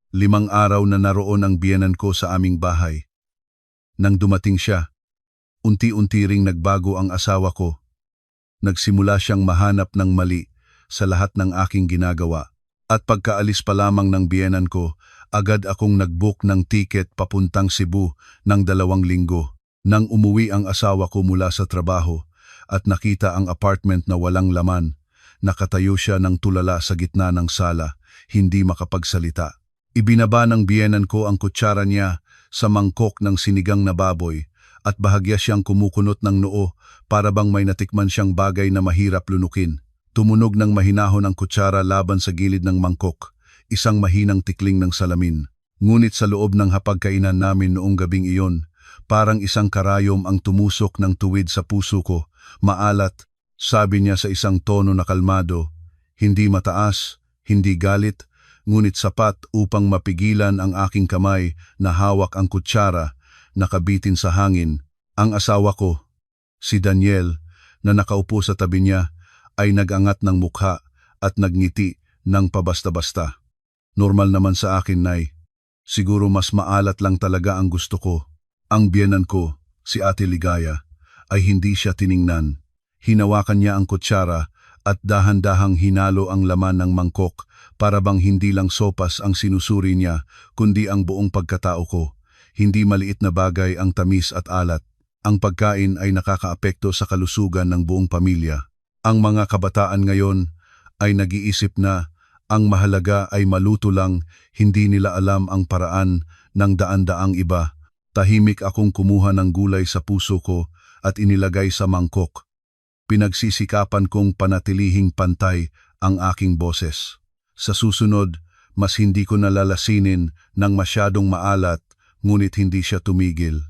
5 araw na naroon ang biyenan ko sa aming bahay. Nang dumating siya, unti-unti ring nagbago ang asawa ko. Nagsimula siyang mahanap ng mali sa lahat ng aking ginagawa. At pagkaalis pa lamang ng biyenan ko, agad akong nag-book ng ticket papuntang Cebu ng 2 linggo. Nang umuwi ang asawa ko mula sa trabaho at nakita ang apartment na walang laman, nakatayo siya ng tulala sa gitna ng sala, hindi makapagsalita. Ibinaba ng biyenan ko ang kutsara niya sa mangkok ng sinigang na baboy at bahagya siyang kumukunot ng noo para bang may natikman siyang bagay na mahirap lunukin. Tumunog ng mahinahon ang kutsara laban sa gilid ng mangkok, isang mahinang tikling ng salamin. Ngunit sa loob ng hapagkainan namin noong gabing iyon, parang isang karayom ang tumusok ng tuwid sa puso ko. Maalat, sabi niya sa isang tono na kalmado, hindi mataas, hindi galit, ngunit sapat upang mapigilan ang aking kamay na hawak ang kutsara, nakabitin sa hangin. Ang asawa ko, si Daniel, na nakaupo sa tabi niya, ay nagangat ng mukha at nagngiti ng pabasta-basta. Normal naman sa akin, Nay. Siguro mas maalat lang talaga ang gusto ko. Ang biyenan ko, si Ate Ligaya, ay hindi siya tiningnan. Hinawakan niya ang kutsara at dahan-dahang hinalo ang laman ng mangkok para bang hindi lang sopas ang sinusuri niya, kundi ang buong pagkatao ko. Hindi maliit na bagay ang tamis at alat. Ang pagkain ay nakakaapekto sa kalusugan ng buong pamilya. Ang mga kabataan ngayon ay nag-iisip na ang mahalaga ay maluto lang, hindi nila alam ang paraan ng daan-daang iba. Tahimik akong kumuha ng gulay sa puso ko at inilagay sa mangkok. Pinagsisikapan kong panatilihing pantay ang aking boses. Sa susunod, mas hindi ko nalalasinin ng masyadong maalat, ngunit hindi siya tumigil.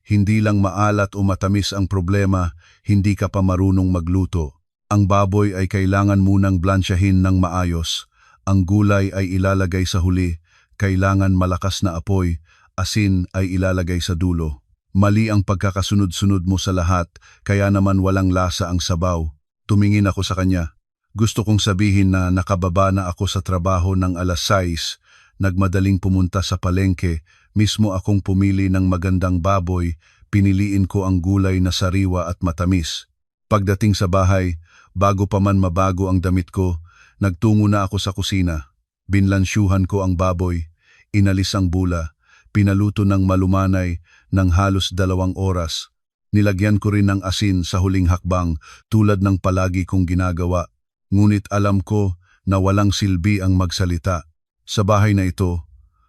Hindi lang maalat o matamis ang problema, hindi ka pa marunong magluto. Ang baboy ay kailangan munang blansyahin ng maayos. Ang gulay ay ilalagay sa huli, kailangan malakas na apoy, asin ay ilalagay sa dulo. Mali ang pagkakasunod-sunod mo sa lahat, kaya naman walang lasa ang sabaw. Tumingin ako sa kanya. Gusto kong sabihin na nakababa na ako sa trabaho ng 6:00, nagmadaling pumunta sa palengke, mismo akong pumili ng magandang baboy, piniliin ko ang gulay na sariwa at matamis. Pagdating sa bahay, bago pa man mabago ang damit ko, nagtungo na ako sa kusina. Binlansyuhan ko ang baboy, inalis ang bula, pinaluto ng malumanay ng halos 2 oras. Nilagyan ko rin ng asin sa huling hakbang tulad ng palagi kong ginagawa. Ngunit alam ko na walang silbi ang magsalita. Sa bahay na ito,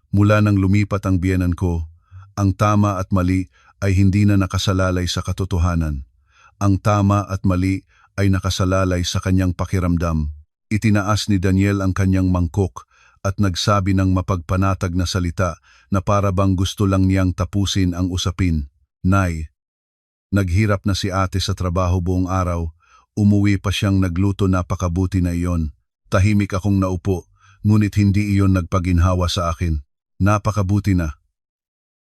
mula nang lumipat ang biyenan ko, ang tama at mali ay hindi na nakasalalay sa katotohanan. Ang tama at mali ay nakasalalay sa kanyang pakiramdam. Itinaas ni Daniel ang kanyang mangkok at nagsabi ng mapagpanatag na salita na para bang gusto lang niyang tapusin ang usapin. Nay, naghirap na si ate sa trabaho buong araw. Umuwi pa siyang nagluto, napakabuti na iyon. Tahimik akong naupo, ngunit hindi iyon nagpaginhawa sa akin. Napakabuti na.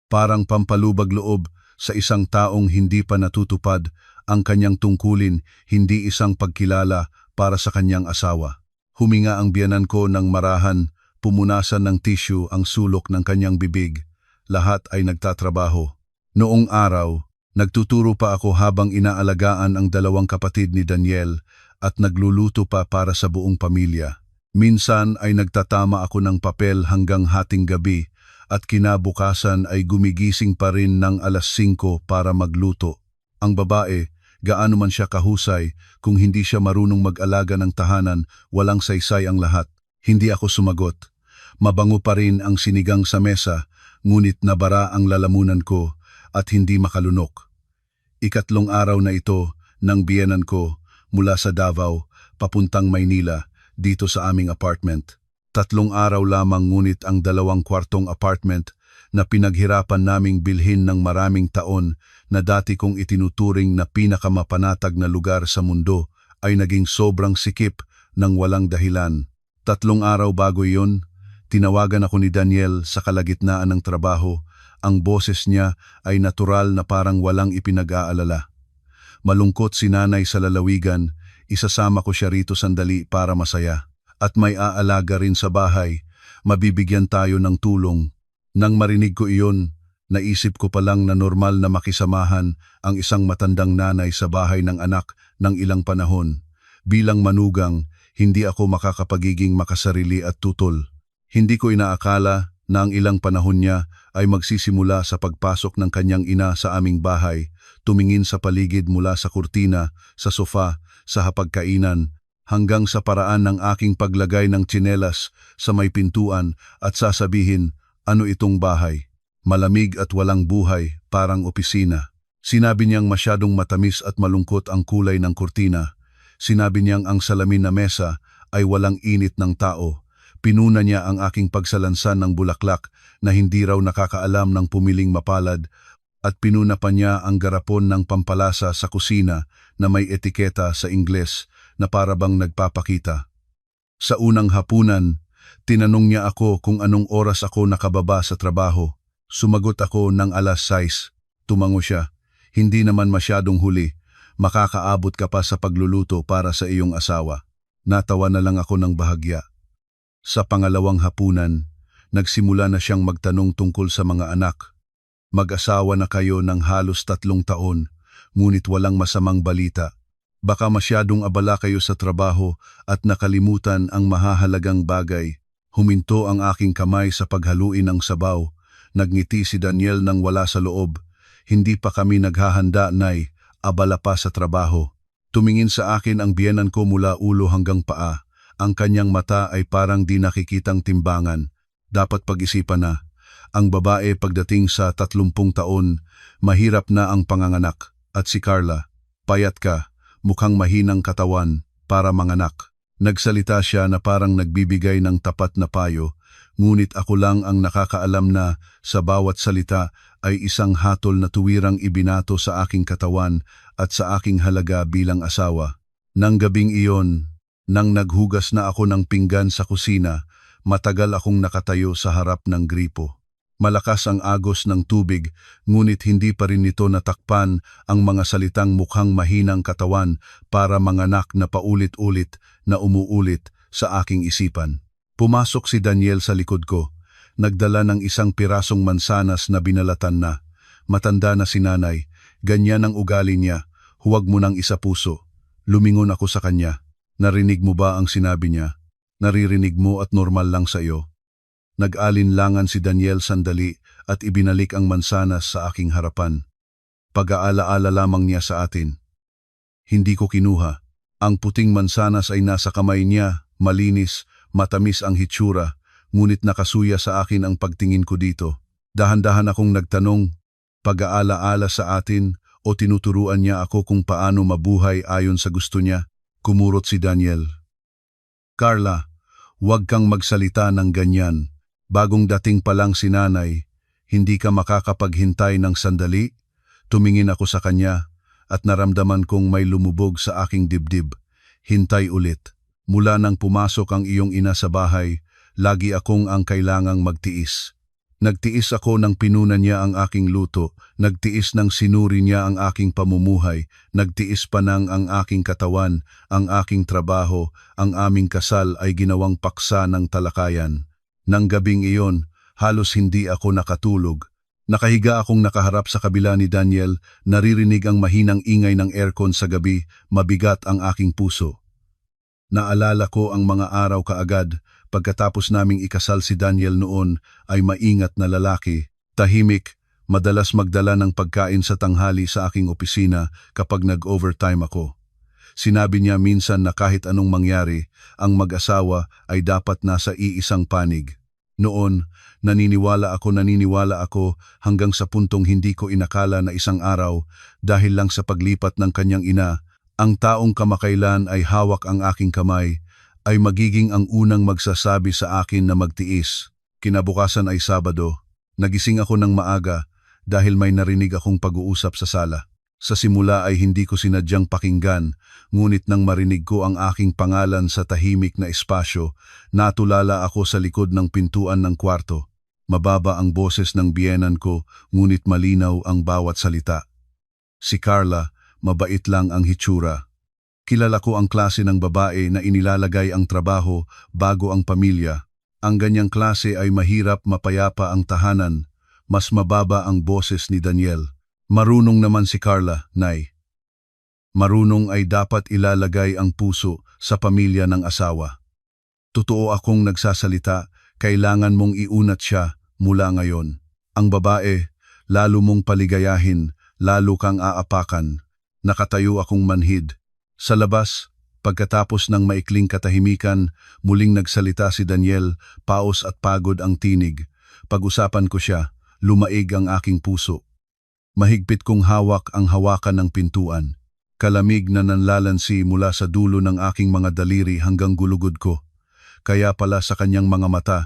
Parang pampalubag loob sa isang taong hindi pa natutupad ang kanyang tungkulin, hindi isang pagkilala para sa kanyang asawa. Huminga ang biyenan ko ng marahan, pumunasan ng tissue ang sulok ng kanyang bibig. Lahat ay nagtatrabaho. Noong araw, nagtuturo pa ako habang inaalagaan ang 2 kapatid ni Daniel at nagluluto pa para sa buong pamilya. Minsan ay nagtatama ako ng papel hanggang hating gabi at kinabukasan ay gumigising pa rin ng 5:00 para magluto. Ang babae, gaano man siya kahusay, kung hindi siya marunong mag-alaga ng tahanan, walang saysay ang lahat. Hindi ako sumagot. Mabango pa rin ang sinigang sa mesa, ngunit nabara ang lalamunan ko at hindi makalunok. 3 araw na ito ng biyenan ko mula sa Davao papuntang Maynila dito sa aming apartment. 3 araw lamang, ngunit ang 2 kwartong apartment na pinaghirapan naming bilhin ng maraming taon na dati kong itinuturing na pinakamapanatag na lugar sa mundo ay naging sobrang sikip ng walang dahilan. 3 araw bago iyon, tinawagan ako ni Daniel sa kalagitnaan ng trabaho. Ang boses niya ay natural na parang walang ipinag-aalala. Malungkot si nanay sa lalawigan, isasama ko siya rito sandali para masaya. At may aalaga rin sa bahay, mabibigyan tayo ng tulong. Nang marinig ko iyon, naisip ko palang na normal na makisamahan ang isang matandang nanay sa bahay ng anak ng ilang panahon. Bilang manugang, hindi ako makakapagiging makasarili at tutol. Hindi ko inaakala na ang ilang panahon niya ay magsisimula sa pagpasok ng kanyang ina sa aming bahay, tumingin sa paligid mula sa kurtina, sa sofa, sa hapagkainan, hanggang sa paraan ng aking paglagay ng tsinelas sa may pintuan at sasabihin, ano itong bahay? Malamig at walang buhay, parang opisina. Sinabi niyang masyadong matamis at malungkot ang kulay ng kurtina. Sinabi niyang ang salamin na mesa ay walang init ng tao. Pinuna niya ang aking pagsalansan ng bulaklak na hindi raw nakakaalam ng pumiling mapalad at pinuna pa niya ang garapon ng pampalasa sa kusina na may etiketa sa Ingles na para bang nagpapakita. Sa unang hapunan, tinanong niya ako kung anong oras ako nakababa sa trabaho. Sumagot ako ng 6:00. Tumango siya. Hindi naman masyadong huli. Makakaabot ka pa sa pagluluto para sa iyong asawa. Natawa na lang ako ng bahagya. Sa pangalawang hapunan, nagsimula na siyang magtanong tungkol sa mga anak. Mag-asawa na kayo ng halos 3 taon, ngunit walang masamang balita. Baka masyadong abala kayo sa trabaho at nakalimutan ang mahahalagang bagay. Huminto ang aking kamay sa paghaluin ng sabaw. Nagngiti si Daniel nang wala sa loob. Hindi pa kami naghahanda, Nay. Abala pa sa trabaho. Tumingin sa akin ang biyenan ko mula ulo hanggang paa. Ang kanyang mata ay parang di nakikitang timbangan. Dapat pag-isipan na. Ang babae pagdating sa 30 taon, mahirap na ang panganganak. At si Carla, payat ka, mukhang mahinang katawan, para manganak. Nagsalita siya na parang nagbibigay ng tapat na payo, ngunit ako lang ang nakakaalam na sa bawat salita ay isang hatol na tuwirang ibinato sa aking katawan at sa aking halaga bilang asawa. Nang gabing iyon, nang naghugas na ako ng pinggan sa kusina, matagal akong nakatayo sa harap ng gripo. Malakas ang agos ng tubig, ngunit hindi pa rin nito natakpan ang mga salitang mukhang mahinang katawan para manganak na paulit-ulit na umuulit sa aking isipan. Pumasok si Daniel sa likod ko. Nagdala ng isang pirasong mansanas na binalatan na. Matanda na si nanay, ganyan ang ugali niya, huwag mo nang isapuso. Lumingon ako sa kanya. Narinig mo ba ang sinabi niya? Naririnig mo at normal lang sa iyo. Nag-alinlangan si Daniel sandali at ibinalik ang mansanas sa aking harapan. Pag-aalaala lamang niya sa atin. Hindi ko kinuha. Ang puting mansanas ay nasa kamay niya, malinis, matamis ang hitsura, ngunit nakasuya sa akin ang pagtingin ko dito. Dahan-dahan akong nagtanong, pag-aalaala sa atin o tinuturuan niya ako kung paano mabuhay ayon sa gusto niya? Kumurot si Daniel. Carla, huwag kang magsalita ng ganyan. Bagong dating pa lang si nanay, hindi ka makakapaghintay ng sandali? Tumingin ako sa kanya at naramdaman kong may lumubog sa aking dibdib. Hintay ulit. Mula nang pumasok ang iyong ina sa bahay, lagi akong ang kailangang magtiis. Nagtiis ako nang pinuna niya ang aking luto, nagtiis nang sinuri niya ang aking pamumuhay, nagtiis pa nang ang aking katawan, ang aking trabaho, ang aming kasal ay ginawang paksa ng talakayan. Nang gabing iyon, halos hindi ako nakatulog. Nakahiga akong nakaharap sa kabila ni Daniel, naririnig ang mahinang ingay ng aircon sa gabi, mabigat ang aking puso. Naalala ko ang mga araw kaagad, pagkatapos naming ikasal si Daniel noon ay maingat na lalaki, tahimik, madalas magdala ng pagkain sa tanghali sa aking opisina kapag nag-overtime ako. Sinabi niya minsan na kahit anong mangyari, ang mag-asawa ay dapat nasa iisang panig. Noon, naniniwala ako hanggang sa puntong hindi ko inakala na isang araw, dahil lang sa paglipat ng kanyang ina, ang taong kamakailan ay hawak ang aking kamay, ay magiging ang unang magsasabi sa akin na magtiis. Kinabukasan ay Sabado. Nagising ako ng maaga dahil may narinig akong pag-uusap sa sala. Sa simula ay hindi ko sinadyang pakinggan, ngunit nang marinig ko ang aking pangalan sa tahimik na espasyo, natulala ako sa likod ng pintuan ng kwarto. Mababa ang boses ng biyenan ko, ngunit malinaw ang bawat salita. Si Carla, mabait lang ang hitsura. Kilala ko ang klase ng babae na inilalagay ang trabaho bago ang pamilya. Ang ganyang klase ay mahirap mapayapa ang tahanan, mas mababa ang boses ni Daniel. Marunong naman si Carla, Nay. Marunong ay dapat ilalagay ang puso sa pamilya ng asawa. Totoo akong nagsasalita, kailangan mong iunat siya mula ngayon. Ang babae, lalo mong paligayahin, lalo kang aapakan. Nakatayo akong manhid. Sa labas, pagkatapos ng maikling katahimikan, muling nagsalita si Daniel, paos at pagod ang tinig. Pag-usapan ko siya, lumaig ang aking puso. Mahigpit kong hawak ang hawakan ng pintuan. Kalamig na nanlalansi mula sa dulo ng aking mga daliri hanggang gulugod ko. Kaya pala sa kanyang mga mata,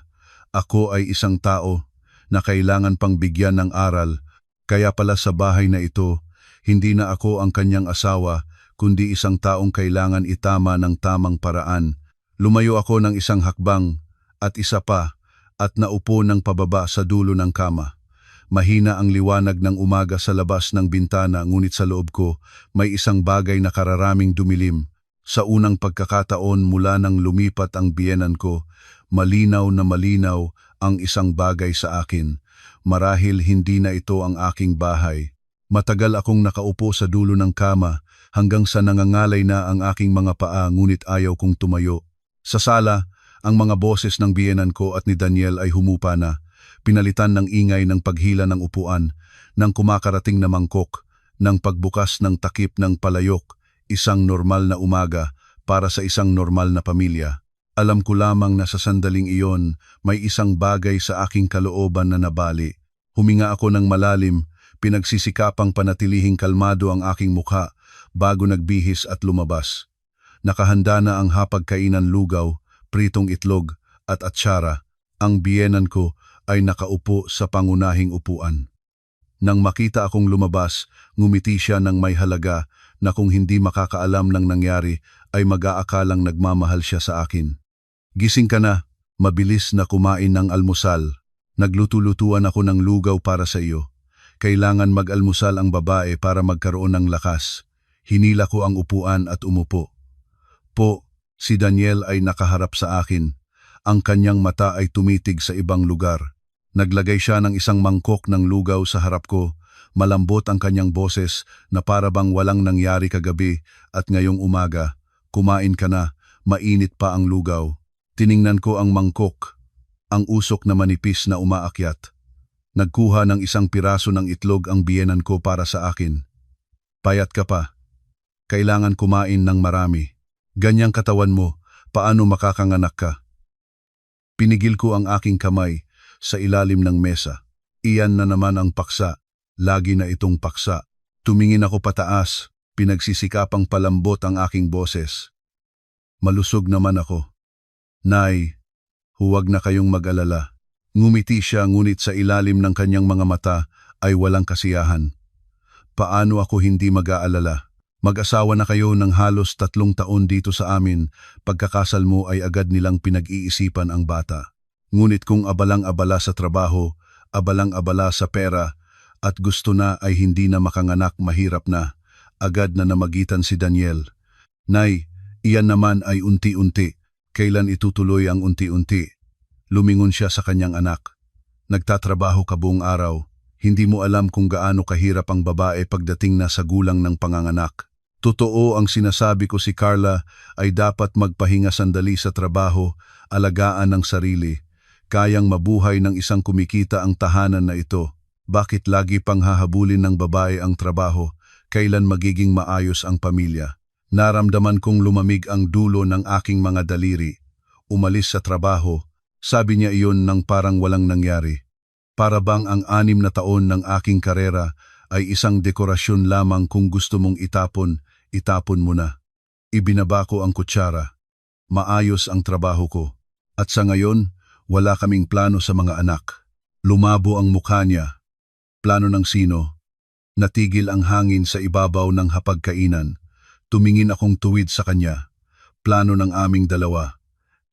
ako ay isang tao na kailangan pang bigyan ng aral. Kaya pala sa bahay na ito, hindi na ako ang kanyang asawa, kundi isang taong kailangan itama ng tamang paraan. Lumayo ako ng isang hakbang at isa pa at naupo ng pababa sa dulo ng kama. Mahina ang liwanag ng umaga sa labas ng bintana, ngunit sa loob ko may isang bagay na kararaming dumilim. Sa unang pagkakataon mula nang lumipat ang biyenan ko, malinaw na malinaw ang isang bagay sa akin. Marahil hindi na ito ang aking bahay. Matagal akong nakaupo sa dulo ng kama hanggang sa nangangalay na ang aking mga paa, ngunit ayaw kong tumayo. Sa sala, ang mga boses ng biyenan ko at ni Daniel ay humupa na. Pinalitan ng ingay ng paghila ng upuan, ng kumakarating na mangkok, ng pagbukas ng takip ng palayok, isang normal na umaga para sa isang normal na pamilya. Alam ko lamang na sa sandaling iyon, may isang bagay sa aking kalooban na nabali. Huminga ako ng malalim, pinagsisikapang panatilihing kalmado ang aking mukha bago nagbihis at lumabas. Nakahanda na ang hapagkainan, lugaw, pritong itlog at atsara. Ang biyenan ko ay nakaupo sa pangunahing upuan. Nang makita akong lumabas, ngumiti siya ng may halaga na kung hindi makakaalam ng nangyari ay mag-aakalang nagmamahal siya sa akin. Gising ka na, mabilis na kumain ng almusal. Nagluto-lutuan ako ng lugaw para sa iyo. Kailangan mag-almusal ang babae para magkaroon ng lakas. Hinila ko ang upuan at umupo. Po, si Daniel ay nakaharap sa akin. Ang kanyang mata ay tumitig sa ibang lugar. Naglagay siya ng isang mangkok ng lugaw sa harap ko. Malambot ang kanyang boses na para bang walang nangyari kagabi at ngayong umaga. Kumain ka na, mainit pa ang lugaw. Tiningnan ko ang mangkok, ang usok na manipis na umaakyat. Nagkuha ng isang piraso ng itlog ang biyenan ko para sa akin. Payat ka pa. Kailangan kumain ng marami. Ganyang katawan mo, paano makakanganak ka? Pinigil ko ang aking kamay sa ilalim ng mesa. Iyan na naman ang paksa. Lagi na itong paksa. Tumingin ako pataas, pinagsisikapang palambot ang aking boses. Malusog naman ako. Nay, huwag na kayong mag-alala. Ngumiti siya, ngunit sa ilalim ng kanyang mga mata ay walang kasiyahan. Paano ako hindi mag-aalala? Mag-asawa na kayo ng halos 3 taon dito sa amin, pagkakasal mo ay agad nilang pinag-iisipan ang bata. Ngunit kung abalang-abala sa trabaho, abalang-abala sa pera, at gusto na ay hindi na makanganak, mahirap na, agad na namagitan si Daniel. Nay, iyan naman ay unti-unti. Kailan itutuloy ang unti-unti? Lumingon siya sa kanyang anak. Nagtatrabaho ka buong araw. Hindi mo alam kung gaano kahirap ang babae pagdating na sa gulang ng panganganak. Totoo ang sinasabi ko, si Carla ay dapat magpahinga sandali sa trabaho, alagaan ng sarili. Kayang mabuhay ng isang kumikita ang tahanan na ito. Bakit lagi pang hahabulin ng babae ang trabaho? Kailan magiging maayos ang pamilya? Naramdaman kong lumamig ang dulo ng aking mga daliri. Umalis sa trabaho, sabi niya iyon nang parang walang nangyari. Para bang ang 6 na taon ng aking karera ay isang dekorasyon lamang. Kung gusto mong itapon, itapon mo na. Ibinaba ko ang kutsara. Maayos ang trabaho ko. At sa ngayon, wala kaming plano sa mga anak. Lumabo ang mukha niya. Plano ng sino? Natigil ang hangin sa ibabaw ng hapagkainan. Tumingin akong tuwid sa kanya. Plano ng aming dalawa.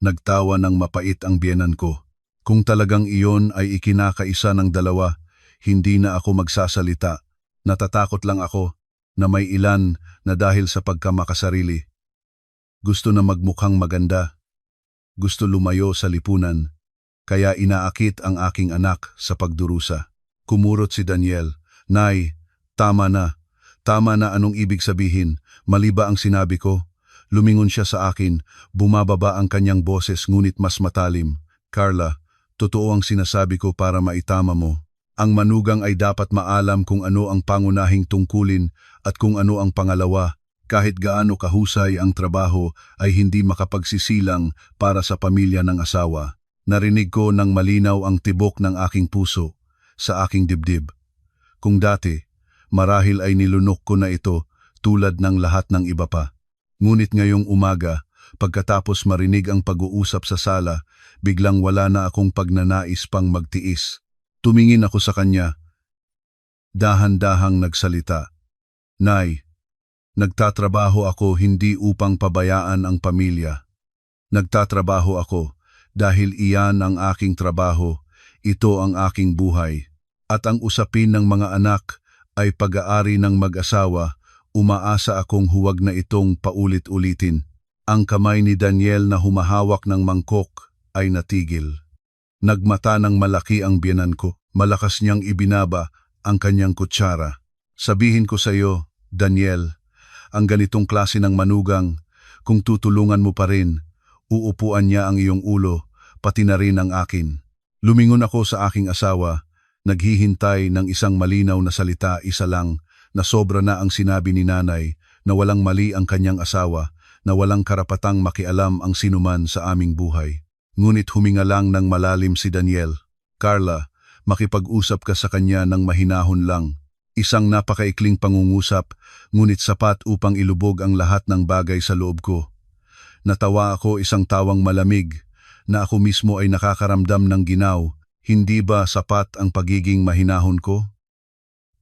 Nagtawa ng mapait ang biyenan ko. Kung talagang iyon ay ikinakaisa ng dalawa, hindi na ako magsasalita. Natatakot lang ako na may ilan na dahil sa pagkamakasarili. Gusto na magmukhang maganda. Gusto lumayo sa lipunan. kaya inaakit ang aking anak sa pagdurusa. Kumurot si Daniel. Nay, tama na. Tama na, anong ibig sabihin? Mali ba ang sinabi ko? Lumingon siya sa akin, bumababa ang kanyang boses ngunit mas matalim. Carla, totoo ang sinasabi ko para maitama mo. Ang manugang ay dapat maalam kung ano ang pangunahing tungkulin at kung ano ang pangalawa. Kahit gaano kahusay ang trabaho ay hindi makapagsisilang para sa pamilya ng asawa. Narinig ko ng malinaw ang tibok ng aking puso sa aking dibdib. Kung dati, marahil ay nilunok ko na ito tulad ng lahat ng iba pa. Ngunit ngayong umaga, pagkatapos marinig ang pag-uusap sa sala, biglang wala na akong pagnanais pang magtiis. Tumingin ako sa kanya. Dahan-dahang nagsalita. Nay, nagtatrabaho ako hindi upang pabayaan ang pamilya. Nagtatrabaho ako dahil iyan ang aking trabaho, ito ang aking buhay. At ang usapin ng mga anak ay pag-aari ng mag-asawa, umaasa akong huwag na itong paulit-ulitin. Ang kamay ni Daniel na humahawak ng mangkok ay natigil. Nagmata ng malaki ang biyenan ko, malakas niyang ibinaba ang kanyang kutsara. Sabihin ko sa iyo, Daniel, ang ganitong klase ng manugang, kung tutulungan mo pa rin, uupuan niya ang iyong ulo, pati na rin ang akin. Lumingon ako sa aking asawa, naghihintay ng isang malinaw na salita, isa lang, na sobra na ang sinabi ni nanay, na walang mali ang kanyang asawa, na walang karapatang makialam ang sinuman sa aming buhay. Ngunit huminga lang ng malalim si Daniel. Carla, makipag-usap ka sa kanya ng mahinahon lang. Isang napakaikling pangungusap, ngunit sapat upang ilubog ang lahat ng bagay sa loob ko. Natawa ako, isang tawang malamig, na ako mismo ay nakakaramdam ng ginaw. Hindi ba sapat ang pagiging mahinahon ko?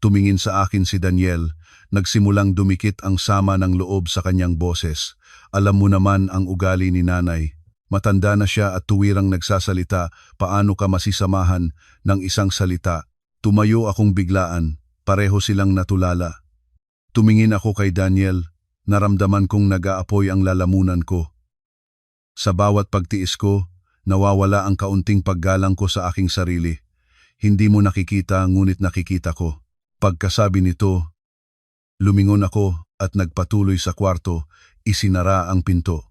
Tumingin sa akin si Daniel, nagsimulang dumikit ang sama ng loob sa kanyang boses. Alam mo naman ang ugali ni nanay. Matanda na siya at tuwirang nagsasalita, paano ka masisamahan ng isang salita? Tumayo akong biglaan, pareho silang natulala. Tumingin ako kay Daniel, naramdaman kong nag-aapoy ang lalamunan ko. Sa bawat pagtiis ko, nawawala ang kaunting paggalang ko sa aking sarili. Hindi mo nakikita ngunit nakikita ko. Pagkasabi nito, lumingon ako at nagpatuloy sa kwarto, isinara ang pinto.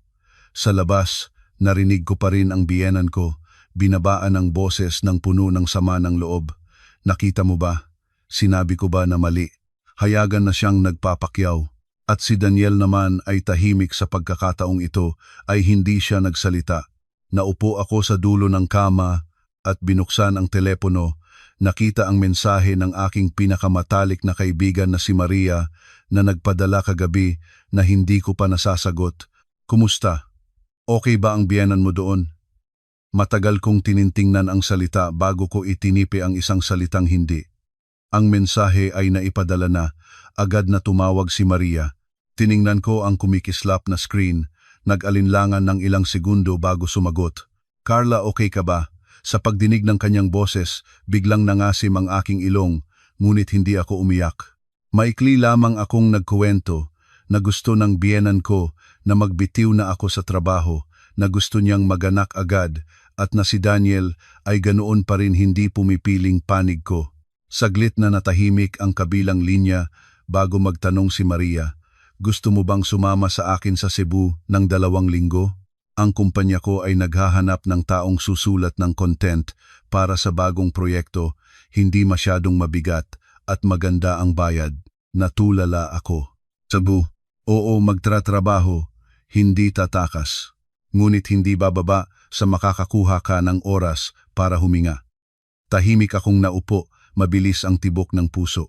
Sa labas, narinig ko pa rin ang biyenan ko, binabaan ang boses ng puno ng sama ng loob. Nakita mo ba? Sinabi ko ba na mali? Hayagan na siyang nagpapakyaw. At si Daniel naman ay tahimik sa pagkakataong ito, ay hindi siya nagsalita. Naupo ako sa dulo ng kama at binuksan ang telepono. Nakita ang mensahe ng aking pinakamatalik na kaibigan na si Maria na nagpadala kagabi na hindi ko pa nasasagot. Kumusta? Okay ba ang biyenan mo doon? Matagal kong tinintingnan ang salita bago ko itinipi ang isang salitang hindi. Ang mensahe ay naipadala na, agad na tumawag si Maria. Tiningnan ko ang kumikislap na screen, nag-alinlangan ng ilang segundo bago sumagot. Carla, okay ka ba? Sa pagdinig ng kanyang boses, biglang nangasim ang aking ilong, ngunit hindi ako umiyak. Maikli lamang akong nagkuwento na gusto ng biyenan ko na magbitiw na ako sa trabaho, na gusto niyang maganak agad at na si Daniel ay ganoon pa rin hindi pumipiling panig ko. Saglit na natahimik ang kabilang linya bago magtanong si Maria, gusto mo bang sumama sa akin sa Cebu ng 2 linggo? Ang kumpanya ko ay naghahanap ng taong susulat ng content para sa bagong proyekto, hindi masyadong mabigat at maganda ang bayad. Natulala ako. Cebu, oo, magtratrabaho, hindi tatakas. Ngunit hindi bababa sa makakakuha ka ng oras para huminga. Tahimik akong naupo, mabilis ang tibok ng puso.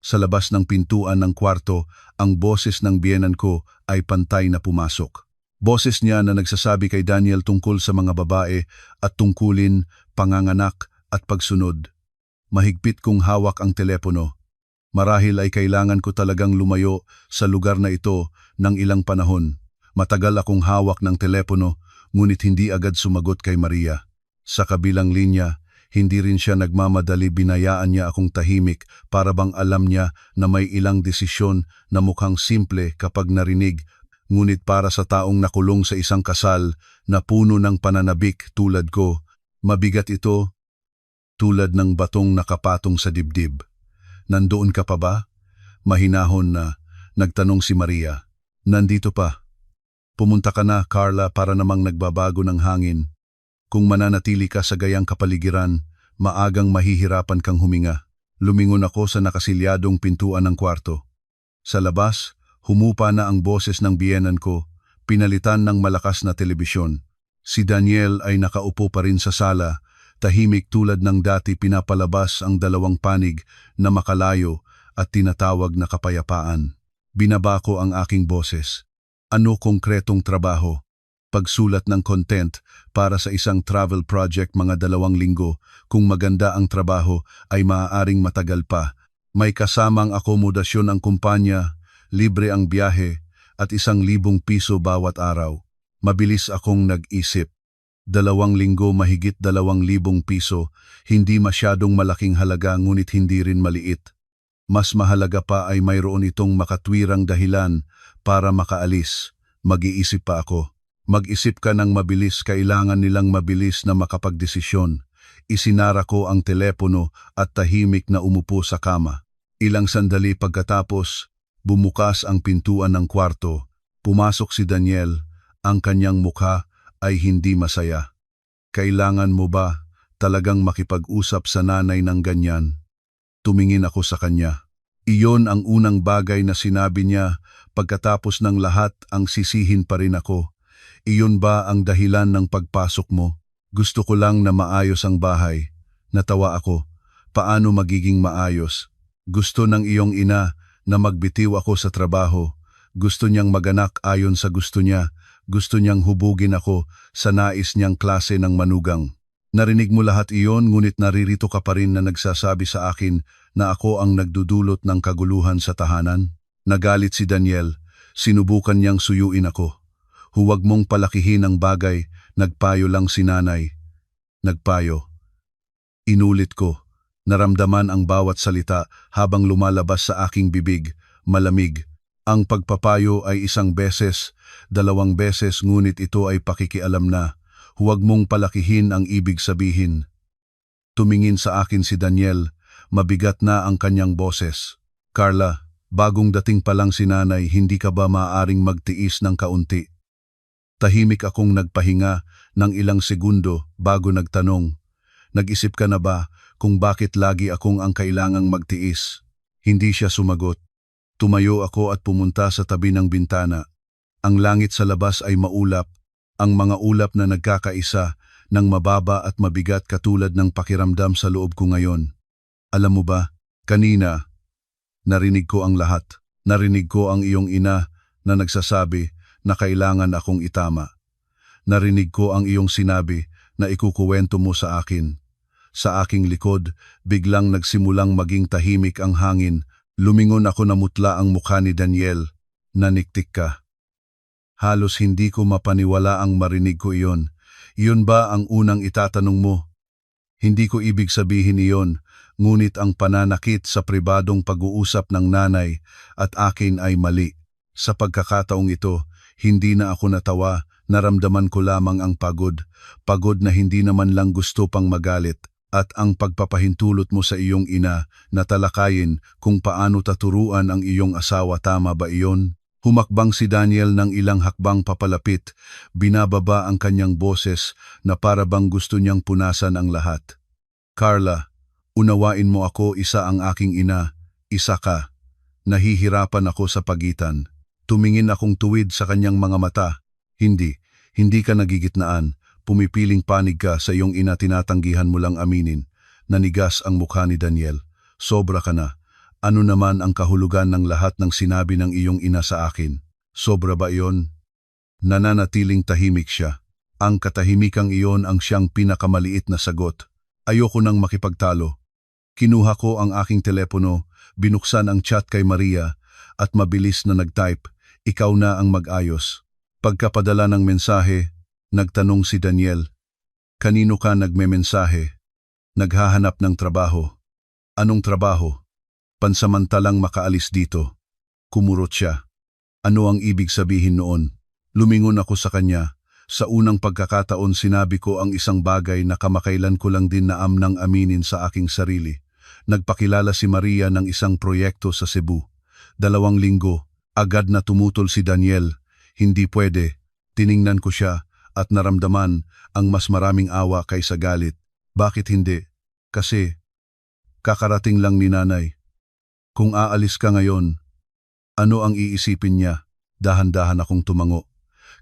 Sa labas ng pintuan ng kwarto, ang boses ng biyenan ko ay pantay na pumasok. Boses niya na nagsasabi kay Daniel tungkol sa mga babae at tungkulin, panganganak at pagsunod. Mahigpit kong hawak ang telepono. Marahil ay kailangan ko talagang lumayo sa lugar na ito ng ilang panahon. Matagal akong hawak ng telepono, ngunit hindi agad sumagot kay Maria. Sa kabilang linya, hindi rin siya nagmamadali, binayaan niya akong tahimik para bang alam niya na may ilang desisyon na mukhang simple kapag narinig, ngunit para sa taong nakulong sa isang kasal na puno ng pananabik tulad ko, Mabigat ito, tulad ng batong nakapatong sa dibdib. Nandoon ka pa ba? Mahinahon na nagtanong si Maria. Nandito pa. Pumunta ka na, Carla, para namang nagbabago ng hangin. Kung mananatili ka sa gayang kapaligiran, maagang mahihirapan kang huminga. Lumingon ako sa nakasilyadong pintuan ng kwarto. Sa labas, humupa na ang boses ng biyenan ko, pinalitan ng malakas na telebisyon. Si Daniel ay nakaupo pa rin sa sala, tahimik tulad ng dati pinapalabas ang dalawang panig na makalayo at tinatawag na kapayapaan. Binaba ko ang aking boses. Ano konkretong trabaho? Pagsulat ng content para sa isang travel project mga 2 linggo. Kung maganda ang trabaho ay maaaring matagal pa. May kasamang akomodasyon ang kumpanya, libre ang biyahe at 1,000 piso bawat araw. Mabilis akong nag-isip. 2 linggo mahigit 2,000 piso, hindi masyadong malaking halaga ngunit hindi rin maliit. Mas mahalaga pa ay mayroon itong makatwirang dahilan para makaalis. Mag-iisip pa ako. Mag-isip ka ng mabilis, kailangan nilang mabilis na makapagdesisyon. Isinara ko ang telepono at tahimik na umupo sa kama. Ilang sandali pagkatapos, bumukas ang pintuan ng kwarto. Pumasok si Daniel. Ang kanyang mukha ay hindi masaya. Kailangan mo ba talagang makipag-usap sa nanay ng ganyan? Tumingin ako sa kanya. Iyon ang unang bagay na sinabi niya. Pagkatapos ng lahat, ang sisihin pa rin ako. Iyon ba ang dahilan ng pagpasok mo? Gusto ko lang na maayos ang bahay. Natawa ako. Paano magiging maayos? Gusto ng iyong ina na magbitiw ako sa trabaho. Gusto niyang maganak ayon sa gusto niya. Gusto niyang hubugin ako sa nais niyang klase ng manugang. Narinig mo lahat iyon, ngunit naririto ka pa rin na nagsasabi sa akin na ako ang nagdudulot ng kaguluhan sa tahanan. Nagalit si Daniel. Sinubukan niyang suyuin ako. Huwag mong palakihin ang bagay, nagpayo lang si nanay. Nagpayo. Inulit ko. Naramdaman ang bawat salita habang lumalabas sa aking bibig, malamig. Ang pagpapayo ay 1 beses, 2 beses, ngunit ito ay pakikialam na. Huwag mong palakihin ang ibig sabihin. Tumingin sa akin si Daniel, mabigat na ang kanyang boses. Carla, bagong dating pa lang si nanay, hindi ka ba maaaring magtiis ng kaunti? Tahimik akong nagpahinga ng ilang segundo bago nagtanong. Nag-isip ka na ba kung bakit lagi akong ang kailangang magtiis? Hindi siya sumagot. Tumayo ako at pumunta sa tabi ng bintana. Ang langit sa labas ay maulap, ang mga ulap na nagkakaisa ng mababa at mabigat katulad ng pakiramdam sa loob ko ngayon. Alam mo ba, kanina, narinig ko ang lahat. Narinig ko ang iyong ina na nagsasabi na kailangan akong itama. Narinig ko ang iyong sinabi na ikukuwento mo sa akin. Sa aking likod, biglang nagsimulang maging tahimik ang hangin. Lumingon ako, namutla ang mukha ni Daniel. Naniktik ka. Halos hindi ko mapaniwala ang marinig ko iyon. Iyon ba ang unang itatanong mo? Hindi ko ibig sabihin iyon, ngunit ang pananakit sa pribadong pag-uusap ng nanay at akin ay mali. Sa pagkakataong ito, hindi na ako natawa, naramdaman ko lamang ang pagod. Pagod na hindi naman lang gusto pang magalit. At ang pagpapahintulot mo sa iyong ina na talakayin kung paano taturuan ang iyong asawa, tama ba iyon? Humakbang si Daniel ng ilang hakbang papalapit, binababa ang kanyang boses na para bang gusto niyang punasan ang lahat. Carla, unawain mo ako, isa ang aking ina, isa ka. Nahihirapan ako sa pagitan. Tumingin akong tuwid sa kanyang mga mata. Hindi ka nagigitnaan. Pumipiling panig ka sa iyong ina, tinatanggihan mo lang aminin. Nanigas ang mukha ni Daniel. Sobra ka na. Ano naman ang kahulugan ng lahat ng sinabi ng iyong ina sa akin? Sobra ba iyon? Nananatiling tahimik siya. Ang katahimikang iyon ang siyang pinakamaliit na sagot. Ayoko nang makipagtalo. Kinuha ko ang aking telepono, binuksan ang chat kay Maria, at mabilis na nag-type, ikaw na ang mag-ayos. Pagkapadala ng mensahe, nagtanong si Daniel, kanino ka nagmemensahe? Naghahanap ng trabaho. Anong trabaho? Pansamantalang makaalis dito. Kumurot siya. Ano ang ibig sabihin noon? Lumingon ako sa kanya. Sa unang pagkakataon sinabi ko ang isang bagay na kamakailan ko lang din naamnang aminin sa aking sarili. Nagpakilala si Maria ng isang proyekto sa Cebu. 2 linggo, agad na tumutol si Daniel. Hindi pwede. Tiningnan ko siya at naramdaman ang mas maraming awa kaysa galit. Bakit hindi? Kasi kakarating lang ni nanay. Kung aalis ka ngayon, ano ang iisipin niya? Dahan-dahan akong tumango.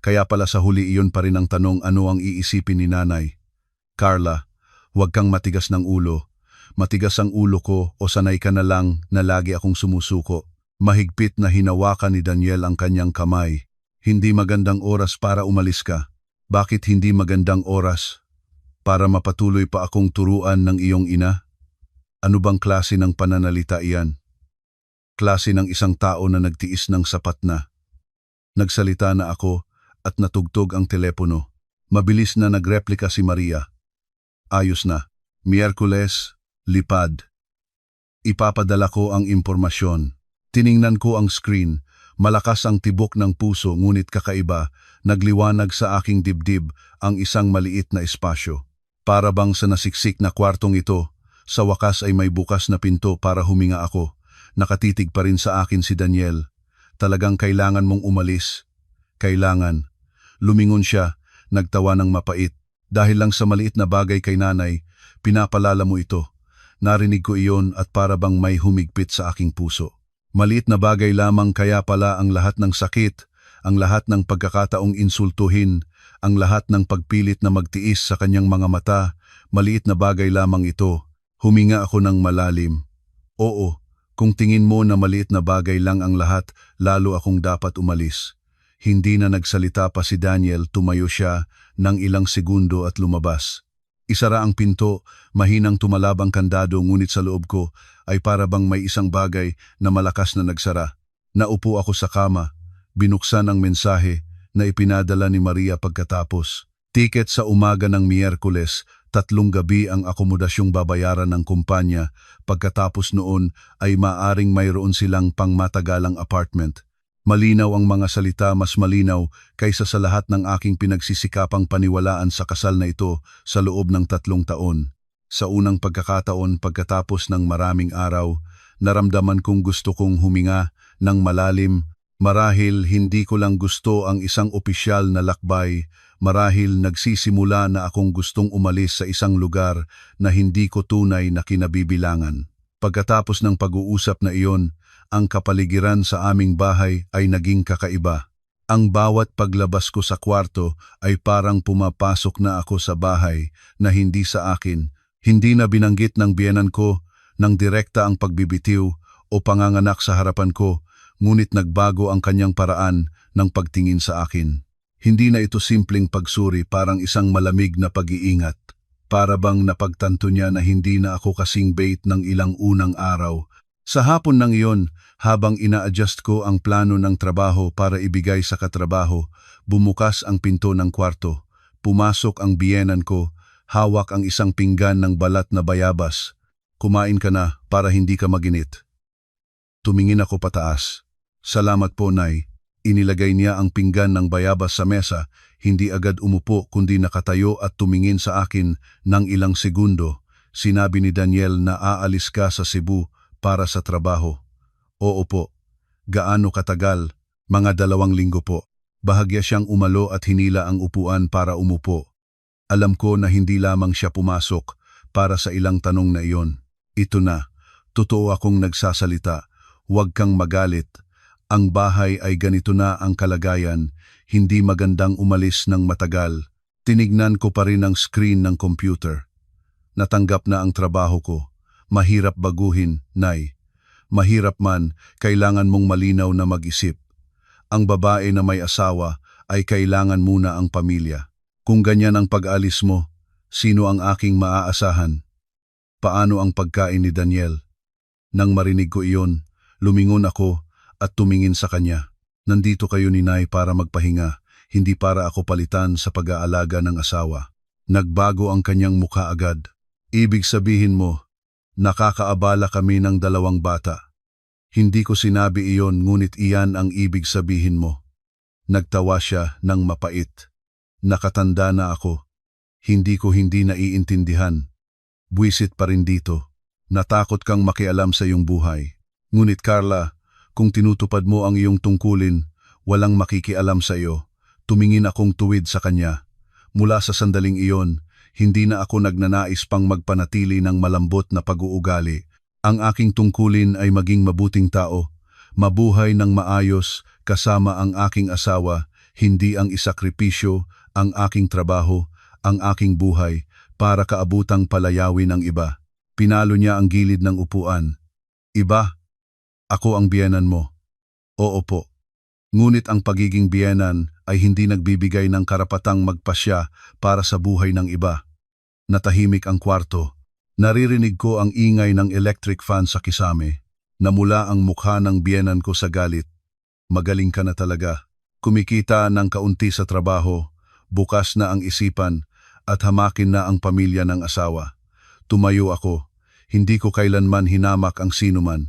Kaya pala sa huli iyon pa rin ang tanong, ano ang iisipin ni nanay? Carla, huwag kang matigas ng ulo. Matigas ang ulo ko o sanay ka na lang na lagi akong sumusuko. Mahigpit na hinawakan ni Daniel ang kanyang kamay. Hindi magandang oras para umalis ka. Bakit hindi magandang oras? Para mapatuloy pa akong turuan ng iyong ina? Ano bang klase ng pananalita iyan? Klase ng isang tao na nagtiis ng sapat na. Nagsalita na ako at natugtog ang telepono. Mabilis na nagreplika si Maria. Ayos na. Miyerkules, lipad. Ipapadala ko ang impormasyon. Tiningnan ko ang screen. Malakas ang tibok ng puso ngunit kakaiba. Nagliwanag sa aking dibdib ang isang maliit na espasyo. Para bang sa nasiksik na kwartong ito, sa wakas ay may bukas na pinto para huminga ako. Nakatitig pa rin sa akin si Daniel. Talagang kailangan mong umalis. Kailangan. Lumingon siya, nagtawa ng mapait. Dahil lang sa maliit na bagay kay nanay, pinapalala mo ito. Narinig ko iyon at para bang may humigpit sa aking puso. Maliit na bagay lamang kaya pala ang lahat ng sakit, ang lahat ng pagkakataong insultuhin, ang lahat ng pagpilit na magtiis sa kanyang mga mata, maliit na bagay lamang ito. Huminga ako ng malalim. Oo, kung tingin mo na maliit na bagay lang ang lahat, lalo akong dapat umalis. Hindi na nagsalita pa si Daniel, tumayo siya ng ilang segundo at lumabas. Isara ang pinto, mahinang tumalab ang kandado ngunit sa loob ko ay para bang may isang bagay na malakas na nagsara. Naupo ako sa kama, binuksan ang mensahe na ipinadala ni Maria pagkatapos. Tiket sa umaga ng Miyerkules, 3 gabi ang akomodasyong babayaran ng kumpanya. Pagkatapos noon ay maaring mayroon silang pangmatagalang apartment. Malinaw ang mga salita, mas malinaw kaysa sa lahat ng aking pinagsisikapang paniwalaan sa kasal na ito sa loob ng 3 taon. Sa unang pagkakataon pagkatapos ng maraming araw, naramdaman kong gusto kong huminga ng malalim. Marahil hindi ko lang gusto ang isang opisyal na lakbay, marahil nagsisimula na akong gustong umalis sa isang lugar na hindi ko tunay na kinabibilangan. Pagkatapos ng pag-uusap na iyon, ang kapaligiran sa aming bahay ay naging kakaiba. Ang bawat paglabas ko sa kwarto ay parang pumapasok na ako sa bahay na hindi sa akin. Hindi na binanggit ng biyenan ko ng direkta ang pagbibitiw o panganganak sa harapan ko, ngunit nagbago ang kanyang paraan ng pagtingin sa akin. Hindi na ito simpleng pagsuri, parang isang malamig na pag-iingat. Para bang napagtanto niya na hindi na ako kasing bait ng ilang unang araw. Sa hapon ng iyon, habang ina-adjust ko ang plano ng trabaho para ibigay sa katrabaho, bumukas ang pinto ng kwarto. Pumasok ang biyenan ko, hawak ang isang pinggan ng balat na bayabas. Kumain ka na para hindi ka maginit. Tumingin ako pataas. Salamat po, Nay. Inilagay niya ang pinggan ng bayabas sa mesa, hindi agad umupo kundi nakatayo at tumingin sa akin ng ilang segundo. Sinabi ni Daniel na aalis ka sa Cebu para sa trabaho. Oo po. Gaano katagal? Mga 2 linggo po. Bahagya siyang umalo at hinila ang upuan para umupo. Alam ko na hindi lamang siya pumasok para sa ilang tanong na iyon. Ito na. Totoo akong nagsasalita. Huwag kang magalit. Ang bahay ay ganito na ang kalagayan. Hindi magandang umalis ng matagal. Tinignan ko pa rin ang screen ng computer. Natanggap na ang trabaho ko. Mahirap baguhin, Nay. Mahirap man, kailangan mong malinaw na mag-isip. Ang babae na may asawa ay kailangan muna ang pamilya. Kung ganyan ang pag-alis mo, sino ang aking maaasahan? Paano ang pagkain ni Daniel? Nang marinig ko iyon, lumingon ako at tumingin sa kanya. Nandito kayo ni Nay para magpahinga, hindi para ako palitan sa pag-aalaga ng asawa. Nagbago ang kanyang mukha agad. Ibig sabihin mo, nakakaabala kami ng 2 bata. Hindi ko sinabi iyon ngunit iyan ang ibig sabihin mo. Nagtawa siya ng mapait. Nakatanda na ako. Hindi ko hindi naiintindihan. Buwisit pa rin dito. Natakot kang makialam sa iyong buhay. Ngunit Carla, kung tinutupad mo ang iyong tungkulin, walang makikialam sa iyo. Tumingin akong tuwid sa kanya. Mula sa sandaling iyon, hindi na ako nagnanais pang magpanatili ng malambot na pag-uugali. Ang aking tungkulin ay maging mabuting tao, mabuhay ng maayos kasama ang aking asawa, hindi ang isakripisyo, ang aking trabaho, ang aking buhay, para kaabutang palayawin ang iba. Pinalo niya ang gilid ng upuan. Iba? Ako ang biyenan mo. Oo po. Ngunit ang pagiging biyenan ay hindi nagbibigay ng karapatang magpasya para sa buhay ng iba. Natahimik ang kwarto. Naririnig ko ang ingay ng electric fan sa kisame. Namula ang mukha ng biyenan ko sa galit. Magaling ka na talaga. Kumikita ng kaunti sa trabaho, bukas na ang isipan, at hamakin na ang pamilya ng asawa. Tumayo ako. Hindi ko kailanman hinamak ang sinuman.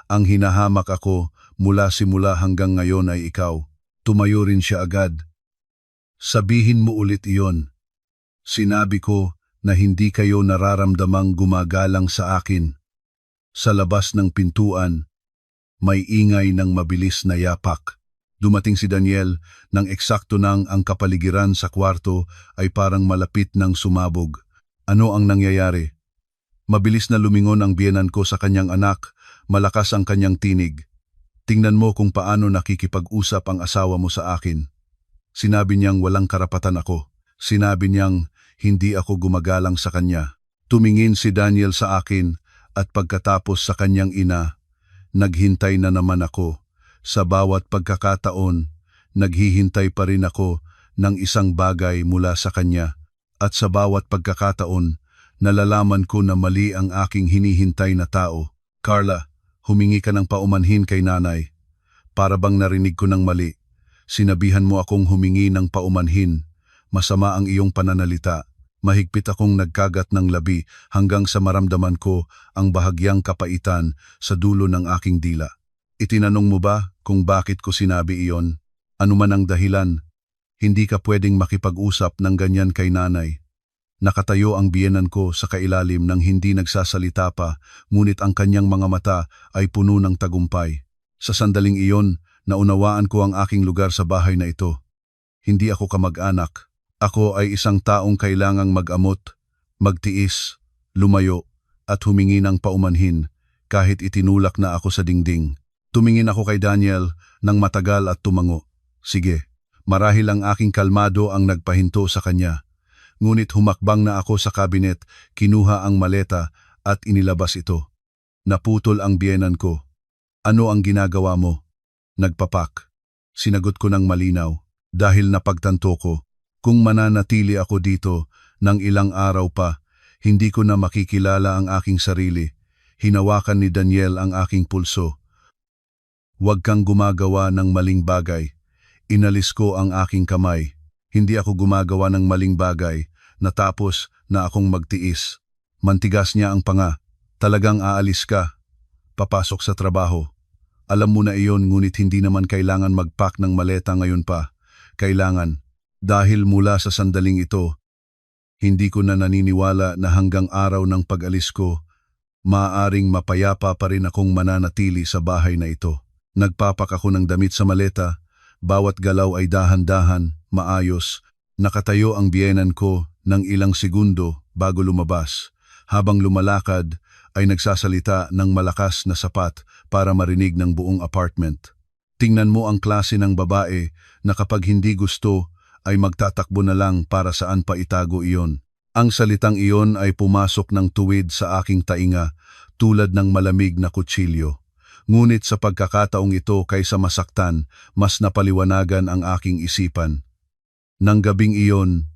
Ang hinahamak ako mula simula hanggang ngayon ay ikaw. Tumayo rin siya agad. Sabihin mo ulit iyon. Sinabi ko na hindi kayo nararamdamang gumagalang sa akin. Sa labas ng pintuan, may ingay ng mabilis na yapak. Dumating si Daniel nang eksakto nang ang kapaligiran sa kwarto ay parang malapit ng sumabog. Ano ang nangyayari? Mabilis na lumingon ang biyenan ko sa kanyang anak, malakas ang kanyang tinig. Tingnan mo kung paano nakikipag-usap ang asawa mo sa akin. Sinabi niyang walang karapatan ako. Sinabi niyang hindi ako gumagalang sa kanya. Tumingin si Daniel sa akin at pagkatapos sa kanyang ina, naghintay na naman ako. Sa bawat pagkakataon, naghihintay pa rin ako ng isang bagay mula sa kanya. At sa bawat pagkakataon, nalalaman ko na mali ang aking hinihintay na tao. Carla, humingi ka ng paumanhin kay nanay. Para bang narinig ko ng mali. Sinabihan mo akong humingi ng paumanhin. Masama ang iyong pananalita. Mahigpit akong nagkagat ng labi hanggang sa maramdaman ko ang bahagyang kapaitan sa dulo ng aking dila. Itinanong mo ba kung bakit ko sinabi iyon? Ano man ang dahilan, hindi ka pwedeng makipag-usap ng ganyan kay nanay. Nakatayo ang biyenan ko sa kailalim ng hindi nagsasalita pa, ngunit ang kanyang mga mata ay puno ng tagumpay. Sa sandaling iyon, naunawaan ko ang aking lugar sa bahay na ito. Hindi ako kamag-anak. Ako ay isang taong kailangang mag-amot, magtiis, lumayo, at humingi ng paumanhin kahit itinulak na ako sa dingding. Tumingin ako kay Daniel nang matagal at tumango. Sige, marahil ang aking kalmado ang nagpahinto sa kanya. Ngunit humakbang na ako sa kabinet, kinuha ang maleta at inilabas ito. Naputol ang biyenan ko. Ano ang ginagawa mo? Nagpapak. Sinagot ko ng malinaw dahil napagtanto ko. Kung mananatili ako dito ng ilang araw pa, hindi ko na makikilala ang aking sarili. Hinawakan ni Daniel ang aking pulso. Huwag kang gumagawa ng maling bagay. Inalis ko ang aking kamay. Hindi ako gumagawa ng maling bagay, natapos na akong magtiis. Mantigas niya ang panga. Talagang aalis ka. Papasok sa trabaho. Alam mo na iyon, ngunit hindi naman kailangan mag-pack ng maleta ngayon pa. Kailangan. Dahil mula sa sandaling ito, hindi ko na naniniwala na hanggang araw ng pag-alis ko, maaaring mapayapa pa rin akong mananatili sa bahay na ito. Nagpapak ako ng damit sa maleta. Bawat galaw ay dahan-dahan, maayos. Nakatayo ang biyenan ko ng ilang segundo bago lumabas. Habang lumalakad ay nagsasalita ng malakas na sapat para marinig ng buong apartment. Tingnan mo ang klase ng babae na kapag hindi gusto ay magtatakbo na lang para saan pa itago iyon. Ang salitang iyon ay pumasok ng tuwid sa aking tainga tulad ng malamig na kutsilyo. Ngunit sa pagkakataong ito kaysa masaktan, mas napaliwanagan ang aking isipan. Nang gabing iyon,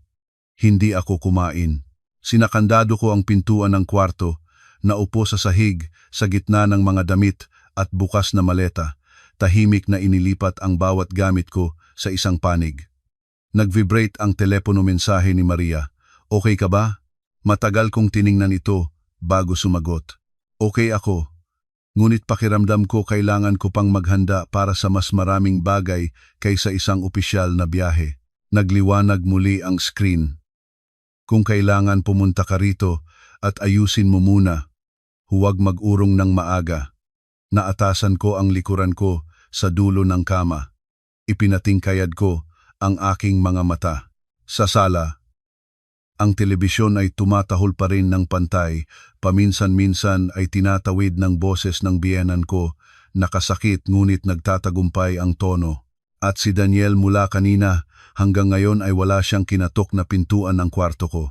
hindi ako kumain. Sinakandado ko ang pintuan ng kwarto, naupo sa sahig sa gitna ng mga damit at bukas na maleta. Tahimik na inilipat ang bawat gamit ko sa isang panig. Nag-vibrate ang telepono mensahe ni Maria. Okay ka ba? Matagal kong tiningnan ito bago sumagot. Okay ako. Ngunit pakiramdam ko kailangan ko pang maghanda para sa mas maraming bagay kaysa isang opisyal na biyahe. Nagliwanag muli ang screen. Kung kailangan pumunta ka rito at ayusin mo muna, huwag mag-urong ng maaga. Naatasan ko ang likuran ko sa dulo ng kama. Ipinatingkayad ko ang aking mga mata. Sa sala, ang telebisyon ay tumatahol pa rin ng pantay. Paminsan-minsan ay tinatawid ng boses ng biyenan ko. Nakasakit ngunit nagtatagumpay ang tono. At si Daniel mula kanina hanggang ngayon ay wala siyang kinatok na pintuan ng kwarto ko.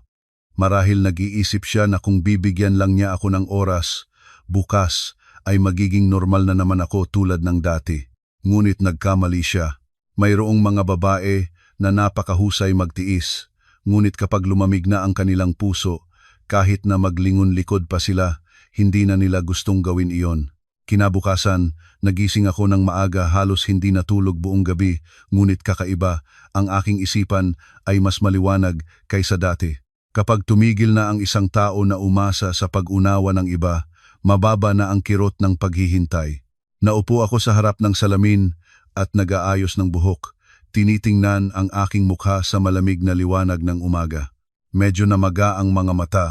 Marahil nag-iisip siya na kung bibigyan lang niya ako ng oras, bukas ay magiging normal na naman ako tulad ng dati. Ngunit nagkamali siya. Mayroong mga babae na napakahusay magtiis. Ngunit kapag lumamig na ang kanilang puso, kahit na maglingon likod pa sila, hindi na nila gustong gawin iyon. Kinabukasan, nagising ako ng maaga, halos hindi natulog buong gabi, ngunit kakaiba, ang aking isipan ay mas maliwanag kaysa dati. Kapag tumigil na ang isang tao na umasa sa pag-unawa ng iba, mababa na ang kirot ng paghihintay. Naupo ako sa harap ng salamin at nag-aayos ng buhok. Tinitingnan ang aking mukha sa malamig na liwanag ng umaga. Medyo namaga ang mga mata,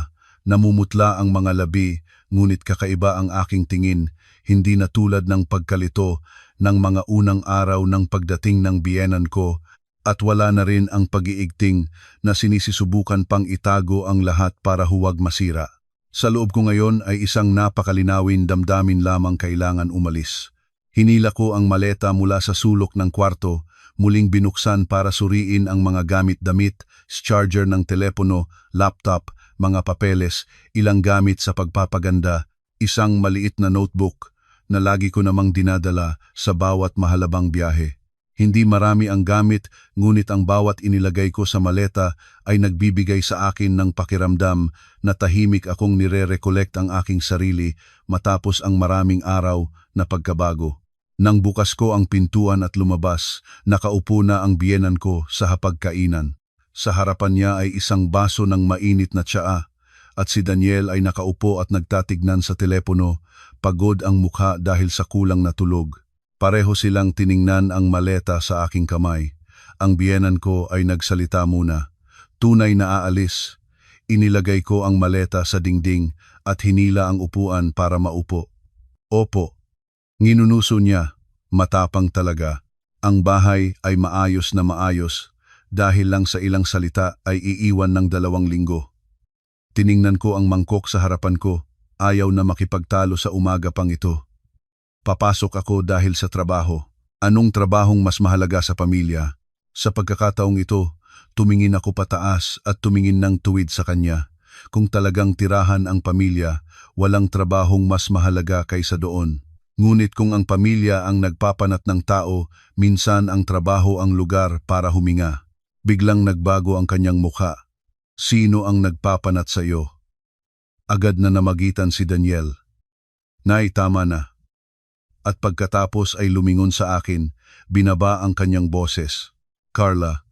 namumutla ang mga labi, ngunit kakaiba ang aking tingin, hindi na tulad ng pagkalito ng mga unang araw ng pagdating ng biyenan ko, at wala na rin ang pag-iigting na sinisisubukan pang itago ang lahat para huwag masira. Sa loob ko ngayon ay isang napakalinawin damdamin lamang kailangan umalis. Hinila ko ang maleta mula sa sulok ng kwarto, muling binuksan para suriin ang mga gamit-damit, charger ng telepono, laptop, mga papeles, ilang gamit sa pagpapaganda, isang maliit na notebook na lagi ko namang dinadala sa bawat mahalabang biyahe. Hindi marami ang gamit, ngunit ang bawat inilagay ko sa maleta ay nagbibigay sa akin ng pakiramdam na tahimik akong nire-recollect ang aking sarili matapos ang maraming araw na pagkabago. Nang bukas ko ang pintuan at lumabas, nakaupo na ang biyenan ko sa hapagkainan. Sa harapan niya ay isang baso ng mainit na tsaa, at si Daniel ay nakaupo at nagtatignan sa telepono, pagod ang mukha dahil sa kulang na tulog. Pareho silang tiningnan ang maleta sa aking kamay. Ang biyenan ko ay nagsalita muna. Tunay na aalis. Inilagay ko ang maleta sa dingding at hinila ang upuan para maupo. Opo. Nginunuso niya. Matapang talaga. Ang bahay ay maayos na maayos. Dahil lang sa ilang salita ay iiwan ng 2 linggo. Tiningnan ko ang mangkok sa harapan ko. Ayaw na makipagtalo sa umaga pang ito. Papasok ako dahil sa trabaho. Anong trabahong mas mahalaga sa pamilya? Sa pagkakataong ito, tumingin ako pataas at tumingin ng tuwid sa kanya. Kung talagang tirahan ang pamilya, walang trabahong mas mahalaga kaysa doon. Ngunit kung ang pamilya ang nagpapanat ng tao, minsan ang trabaho ang lugar para huminga. Biglang nagbago ang kanyang mukha. Sino ang nagpapanat sa iyo? Agad na namagitan si Daniel. Nay, tama na. At pagkatapos ay lumingon sa akin, binaba ang kanyang boses. Carla,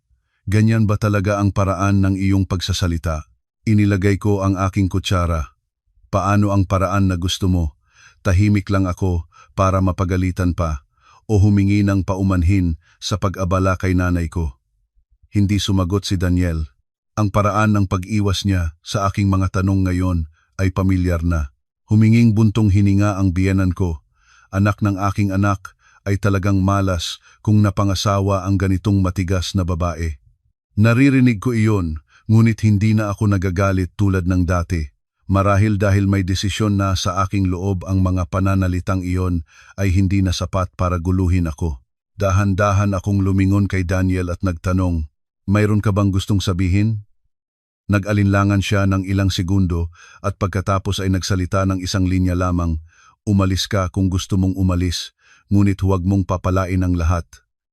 ganyan ba talaga ang paraan ng iyong pagsasalita? Inilagay ko ang aking kutsara. Paano ang paraan na gusto mo? Tahimik lang ako para mapagalitan pa o humingi ng paumanhin sa pag-abala kay nanay ko. Hindi sumagot si Daniel. Ang paraan ng pag-iwas niya sa aking mga tanong ngayon ay pamilyar na. Huminging buntong hininga ang biyenan ko. Anak ng aking anak ay talagang malas kung napangasawa ang ganitong matigas na babae. Naririnig ko iyon, ngunit hindi na ako nagagalit tulad ng dati. Marahil dahil may desisyon na sa aking loob, ang mga pananalitang iyon ay hindi na sapat para guluhin ako. Dahan-dahan akong lumingon kay Daniel at nagtanong, mayroon ka bang gustong sabihin? Nag-alinlangan siya ng ilang segundo at pagkatapos ay nagsalita ng isang linya lamang, umalis ka kung gusto mong umalis, ngunit huwag mong papalain ang lahat.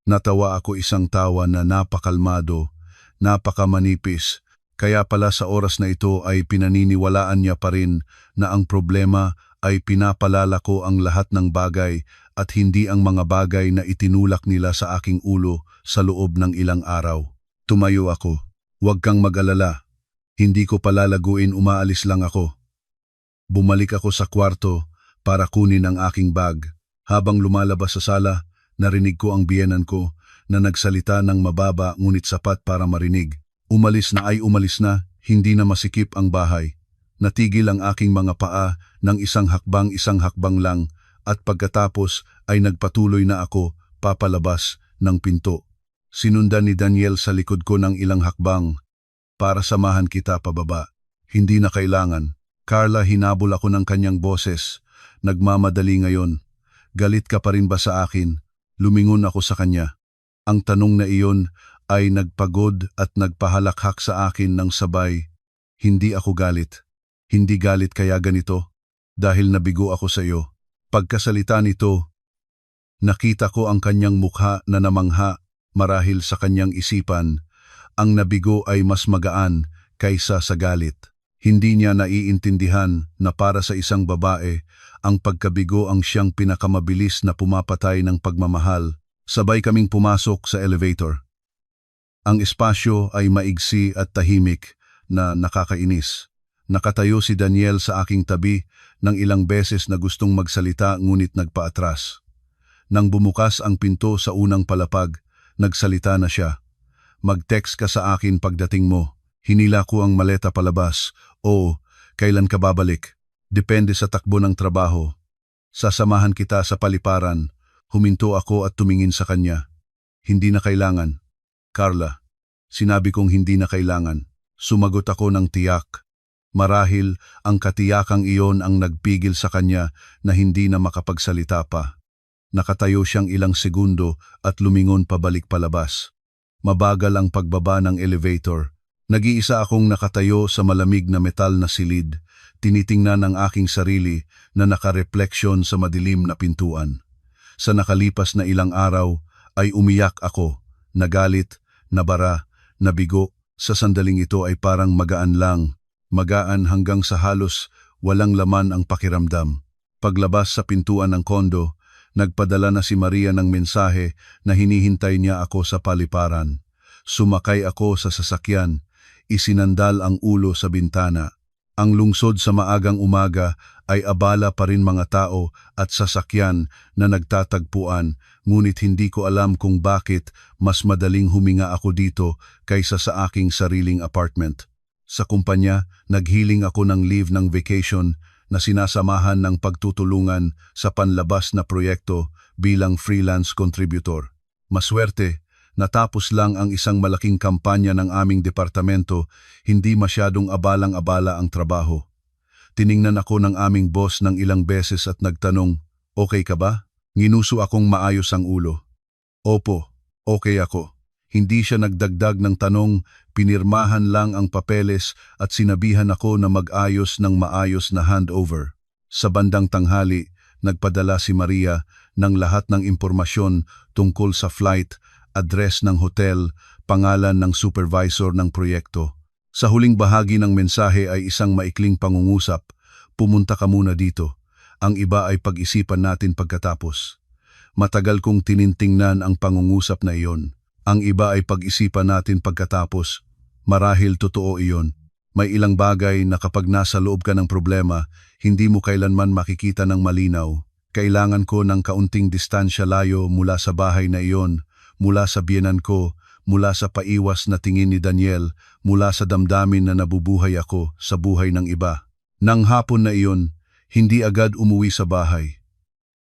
Natawa ako, isang tawa na napakalmado, napakamanipis, kaya pala sa oras na ito ay pinaniniwalaan niya pa rin na ang problema ay pinapalala ko ang lahat ng bagay at hindi ang mga bagay na itinulak nila sa aking ulo sa loob ng ilang araw. Tumayo ako. Huwag kang mag-alala. Hindi ko palalaguin, umaalis lang ako. Bumalik ako sa kwarto para kunin ang aking bag. Habang lumalabas sa sala, narinig ko ang biyenan ko na nagsalita ng mababa ngunit sapat para marinig. Umalis na ay umalis na, hindi na masikip ang bahay. Natigil ang aking mga paa ng isang hakbang lang at pagkatapos ay nagpatuloy na ako papalabas ng pinto. Sinundan ni Daniel sa likod ko ng ilang hakbang para samahan kita pababa. Hindi na kailangan. Carla, hinabol ako ng kanyang boses. Nagmamadali ngayon. Galit ka pa rin ba sa akin? Lumingon ako sa kanya. Ang tanong na iyon ay nagpagod at nagpahalakhak sa akin ng sabay. Hindi ako galit. Hindi galit kaya ganito. Dahil nabigo ako sa iyo. Pagkasalita nito, nakita ko ang kanyang mukha na namangha marahil sa kanyang isipan. Ang nabigo ay mas magaan kaysa sa galit. Hindi niya naiintindihan na para sa isang babae, ang pagkabigo ang siyang pinakamabilis na pumapatay ng pagmamahal. Sabay kaming pumasok sa elevator. Ang espasyo ay maigsi at tahimik na nakakainis. Nakatayo si Daniel sa aking tabi ng ilang beses na gustong magsalita ngunit nagpaatras. Nang bumukas ang pinto sa unang palapag, nagsalita na siya. Mag-text ka sa akin pagdating mo. Hinila ko ang maleta palabas. Oo, kailan ka babalik? Depende sa takbo ng trabaho. Sasamahan kita sa paliparan. Huminto ako at tumingin sa kanya. Hindi na kailangan. Carla, sinabi kong hindi na kailangan. Sumagot ako ng tiyak. Marahil ang katiyakang iyon ang nagpigil sa kanya na hindi na makapagsalita pa. Nakatayo siyang ilang segundo at lumingon pabalik palabas. Mabagal ang pagbaba ng elevator. Nag-iisa akong nakatayo sa malamig na metal na silid, tinitingnan ang aking sarili na nakarefleksyon sa madilim na pintuan. Sa nakalipas na ilang araw ay umiyak ako, nagalit, nabara, nabigo. Sa sandaling ito ay parang magaan lang, magaan hanggang sa halos walang laman ang pakiramdam. Paglabas sa pintuan ng kondo, nagpadala na si Maria ng mensahe na hinihintay niya ako sa paliparan. Sumakay ako sa sasakyan, isinandal ang ulo sa bintana. Ang lungsod sa maagang umaga ay abala pa rin mga tao at sasakyan na nagtatagpuan, ngunit hindi ko alam kung bakit mas madaling huminga ako dito kaysa sa aking sariling apartment. Sa kumpanya, naghiling ako ng leave ng vacation na sinasamahan ng pagtutulungan sa panlabas na proyekto bilang freelance contributor. Maswerte, natapos lang ang isang malaking kampanya ng aming departamento, hindi masyadong abalang-abala ang trabaho. Tiningnan ako ng aming boss ng ilang beses at nagtanong, "Okay ka ba?" Nginuso akong maayos ang ulo. "Opo, okay ako." Hindi siya nagdagdag ng tanong, pinirmahan lang ang papeles at sinabihan ako na mag-ayos ng maayos na handover. Sa bandang tanghali, nagpadala si Maria ng lahat ng impormasyon tungkol sa flight, address ng hotel, pangalan ng supervisor ng proyekto. Sa huling bahagi ng mensahe ay isang maikling pangungusap, "Pumunta ka muna dito. Ang iba ay pag-isipan natin pagkatapos." Matagal kong tinintingnan ang pangungusap na iyon. Ang iba ay pag-isipan natin pagkatapos. Marahil totoo iyon. May ilang bagay na kapag nasa loob ka ng problema, hindi mo kailanman makikita ng malinaw. Kailangan ko ng kaunting distansya layo mula sa bahay na iyon, mula sa biyenan ko, mula sa paiwas na tingin ni Daniel, mula sa damdamin na nabubuhay ako sa buhay ng iba. Nang hapon na iyon, hindi agad umuwi sa bahay.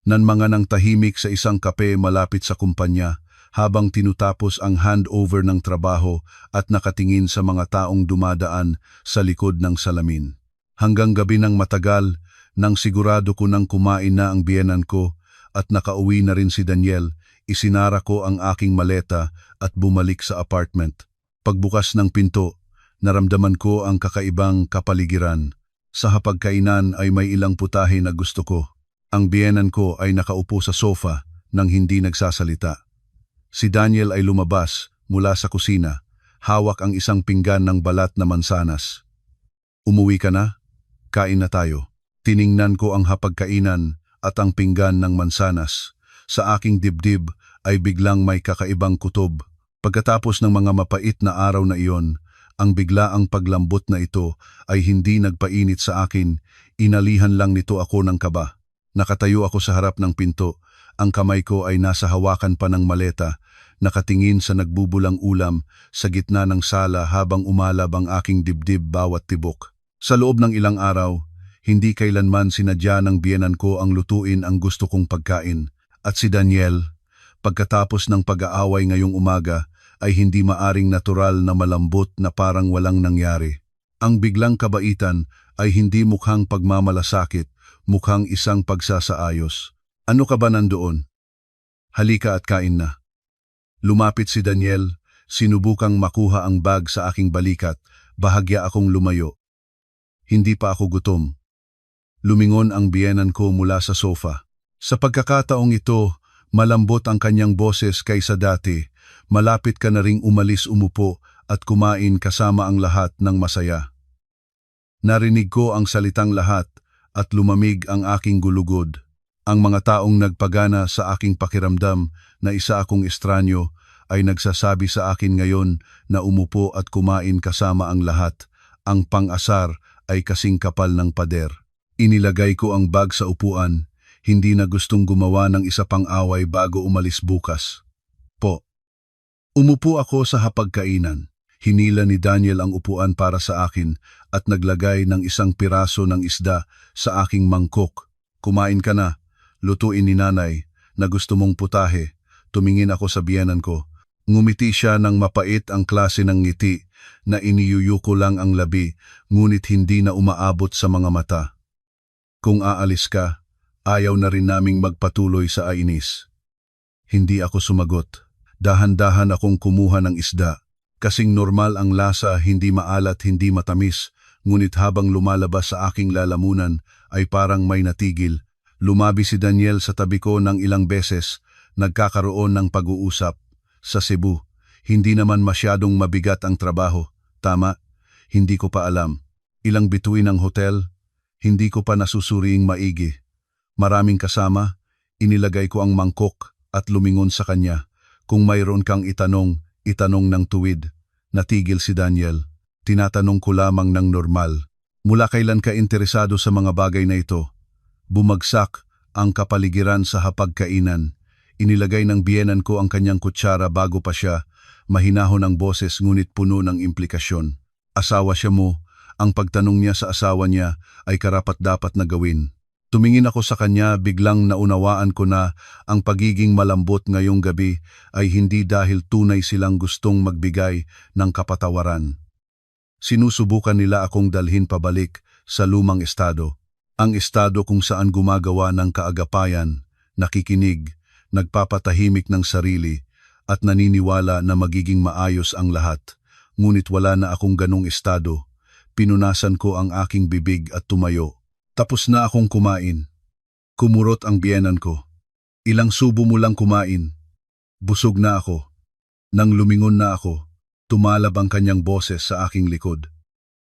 Nanmanga ng tahimik sa isang kape malapit sa kumpanya, habang tinutapos ang handover ng trabaho at nakatingin sa mga taong dumadaan sa likod ng salamin. Hanggang gabi ng matagal, nang sigurado ko nang kumain na ang biyenan ko at nakauwi na rin si Daniel, isinara ko ang aking maleta at bumalik sa apartment. Pagbukas ng pinto, naramdaman ko ang kakaibang kapaligiran. Sa hapagkainan ay may ilang putahe na gusto ko. Ang biyenan ko ay nakaupo sa sofa nang hindi nagsasalita. Si Daniel ay lumabas mula sa kusina, hawak ang isang pinggan ng balat na mansanas. "Umuwi ka na? Kain na tayo." Tiningnan ko ang hapagkainan at ang pinggan ng mansanas. Sa aking dibdib ay biglang may kakaibang kutob. Pagkatapos ng mga mapait na araw na iyon, ang biglaang paglambot na ito ay hindi nagpainit sa akin, inalihan lang nito ako ng kaba. Nakatayo ako sa harap ng pinto, ang kamay ko ay nasa hawakan pa ng maleta, nakatingin sa nagbubulang ulam sa gitna ng sala habang umalab ang aking dibdib bawat tibok. Sa loob ng ilang araw, hindi kailanman sinadya ng biyenan ko ang lutuin ang gusto kong pagkain. At si Daniel, pagkatapos ng pag-aaway ngayong umaga, ay hindi maaring natural na malambot na parang walang nangyari. Ang biglang kabaitan ay hindi mukhang pagmamalasakit, mukhang isang pagsasaayos. Ano ka ba nandoon? Halika at kain na. Lumapit si Daniel, sinubukang makuha ang bag sa aking balikat, bahagya akong lumayo. Hindi pa ako gutom. Lumingon ang biyenan ko mula sa sofa. Sa pagkakataong ito, malambot ang kanyang boses kaysa dati. Malapit ka na ring umalis umupo at kumain kasama ang lahat ng masaya. Narinig ko ang salitang lahat at lumamig ang aking gulugod. Ang mga taong nagpagana sa aking pakiramdam na isa akong estranyo ay nagsasabi sa akin ngayon na umupo at kumain kasama ang lahat. Ang pang-asar ay kasing kapal ng pader. Inilagay ko ang bag sa upuan, hindi na gustong gumawa ng isa pang away bago umalis bukas. Umupo ako sa hapagkainan. Hinila ni Daniel ang upuan para sa akin at naglagay ng isang piraso ng isda sa aking mangkok. Kumain ka na, lutuin ni nanay, na gusto mong putahe. Tumingin ako sa biyenan ko. Ngumiti siya ng mapait ang klase ng ngiti na iniyuyuko lang ang labi, ngunit hindi na umaabot sa mga mata. Kung aalis ka, ayaw na rin naming magpatuloy sa ainis. Hindi ako sumagot. Dahan-dahan akong kumuha ng isda. Kasing normal ang lasa, hindi maalat, hindi matamis, ngunit habang lumalabas sa aking lalamunan ay parang may natigil. Lumabi si Daniel sa tabi ko ng ilang beses, nagkakaroon ng pag-uusap. Sa Cebu, hindi naman masyadong mabigat ang trabaho. Tama, hindi ko pa alam. Ilang bituin ang hotel, hindi ko pa nasusuriing maigi. Maraming kasama, inilagay ko ang mangkok at lumingon sa kanya. Kung mayroon kang itanong ng tuwid. Natigil si Daniel. Tinatanong ko lamang ng normal. Mula kailan ka interesado sa mga bagay na ito? Bumagsak ang kapaligiran sa hapagkainan. Inilagay ng biyenan ko ang kanyang kutsara bago pa siya. Mahinahon ang boses ngunit puno ng implikasyon. Asawa siya mo. Ang pagtanong niya sa asawa niya ay karapat-dapat na gawin. Tumingin ako sa kanya, biglang naunawaan ko na ang pagiging malambot ngayong gabi ay hindi dahil tunay silang gustong magbigay ng kapatawaran. Sinusubukan nila akong dalhin pabalik sa lumang estado. Ang estado kung saan gumagawa ng kaagapayan, nakikinig, nagpapatahimik ng sarili at naniniwala na magiging maayos ang lahat. Ngunit wala na akong ganong estado. Pinunasan ko ang aking bibig at tumayo. Tapos na akong kumain. Kumurot ang biyenan ko. Ilang subo mo lang kumain. Busog na ako. Nang lumingon na ako, tumalab ang kanyang boses sa aking likod.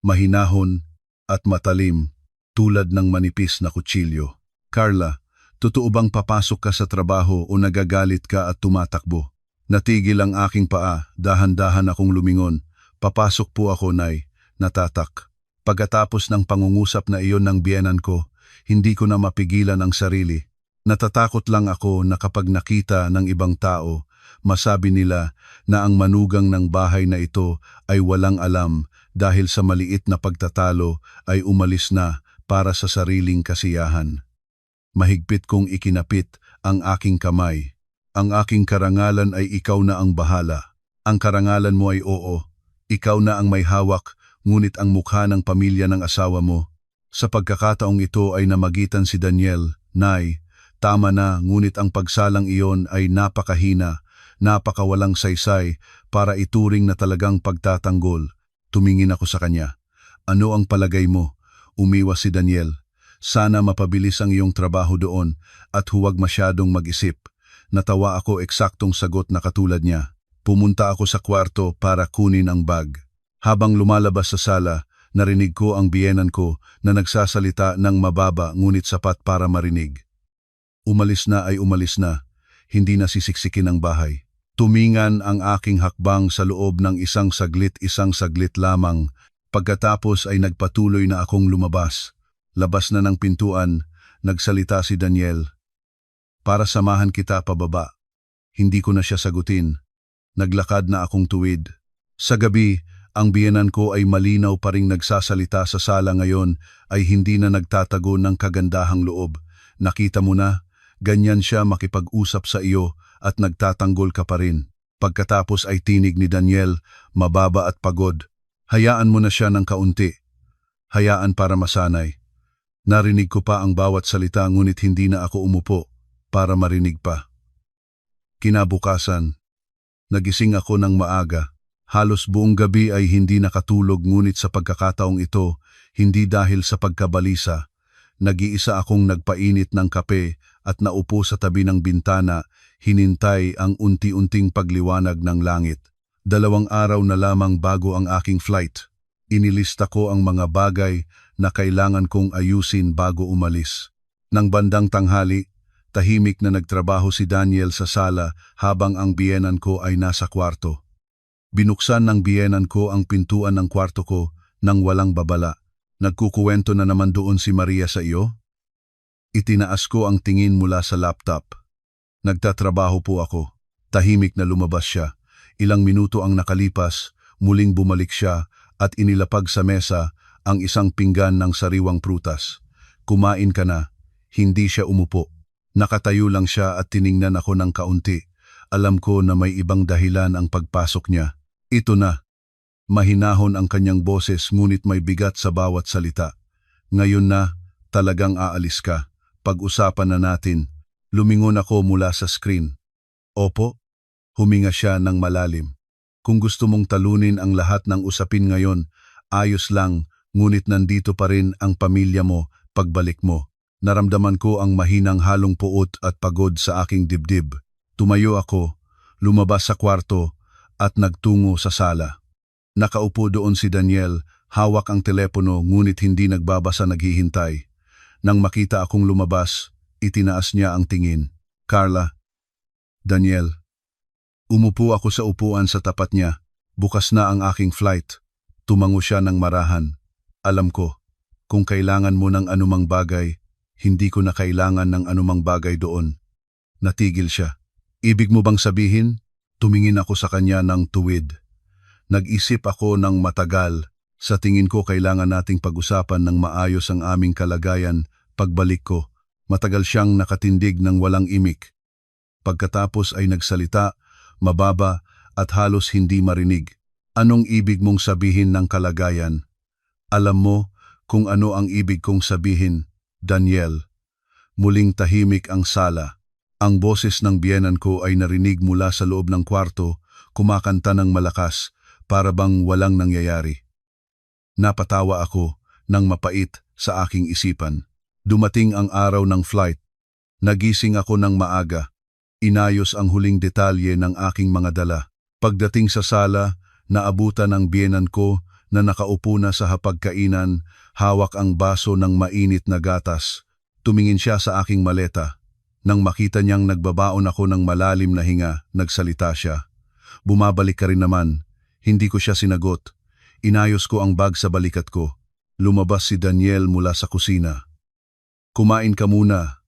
Mahinahon at matalim, tulad ng manipis na kutsilyo. Carla, totoo bang papasok ka sa trabaho o nagagalit ka at tumatakbo? Natigil ang aking paa, dahan-dahan akong lumingon. Papasok po ako, Nay. Natatak. Pagkatapos ng pangungusap na iyon ng biyenan ko, hindi ko na mapigilan ang sarili. Natatakot lang ako na kapag nakita ng ibang tao, masabi nila na ang manugang ng bahay na ito ay walang alam dahil sa maliit na pagtatalo ay umalis na para sa sariling kasiyahan. Mahigpit kong ikinapit ang aking kamay. Ang aking karangalan ay ikaw na ang bahala. Ang karangalan mo ay oo. Ikaw na ang may hawak, ngunit ang mukha ng pamilya ng asawa mo. Sa pagkakataong ito ay namagitan si Daniel. Nay, tama na, ngunit ang pagsalang iyon ay napakahina, napakawalang saysay para ituring na talagang pagtatanggol. Tumingin ako sa kanya. Ano ang palagay mo? Umiwas si Daniel. Sana mapabilis ang iyong trabaho doon at huwag masyadong mag-isip. Natawa ako, eksaktong sagot na katulad niya. Pumunta ako sa kwarto para kunin ang bag. Habang lumalabas sa sala, narinig ko ang biyenan ko na nagsasalita ng mababa ngunit sapat para marinig. Umalis na ay umalis na, hindi na sisiksikin ang bahay. Tumingan ang aking hakbang sa loob ng isang saglit lamang. Pagkatapos ay nagpatuloy na akong lumabas. Labas na ng pintuan, nagsalita si Daniel. Para samahan kita pababa. Hindi ko na siya sagutin. Naglakad na akong tuwid. Sa gabi, ang biyenan ko ay malinaw pa ring nagsasalita sa sala ngayon ay hindi na nagtatago ng kagandahang loob. Nakita mo na, ganyan siya makipag-usap sa iyo at nagtatanggol ka pa rin. Pagkatapos ay tinig ni Daniel, mababa at pagod. Hayaan mo na siya ng kaunti. Hayaan para masanay. Narinig ko pa ang bawat salita ngunit hindi na ako umupo para marinig pa. Kinabukasan, nagising ako ng maaga. Halos buong gabi ay hindi nakatulog ngunit sa pagkakataong ito, hindi dahil sa pagkabalisa. Nag-iisa akong nagpainit ng kape at naupo sa tabi ng bintana, hinintay ang unti-unting pagliwanag ng langit. 2 araw na lamang bago ang aking flight. Inilista ko ang mga bagay na kailangan kong ayusin bago umalis. Nang bandang tanghali, tahimik na nagtrabaho si Daniel sa sala habang ang biyenan ko ay nasa kwarto. Binuksan ng biyenan ko ang pintuan ng kwarto ko nang walang babala. Nagkukuwento na naman doon si Maria sa iyo? Itinaas ko ang tingin mula sa laptop. Nagtatrabaho po ako. Tahimik na lumabas siya. Ilang minuto ang nakalipas, muling bumalik siya at inilapag sa mesa ang isang pinggan ng sariwang prutas. Kumain ka na. Hindi siya umupo. Nakatayo lang siya at tiningnan ako ng kaunti. Alam ko na may ibang dahilan ang pagpasok niya. Ito na. Mahinahon ang kanyang boses ngunit may bigat sa bawat salita. Ngayon na, talagang aalis ka. Pag-usapan na natin. Lumingon ako mula sa screen. Opo, huminga siya ng malalim. Kung gusto mong talunin ang lahat ng usapin ngayon, ayos lang, ngunit nandito pa rin ang pamilya mo pagbalik mo. Naramdaman ko ang mahinang halong puot at pagod sa aking dibdib. Tumayo ako, lumabas sa kwarto at nagtungo sa sala. Nakaupo doon si Daniel, hawak ang telepono ngunit hindi nagbabasa naghihintay. Nang makita akong lumabas, itinaas niya ang tingin. Carla, Daniel. Umupo ako sa upuan sa tapat niya. Bukas na ang aking flight. Tumango siya ng marahan. Alam ko, kung kailangan mo ng anumang bagay, hindi ko na kailangan ng anumang bagay doon. Natigil siya. Ibig mo bang sabihin? Tumingin ako sa kanya ng tuwid. Nag-isip ako ng matagal. Sa tingin ko kailangan nating pag-usapan ng maayos ang aming kalagayan pagbalik ko. Matagal siyang nakatindig ng walang imik. Pagkatapos ay nagsalita, mababa at halos hindi marinig. Anong ibig mong sabihin ng kalagayan? Alam mo kung ano ang ibig kong sabihin, Daniel. Muling tahimik ang sala. Ang boses ng biyenan ko ay narinig mula sa loob ng kwarto, kumakanta ng malakas, para bang walang nangyayari. Napatawa ako ng mapait sa aking isipan. Dumating ang araw ng flight. Nagising ako ng maaga. Inayos ang huling detalye ng aking mga dala. Pagdating sa sala, naabutan ang biyenan ko na nakaupo na sa hapagkainan, hawak ang baso ng mainit na gatas. Tumingin siya sa aking maleta. Nang makita niyang nagbabaon ako ng malalim na hinga, nagsalita siya. Bumabalik ka rin naman. Hindi ko siya sinagot. Inayos ko ang bag sa balikat ko. Lumabas si Daniel mula sa kusina. Kumain ka muna.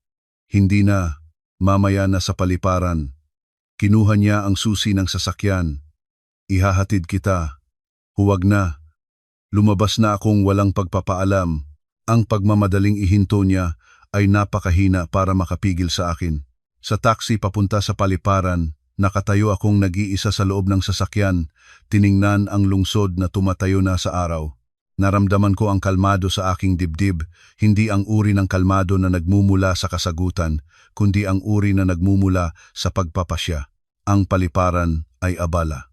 Hindi na. Mamaya na sa paliparan. Kinuha niya ang susi ng sasakyan. Ihahatid kita. Huwag na. Lumabas na akong walang pagpapaalam. Ang pagmamadaling ihinto niya ay napakahina para makapigil sa akin. Sa taxi papunta sa paliparan, nakatayo akong nag-iisa sa loob ng sasakyan, tiningnan ang lungsod na tumatayo na sa araw. Naramdaman ko ang kalmado sa aking dibdib, hindi ang uri ng kalmado na nagmumula sa kasagutan, kundi ang uri na nagmumula sa pagpapasya. Ang paliparan ay abala.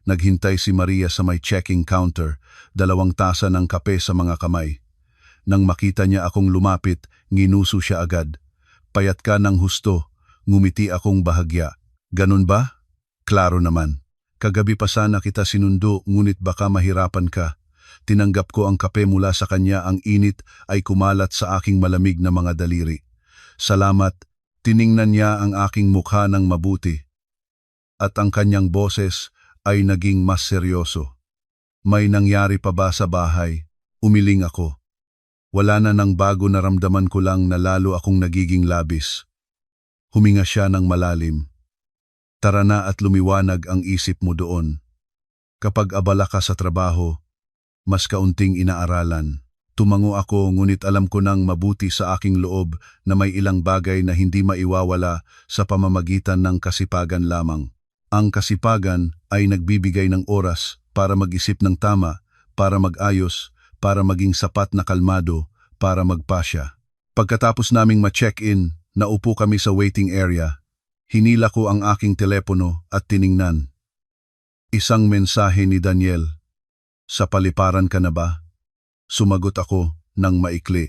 Naghintay si Maria sa may checking counter, 2 tasa ng kape sa mga kamay. Nang makita niya akong lumapit, nginuso siya agad. Payat ka ng husto, ngumiti akong bahagya. Ganun ba? Klaro naman. Kagabi pa sana kita sinundo ngunit baka mahirapan ka. Tinanggap ko ang kape mula sa kanya, ang init ay kumalat sa aking malamig na mga daliri. Salamat, tiningnan niya ang aking mukha ng mabuti. At ang kanyang boses ay naging mas seryoso. May nangyari pa ba sa bahay? Umiling ako. Wala na nang bago, naramdaman ko lang na lalo akong nagiging labis. Huminga siya ng malalim. Tara na at lumiwanag ang isip mo doon. Kapag abala ka sa trabaho, mas kaunting inaaralan. Tumango ako ngunit alam ko nang mabuti sa aking loob na may ilang bagay na hindi maiwawala sa pamamagitan ng kasipagan lamang. Ang kasipagan ay nagbibigay ng oras para mag-isip ng tama, para mag-ayos, para maging sapat na kalmado, para magpasya. Pagkatapos naming ma-check-in, naupo kami sa waiting area. Hinila ko ang aking telepono at tiningnan. Isang mensahe ni Daniel. Sa paliparan ka na ba? Sumagot ako ng maikli.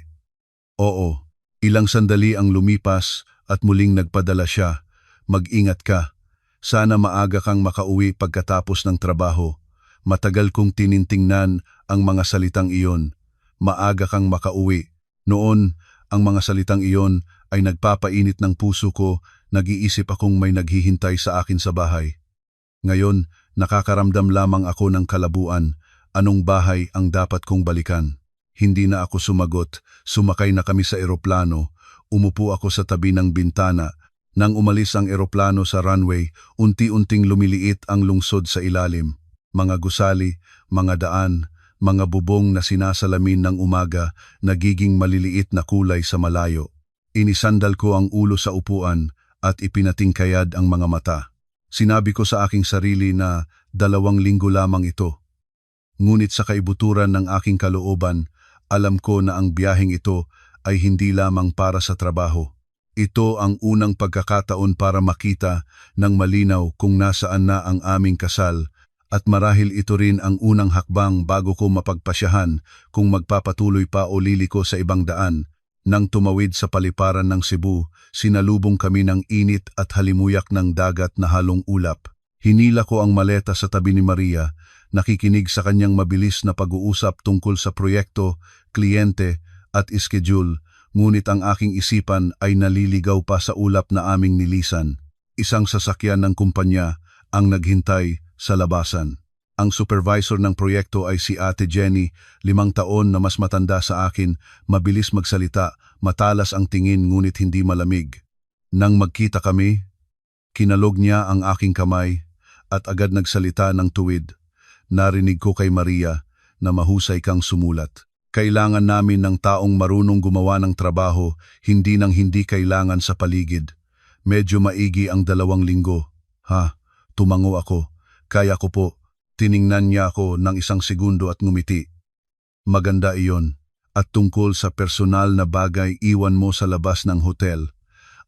Oo. Ilang sandali ang lumipas at muling nagpadala siya. Mag-ingat ka. Sana maaga kang makauwi pagkatapos ng trabaho. Matagal kong tinintingnan ang mga salitang iyon. Maaga kang makauwi. Noon, ang mga salitang iyon ay nagpapainit ng puso ko, nag-iisip akong may naghihintay sa akin sa bahay. Ngayon, nakakaramdam lamang ako ng kalabuan. Anong bahay ang dapat kong balikan? Hindi na ako sumagot. Sumakay na kami sa eroplano. Umupo ako sa tabi ng bintana. Nang umalis ang eroplano sa runway, unti-unting lumiliit ang lungsod sa ilalim. Mga gusali, mga daan, mga bubong na sinasalamin ng umaga, nagiging maliliit na kulay sa malayo. Inisandal ko ang ulo sa upuan at ipinatingkayad ang mga mata. Sinabi ko sa aking sarili na 2 linggo lamang ito. Ngunit sa kaibuturan ng aking kalooban, alam ko na ang biyaheng ito ay hindi lamang para sa trabaho. Ito ang unang pagkakataon para makita ng malinaw kung nasaan na ang aming kasal, at marahil ito rin ang unang hakbang bago ko mapagpasyahan kung magpapatuloy pa o liliko sa ibang daan. Nang tumawid sa paliparan ng Cebu, sinalubong kami ng init at halimuyak ng dagat na halong ulap. Hinila ko ang maleta sa tabi ni Maria, nakikinig sa kanyang mabilis na pag-uusap tungkol sa proyekto, kliyente at schedule, ngunit ang aking isipan ay naliligaw pa sa ulap na aming nilisan. Isang sasakyan ng kumpanya ang naghintay sa labasan. Ang supervisor ng proyekto ay si Ate Jenny, 5 taon na mas matanda sa akin, mabilis magsalita, matalas ang tingin ngunit hindi malamig. Nang magkita kami, kinalog niya ang aking kamay at agad nagsalita ng tuwid. Narinig ko kay Maria na mahusay kang sumulat. Kailangan namin ng taong marunong gumawa ng trabaho, hindi nang hindi kailangan sa paligid. Medyo maigi ang 2 linggo. Ha, tumango ako. Kaya ko po. Tiningnan niya ako ng 1 segundo at ngumiti. Maganda iyon. At tungkol sa personal na bagay iwan mo sa labas ng hotel.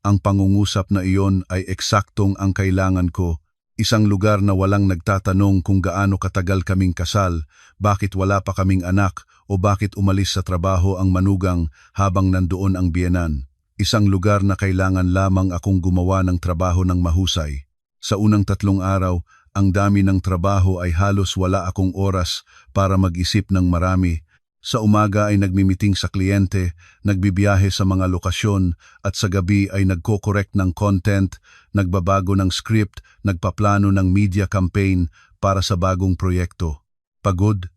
Ang pangungusap na iyon ay eksaktong ang kailangan ko. Isang lugar na walang nagtatanong kung gaano katagal kaming kasal, bakit wala pa kaming anak o bakit umalis sa trabaho ang manugang habang nandoon ang biyenan. Isang lugar na kailangan lamang akong gumawa ng trabaho ng mahusay. Sa unang 3 araw, ang dami ng trabaho ay halos wala akong oras para mag-isip ng marami. Sa umaga ay nagmimiting sa kliyente, nagbibiyahe sa mga lokasyon at sa gabi ay nagko-correct ng content, nagbabago ng script, nagpaplano ng media campaign para sa bagong proyekto. Pagod,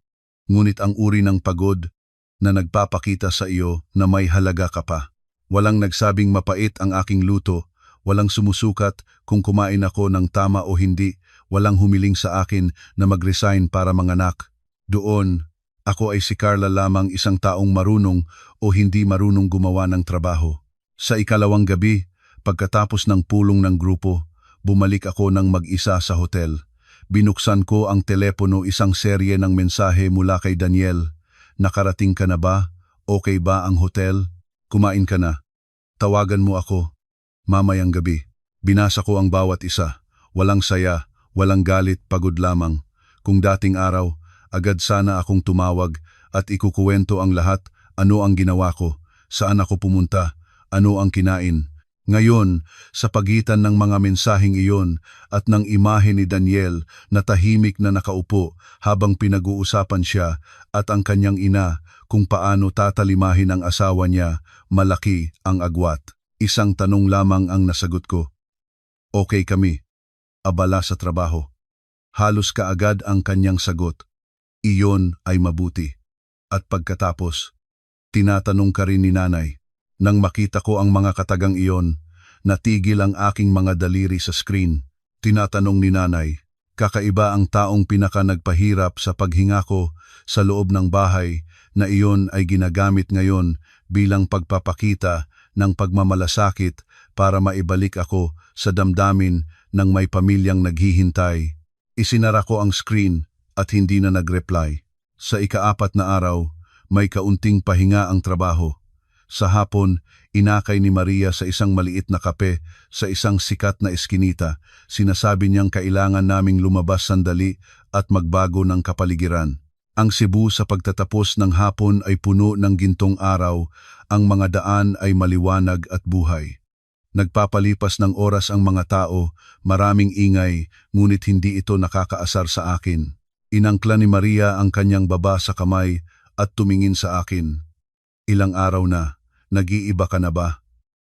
ngunit ang uri ng pagod na nagpapakita sa iyo na may halaga ka pa. Walang nagsabing mapait ang aking luto, walang sumusukat kung kumain ako ng tama o hindi, walang humiling sa akin na mag-resign para manganak. Doon, ako ay si Carla lamang, isang taong marunong o hindi marunong gumawa ng trabaho. Sa ikalawang gabi, pagkatapos ng pulong ng grupo, bumalik ako ng mag-isa sa hotel. Binuksan ko ang telepono, isang serye ng mensahe mula kay Daniel. Nakarating ka na ba? Okay ba ang hotel? Kumain ka na? Tawagan mo ako. Mamayang gabi. Binasa ko ang bawat isa. Walang saya, walang galit, pagod lamang. Kung dating araw, agad sana akong tumawag at ikukuwento ang lahat, ano ang ginawa ko, saan ako pumunta, ano ang kinain. Ngayon, sa pagitan ng mga mensaheng iyon at ng imahe ni Daniel na tahimik na nakaupo habang pinag-uusapan siya at ang kanyang ina kung paano tatalimahin ang asawa niya, malaki ang agwat. Isang tanong lamang ang nasagot ko. Okay kami. Abala sa trabaho. Halos kaagad ang kanyang sagot. Iyon ay mabuti. At pagkatapos, tinatanong ka rin ni nanay. Nang makita ko ang mga katagang iyon, natigil ang aking mga daliri sa screen. Tinatanong ni nanay. Kakaiba ang taong pinaka nagpahirap sa paghinga ko sa loob ng bahay na iyon ay ginagamit ngayon bilang pagpapakita ng pagmamalasakit para maibalik ako sa damdamin ng may pamilyang naghihintay. Isinara ko ang screen at hindi na nag-reply. Sa ika-4 na araw, may kaunting pahinga ang trabaho. Sa hapon, inakay ni Maria sa isang maliit na kape sa isang sikat na eskinita. Sinasabi niyang kailangan naming lumabas sandali at magbago ng kapaligiran. Ang Cebu sa pagtatapos ng hapon ay puno ng gintong araw, ang mga daan ay maliwanag at buhay. Nagpapalipas ng oras ang mga tao, maraming ingay, ngunit hindi ito nakakaasar sa akin. Inangkla ni Maria ang kanyang baba sa kamay at tumingin sa akin. Ilang araw na, nag-iiba ka na ba?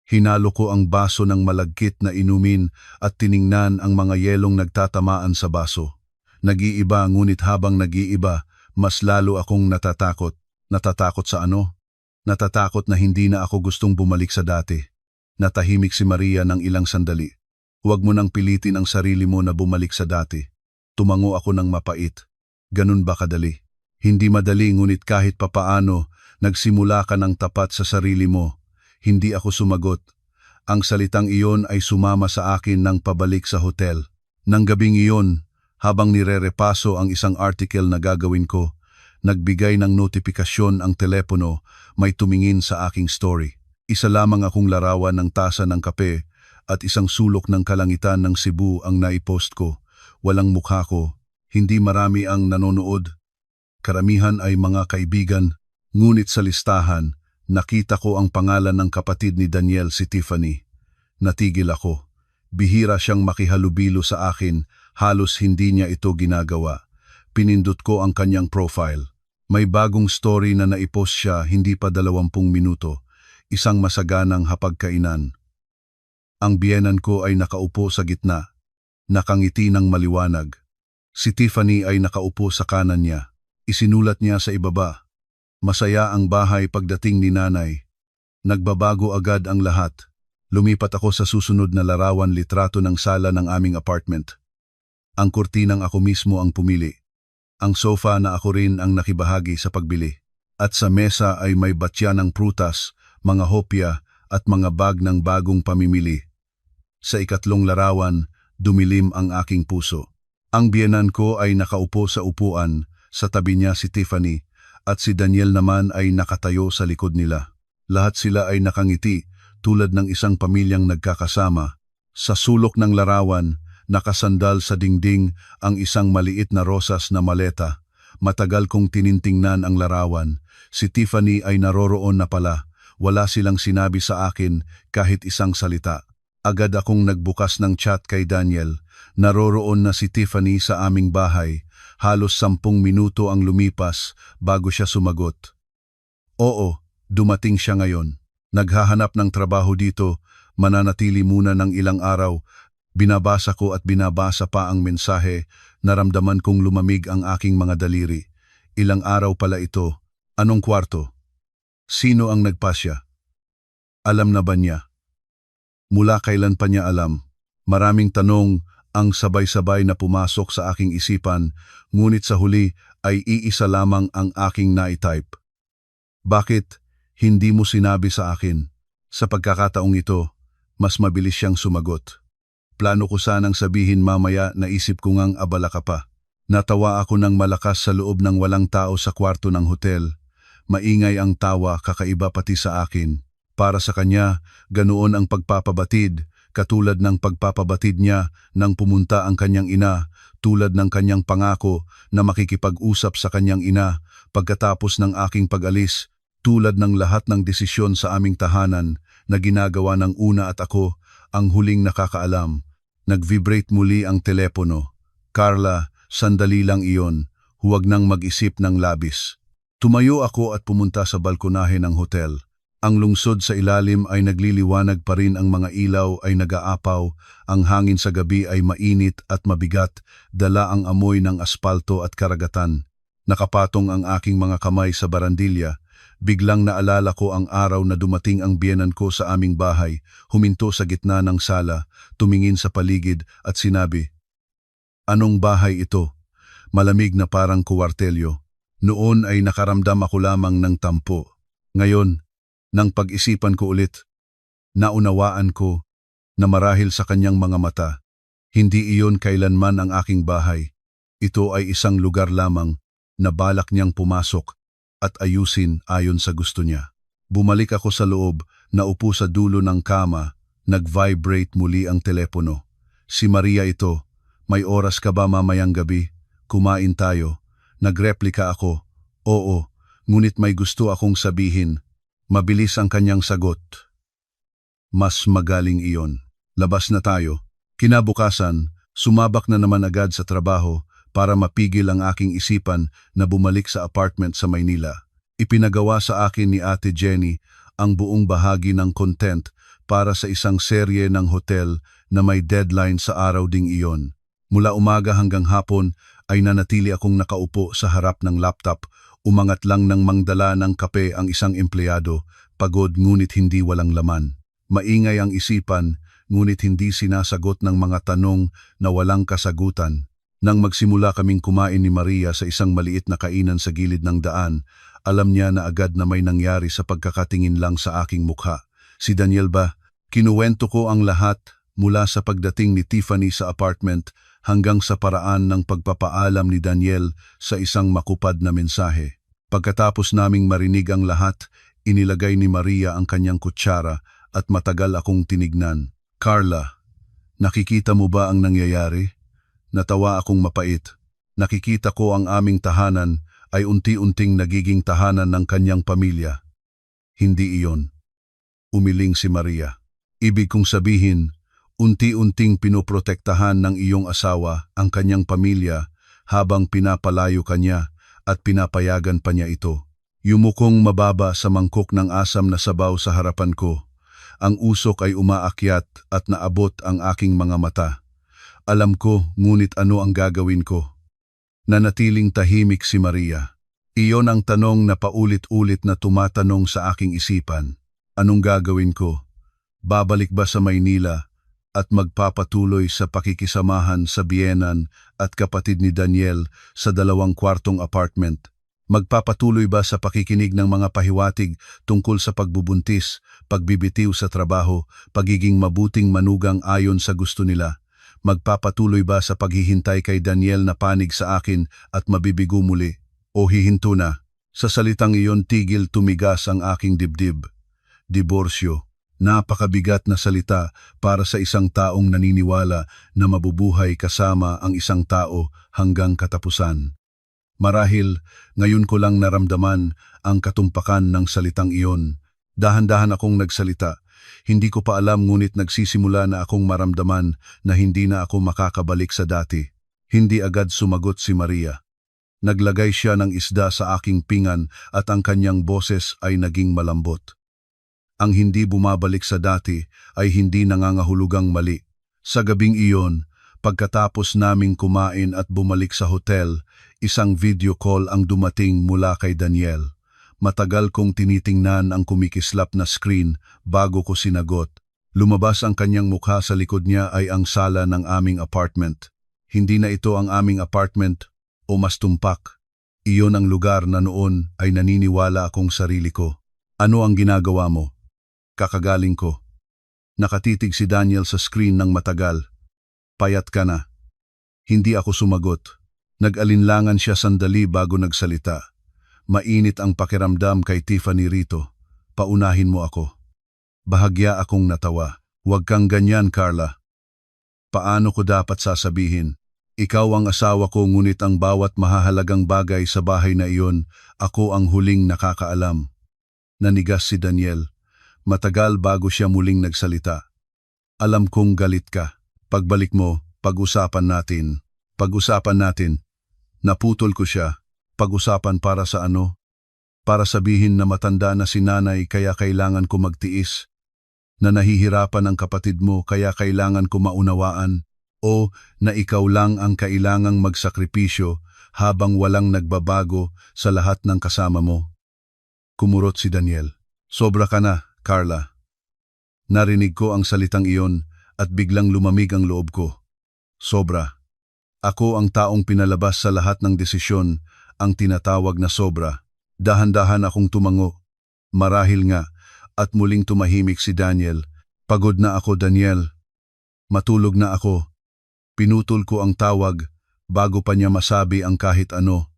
Hinalo ko ang baso ng malagkit na inumin at tiningnan ang mga yelong nagtatamaan sa baso. Nag-iiba ngunit habang nag-iiba, mas lalo akong natatakot. Natatakot sa ano? Natatakot na hindi na ako gustong bumalik sa dati. Natahimik si Maria ng ilang sandali. Huwag mo nang pilitin ang sarili mo na bumalik sa dati. Tumango ako ng mapait. Ganun ba kadali? Hindi madali ngunit kahit papaano, nagsimula ka ng tapat sa sarili mo. Hindi ako sumagot. Ang salitang iyon ay sumama sa akin ng pabalik sa hotel. Nang gabing iyon, habang nirerepaso ang isang article na gagawin ko, nagbigay ng notifikasyon ang telepono, may tumingin sa aking story. Isa lamang akong larawan ng tasa ng kape at isang sulok ng kalangitan ng Cebu ang naipost ko. Walang mukha ko, hindi marami ang nanonood. Karamihan ay mga kaibigan, ngunit sa listahan, nakita ko ang pangalan ng kapatid ni Daniel, si Tiffany. Natigil ako. Bihira siyang makihalubilo sa akin, halos hindi niya ito ginagawa. Pinindot ko ang kanyang profile. May bagong story na naipost siya hindi pa 20 minuto, isang masaganang hapagkainan. Ang biyenan ko ay nakaupo sa gitna, nakangiti ng maliwanag. Si Tiffany ay nakaupo sa kanan niya. Isinulat niya sa ibaba. Masaya ang bahay pagdating ni nanay. Nagbabago agad ang lahat. Lumipat ako sa susunod na larawan, litrato ng sala ng aming apartment. Ang kurtinang ako mismo ang pumili. Ang sofa na ako rin ang nakibahagi sa pagbili. At sa mesa ay may batya ng prutas, mga hopya at mga bag ng bagong pamimili. Sa ikatlong larawan, dumilim ang aking puso. Ang biyenan ko ay nakaupo sa upuan, sa tabi niya si Tiffany, at si Daniel naman ay nakatayo sa likod nila. Lahat sila ay nakangiti, tulad ng isang pamilyang nagkakasama. Sa sulok ng larawan, nakasandal sa dingding ang isang maliit na rosas na maleta. Matagal kong tinintingnan ang larawan. Si Tiffany ay naroroon na pala. Wala silang sinabi sa akin kahit isang salita. Agad akong nagbukas ng chat kay Daniel. Naroroon na si Tiffany sa aming bahay. Halos 10 minuto ang lumipas bago siya sumagot. Oo, dumating siya ngayon. Naghahanap ng trabaho dito, mananatili muna ng ilang araw. Binabasa ko at binabasa pa ang mensahe, naramdaman kong lumamig ang aking mga daliri. Ilang araw pala ito. Anong kwarto? Sino ang nagpasya? Alam na ba niya? Mula kailan pa niya alam? Maraming tanong ang sabay-sabay na pumasok sa aking isipan, ngunit sa huli ay iisa lamang ang aking naitype. Bakit hindi mo sinabi sa akin? Sa pagkakataong ito, mas mabilis siyang sumagot. Plano ko sanang sabihin mamaya, naisip ko ngang abala ka pa. Natawa ako ng malakas sa loob ng walang tao sa kwarto ng hotel. Maingay ang tawa, kakaiba pati sa akin. Para sa kanya, ganoon ang pagpapabatid, katulad ng pagpapabatid niya nang pumunta ang kanyang ina, tulad ng kanyang pangako na makikipag-usap sa kanyang ina pagkatapos ng aking pag-alis, tulad ng lahat ng desisyon sa aming tahanan na ginagawa ng una at ako ang huling nakakaalam. Nag-vibrate muli ang telepono. Carla, sandali lang iyon, huwag nang mag-isip ng labis. Tumayo ako at pumunta sa balkonahe ng hotel. Ang lungsod sa ilalim ay nagliliwanag pa rin, ang mga ilaw ay nag-aapaw, ang hangin sa gabi ay mainit at mabigat, dala ang amoy ng aspalto at karagatan. Nakapatong ang aking mga kamay sa barandilya, Biglang naalala ko ang araw na dumating ang biyenan ko sa aming bahay, huminto sa gitna ng sala, tumingin sa paligid at sinabi, "Anong bahay ito?" Malamig na parang kuwartelyo. Noon ay nakaramdam ako lamang ng tampo. Ngayon, nang pag-isipan ko ulit, naunawaan ko na marahil sa kanyang mga mata, hindi iyon kailanman ang aking bahay. Ito ay isang lugar lamang na balak niyang pumasok at ayusin ayon sa gusto niya. Bumalik ako sa loob, naupo sa dulo ng kama, nag-vibrate muli ang telepono. Si Maria ito, "May oras ka ba mamayang gabi? Kumain tayo." Nagreplika ako, "Oo, ngunit may gusto akong sabihin." Mabilis ang kanyang sagot, "Mas magaling iyon. Labas na tayo." Kinabukasan, sumabak na naman agad sa trabaho para mapigil ang aking isipan na bumalik sa apartment sa Maynila. Ipinagawa sa akin ni Ate Jenny ang buong bahagi ng content para sa isang serye ng hotel na may deadline sa araw ding iyon. Mula umaga hanggang hapon ay nanatili akong nakaupo sa harap ng laptop, umangat lang ng mangdala ng kape ang isang empleyado, pagod ngunit hindi walang laman. Maingay ang isipan, ngunit hindi sinasagot ng mga tanong na walang kasagutan. Nang magsimula kaming kumain ni Maria sa isang maliit na kainan sa gilid ng daan, alam niya na agad na may nangyari sa pagkakatingin lang sa aking mukha. Si Daniel ba? Kinuwento ko ang lahat mula sa pagdating ni Tiffany sa apartment hanggang sa paraan ng pagpapaalam ni Daniel sa isang makupad na mensahe. Pagkatapos naming marinig ang lahat, inilagay ni Maria ang kanyang kutsara at matagal akong tinignan. "Carla, nakikita mo ba ang nangyayari?" Natawa akong mapait. Nakikita ko ang aming tahanan ay unti-unting nagiging tahanan ng kanyang pamilya. Hindi iyon. Umiling si Maria. Ibig kong sabihin, unti-unting pinoprotektahan ng iyong asawa ang kanyang pamilya habang pinapalayo kanya at pinapayagan pa niya ito. Yumukong mababa sa mangkok ng asam na sabaw sa harapan ko. Ang usok ay umaakyat at naabot ang aking mga mata. Alam ko, ngunit ano ang gagawin ko? Nanatiling tahimik si Maria. Iyon ang tanong na paulit-ulit na tumatanong sa aking isipan. Anong gagawin ko? Babalik ba sa Maynila at magpapatuloy sa pakikisamahan sa biyenan at kapatid ni Daniel sa 2 kwartong apartment? Magpapatuloy ba sa pakikinig ng mga pahiwatig tungkol sa pagbubuntis, pagbibitiw sa trabaho, pagiging mabuting manugang ayon sa gusto nila? Magpapatuloy ba sa paghihintay kay Daniel na panig sa akin at mabibigo muli? O hihinto na? Sa salitang iyon tigil tumigas ang aking dibdib. Diborsyo. Napakabigat na salita para sa isang taong naniniwala na mabubuhay kasama ang isang tao hanggang katapusan. Marahil, ngayon ko lang naramdaman ang katumpakan ng salitang iyon. Dahan-dahan akong nagsalita. Hindi ko pa alam ngunit nagsisimula na akong maramdaman na hindi na ako makakabalik sa dati. Hindi agad sumagot si Maria. Naglagay siya ng isda sa aking pingan at ang kanyang boses ay naging malambot. Ang hindi bumabalik sa dati ay hindi nangangahulugang mali. Sa gabing iyon, pagkatapos naming kumain at bumalik sa hotel, isang video call ang dumating mula kay Daniel. Matagal kong tinitingnan ang kumikislap na screen bago ko sinagot. Lumabas ang kanyang mukha, sa likod niya ay ang sala ng aming apartment. Hindi na ito ang aming apartment o mas tumpak. Iyon ang lugar na noon ay naniniwala akong sarili ko. "Ano ang ginagawa mo?" Kakagaling ko. Nakatitig si Daniel sa screen ng matagal. "Payat ka na." Hindi ako sumagot. Nag-alinlangan siya sandali bago nagsalita. "Mainit ang pakiramdam kay Tiffany rito. Paunahin mo ako." Bahagya akong natawa. "Huwag kang ganyan, Carla." Paano ko dapat sasabihin? Ikaw ang asawa ko, ngunit ang bawat mahahalagang bagay sa bahay na iyon, ako ang huling nakakaalam. Nanigas si Daniel. Matagal bago siya muling nagsalita. "Alam kong galit ka. Pagbalik mo, pag-usapan natin." "Pag-usapan natin." Naputol ko siya. "Pag-usapan para sa ano?" "Para sabihin na matanda na si nanay kaya kailangan ko magtiis, na nahihirapan ang kapatid mo kaya kailangan ko maunawaan, o na ikaw lang ang kailangang magsakripisyo habang walang nagbabago sa lahat ng kasama mo." Kumurot si Daniel. Sobra ka na, Carla. Narinig ko ang salitang iyon at biglang lumamig ang loob ko. Sobra. Ako ang taong pinalabas sa lahat ng desisyon, ang tinatawag na sobra. Dahan-dahan akong tumango. Marahil nga, at muling tumahimik si Daniel. Pagod na ako, Daniel. Matulog na ako. Pinutol ko ang tawag bago pa niya masabi ang kahit ano.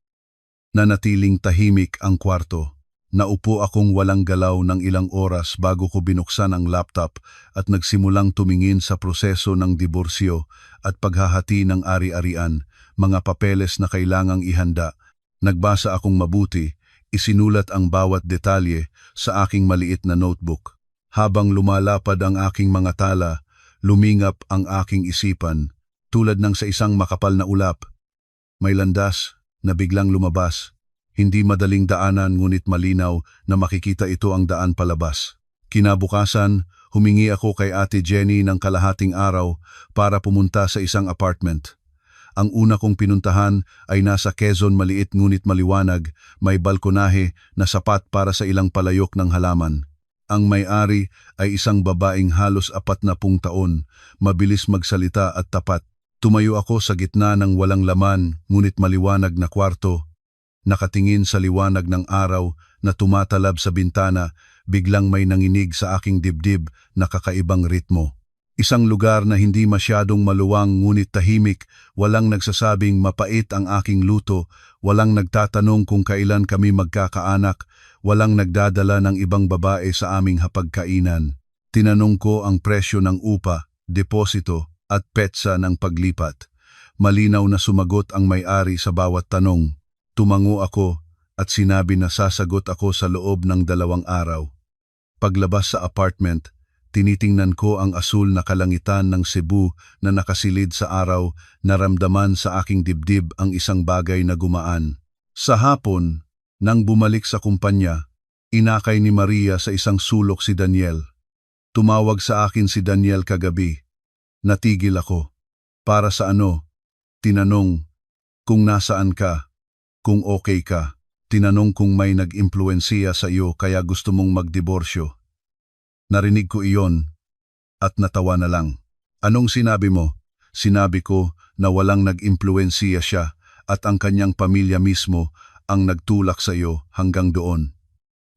Nanatiling tahimik ang kwarto. Naupo akong walang galaw ng ilang oras bago ko binuksan ang laptop at nagsimulang tumingin sa proseso ng diborsyo at paghahati ng ari-arian, mga papeles na kailangang ihanda. Nagbasa akong mabuti, isinulat ang bawat detalye sa aking maliit na notebook. Habang lumalapad ang aking mga tala, lumingap ang aking isipan, tulad ng sa isang makapal na ulap. May landas na biglang lumabas. Hindi madaling daanan ngunit malinaw na makikita ito ang daan palabas. Kinabukasan, humingi ako kay Ate Jenny ng kalahating araw para pumunta sa isang apartment. Ang una kong pinuntahan ay nasa Quezon, maliit ngunit maliwanag, may balkonahe na sapat para sa ilang palayok ng halaman. Ang may-ari ay isang babaeng halos 40 taon, mabilis magsalita at tapat. Tumayo ako sa gitna ng walang laman ngunit maliwanag na kwarto. Nakatingin sa liwanag ng araw na tumatalab sa bintana, biglang may nanginig sa aking dibdib na kakaibang ritmo. Isang lugar na hindi masyadong maluwang ngunit tahimik, walang nagsasabing mapait ang aking luto, walang nagtatanong kung kailan kami magkakaanak, walang nagdadala ng ibang babae sa aming hapagkainan. Tinanong ko ang presyo ng upa, deposito at petsa ng paglipat. Malinaw na sumagot ang may-ari sa bawat tanong. Tumango ako at sinabi na sasagot ako sa loob ng 2 araw. Paglabas sa apartment, tinitingnan ko ang asul na kalangitan ng Cebu na nakasilid sa araw, naramdaman sa aking dibdib ang isang bagay na gumaan. Sa hapon, nang bumalik sa kumpanya, inakay ni Maria sa isang sulok si Daniel. Tumawag sa akin si Daniel kagabi. Natigil ako. Para sa ano? Tinanong kung nasaan ka. Kung okay ka, tinanong kung may nag-impluwensiya sa iyo kaya gusto mong magdiborsyo. Narinig ko iyon at natawa na lang. Anong sinabi mo? Sinabi ko na walang nag-impluwensiya siya at ang kanyang pamilya mismo ang nagtulak sa iyo hanggang doon.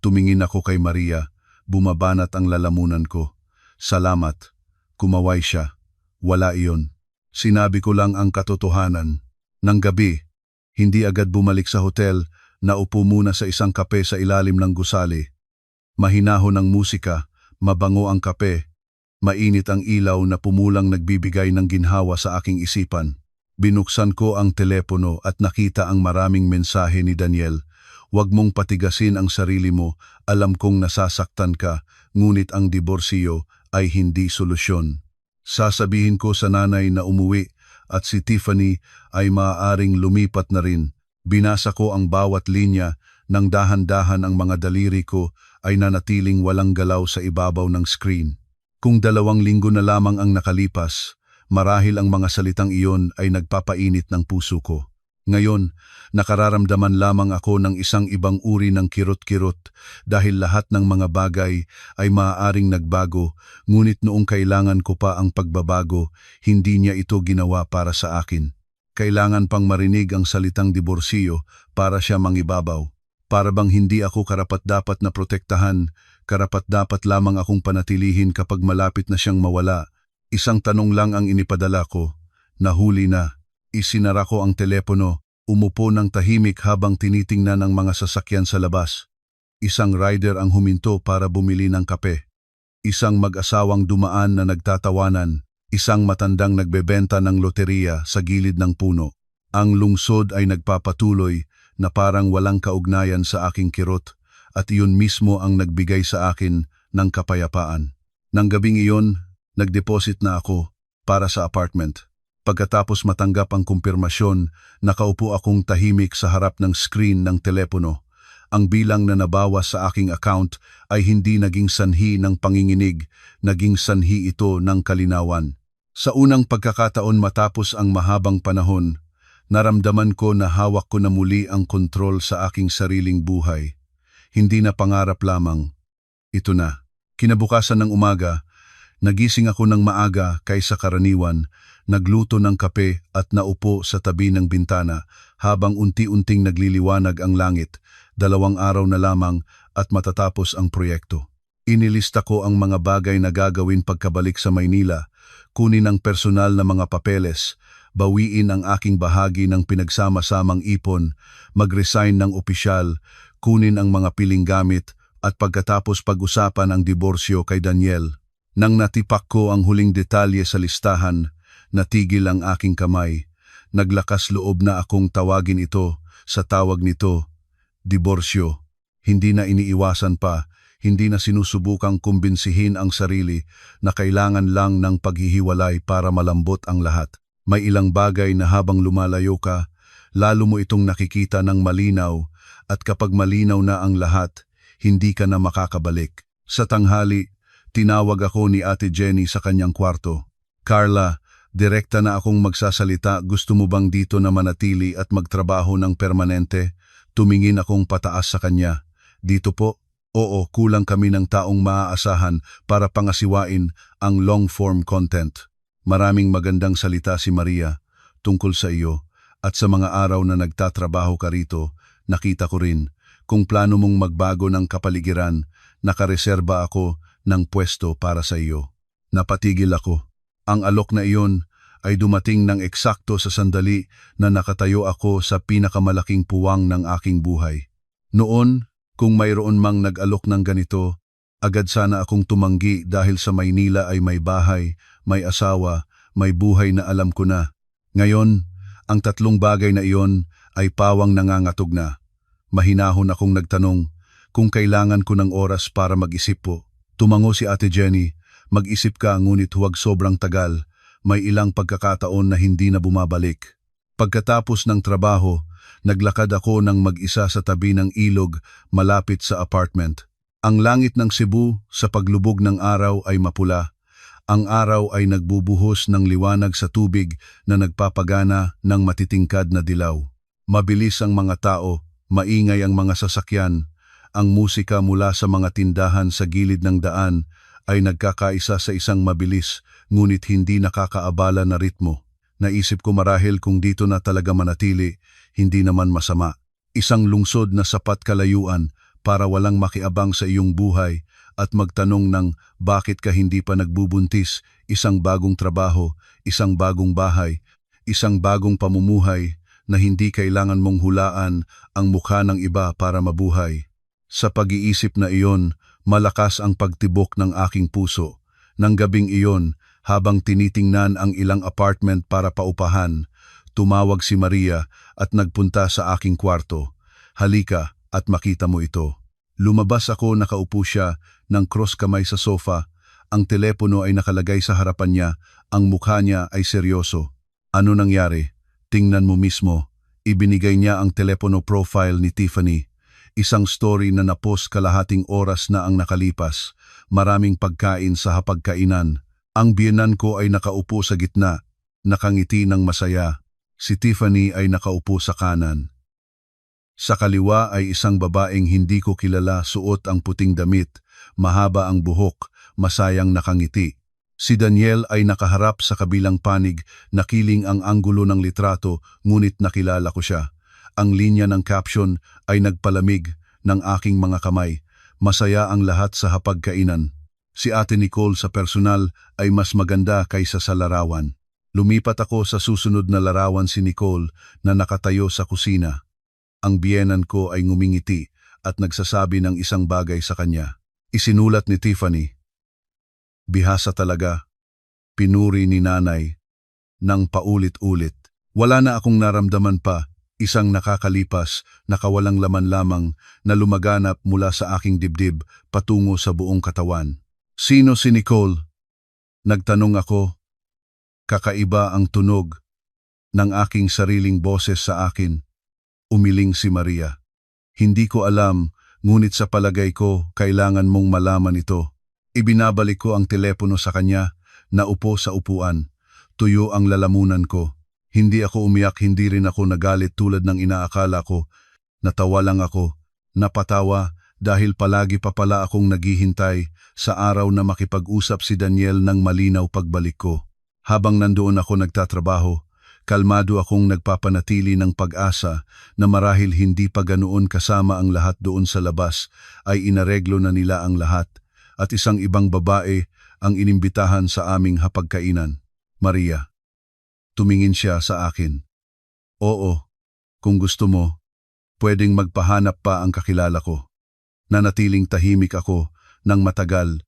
Tumingin ako kay Maria, bumabanat ang lalamunan ko. Salamat, kumaway siya. Wala iyon. Sinabi ko lang ang katotohanan. Nang gabi, hindi agad bumalik sa hotel, naupo muna sa isang kape sa ilalim ng gusali. Mahinahon ang musika, mabango ang kape, mainit ang ilaw na pumulang nagbibigay ng ginhawa sa aking isipan. Binuksan ko ang telepono at nakita ang maraming mensahe ni Daniel. Huwag mong patigasin ang sarili mo, alam kong nasasaktan ka, ngunit ang diborsyo ay hindi solusyon. Sasabihin ko sa nanay na umuwi, at si Tiffany ay maaaring lumipat na rin. Binasa ko ang bawat linya, nang dahan-dahan ang mga daliri ko ay nanatiling walang galaw sa ibabaw ng screen. Kung 2 linggo na lamang ang nakalipas, marahil ang mga salitang iyon ay nagpapainit ng puso ko. Ngayon, nakararamdaman lamang ako ng isang ibang uri ng kirot-kirot dahil lahat ng mga bagay ay maaaring nagbago, ngunit noong kailangan ko pa ang pagbabago, hindi niya ito ginawa para sa akin. Kailangan pang marinig ang salitang diborsyo para siya mangibabaw. Para bang hindi ako karapat-dapat na protektahan, karapat-dapat lamang akong panatilihin kapag malapit na siyang mawala. Isang tanong lang ang inipadala ko, nahuli na. Isinara ko ang telepono, umupo ng tahimik habang tinitingnan ang mga sasakyan sa labas. Isang rider ang huminto para bumili ng kape. Isang mag-asawang dumaan na nagtatawanan, isang matandang nagbebenta ng loteriya sa gilid ng puno. Ang lungsod ay nagpapatuloy na parang walang kaugnayan sa aking kirot at iyon mismo ang nagbigay sa akin ng kapayapaan. Nang gabing iyon, nagdeposit na ako para sa apartment. Pagkatapos matanggap ang kumpirmasyon, nakaupo akong tahimik sa harap ng screen ng telepono. Ang bilang na nabawas sa aking account ay hindi naging sanhi ng panginginig, naging sanhi ito ng kalinawan. Sa unang pagkakataon matapos ang mahabang panahon, naramdaman ko na hawak ko na muli ang kontrol sa aking sariling buhay. Hindi na pangarap lamang. Ito na. Kinabukasan ng umaga, nagising ako ng maaga kaysa karaniwan, nagluto ng kape at naupo sa tabi ng bintana habang unti-unting nagliliwanag ang langit. 2 araw na lamang at matatapos ang proyekto. Inilista ko ang mga bagay na gagawin pagkabalik sa Maynila, kunin ang personal na mga papeles, bawiin ang aking bahagi ng pinagsama-samang ipon, mag-resign ng opisyal, kunin ang mga piling gamit at pagkatapos pag-usapan ang diborsyo kay Daniel. Nang natipak ko ang huling detalye sa listahan, natigil ang aking kamay. Naglakas loob na akong tawagin ito sa tawag nito, diborsyo. Hindi na iniiwasan pa, hindi na sinusubukang kumbinsihin ang sarili na kailangan lang ng paghihiwalay para malambot ang lahat. May ilang bagay na habang lumalayo ka, lalo mo itong nakikita ng malinaw at kapag malinaw na ang lahat, hindi ka na makakabalik. Sa tanghali, tinawag ako ni Ate Jenny sa kanyang kwarto. Carla, direkta na akong magsasalita, gusto mo bang dito na manatili at magtrabaho ng permanente? Tumingin akong pataas sa kanya. Dito po? Oo, kulang kami ng taong maaasahan para pangasiwain ang long-form content. Maraming magandang salita si Maria tungkol sa iyo at sa mga araw na nagtatrabaho ka rito, nakita ko rin kung plano mong magbago ng kapaligiran, nakareserba ako ng pwesto para sa iyo. Napatigil ako. Ang alok na iyon ay dumating ng eksakto sa sandali na nakatayo ako sa pinakamalaking puwang ng aking buhay. Noon, kung mayroon mang nag-alok ng ganito, agad sana akong tumanggi dahil sa Maynila ay may bahay, may asawa, may buhay na alam ko na. Ngayon, ang 3 bagay na iyon ay pawang nangangatog na. Mahinahon akong nagtanong kung kailangan ko ng oras para mag-isip po. Tumango si Ate Jenny, mag-isip ka ngunit huwag sobrang tagal, may ilang pagkakataon na hindi na bumabalik. Pagkatapos ng trabaho, naglakad ako ng mag-isa sa tabi ng ilog malapit sa apartment. Ang langit ng Cebu sa paglubog ng araw ay mapula. Ang araw ay nagbubuhos ng liwanag sa tubig na nagpapagana ng matitingkad na dilaw. Mabilis ang mga tao, maingay ang mga sasakyan. Ang musika mula sa mga tindahan sa gilid ng daan ay nagkakaisa sa isang mabilis ngunit hindi nakakaabala na ritmo. Naisip ko marahil kung dito na talaga manatili, hindi naman masama. Isang lungsod na sapat kalayuan para walang makiabang sa iyong buhay at magtanong ng bakit ka hindi pa nagbubuntis, isang bagong trabaho, isang bagong bahay, isang bagong pamumuhay na hindi kailangan mong hulaan ang mukha ng iba para mabuhay. Sa pag-iisip na iyon, malakas ang pagtibok ng aking puso. Nang gabing iyon, habang tinitingnan ang ilang apartment para paupahan, tumawag si Maria at nagpunta sa aking kwarto. Halika at makita mo ito. Lumabas ako, nakaupo siya ng cross kamay sa sofa. Ang telepono ay nakalagay sa harapan niya, ang mukha niya ay seryoso. Ano nangyari? Tingnan mo mismo. Ibinigay niya ang telepono profile ni Tiffany. Isang story na napost kalahating oras na ang nakalipas. Maraming pagkain sa hapagkainan. Ang biyenan ko ay nakaupo sa gitna, nakangiti ng masaya. Si Tiffany ay nakaupo sa kanan. Sa kaliwa ay isang babaeng hindi ko kilala, suot ang puting damit, mahaba ang buhok, masayang nakangiti. Si Daniel ay nakaharap sa kabilang panig, nakiling ang anggulo ng litrato, ngunit nakilala ko siya. Ang linya ng caption ay nagpalamig ng aking mga kamay. Masaya ang lahat sa hapagkainan. Si Ate Nicole sa personal ay mas maganda kaysa sa larawan. Lumipat ako sa susunod na larawan, si Nicole na nakatayo sa kusina. Ang biyenan ko ay ngumingiti at nagsasabi ng isang bagay sa kanya. Isinulat ni Tiffany. Bihasa talaga. Pinuri ni nanay ng paulit-ulit. Wala na akong naramdaman pa, isang nakakalipas, nakawalang laman lamang na lumaganap mula sa aking dibdib patungo sa buong katawan. Sino si Nicole? Nagtanong ako. Kakaiba ang tunog ng aking sariling boses sa akin. Umiling si Maria. Hindi ko alam, ngunit sa palagay ko, kailangan mong malaman ito. Ibinabalik ko ang telepono sa kanya, naupo sa upuan. Tuyo ang lalamunan ko. Hindi ako umiyak, hindi rin ako nagalit tulad ng inaakala ko. Natawa lang ako. Napatawa dahil palagi pa pala akong naghihintay sa araw na makipag-usap si Daniel ng malinaw pagbalik ko. Habang nandoon ako nagtatrabaho, kalmado akong nagpapanatili ng pag-asa na marahil hindi pa ganoon kasama ang lahat doon sa labas ay inareglo na nila ang lahat at isang ibang babae ang inimbitahan sa aming hapagkainan. Maria. Tumingin siya sa akin. Oo, kung gusto mo, pwedeng magpahanap pa ang kakilala ko. Nanatiling tahimik ako ng matagal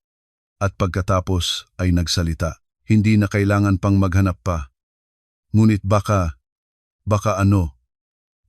at pagkatapos ay nagsalita. Hindi na kailangan pang maghanap pa. Ngunit baka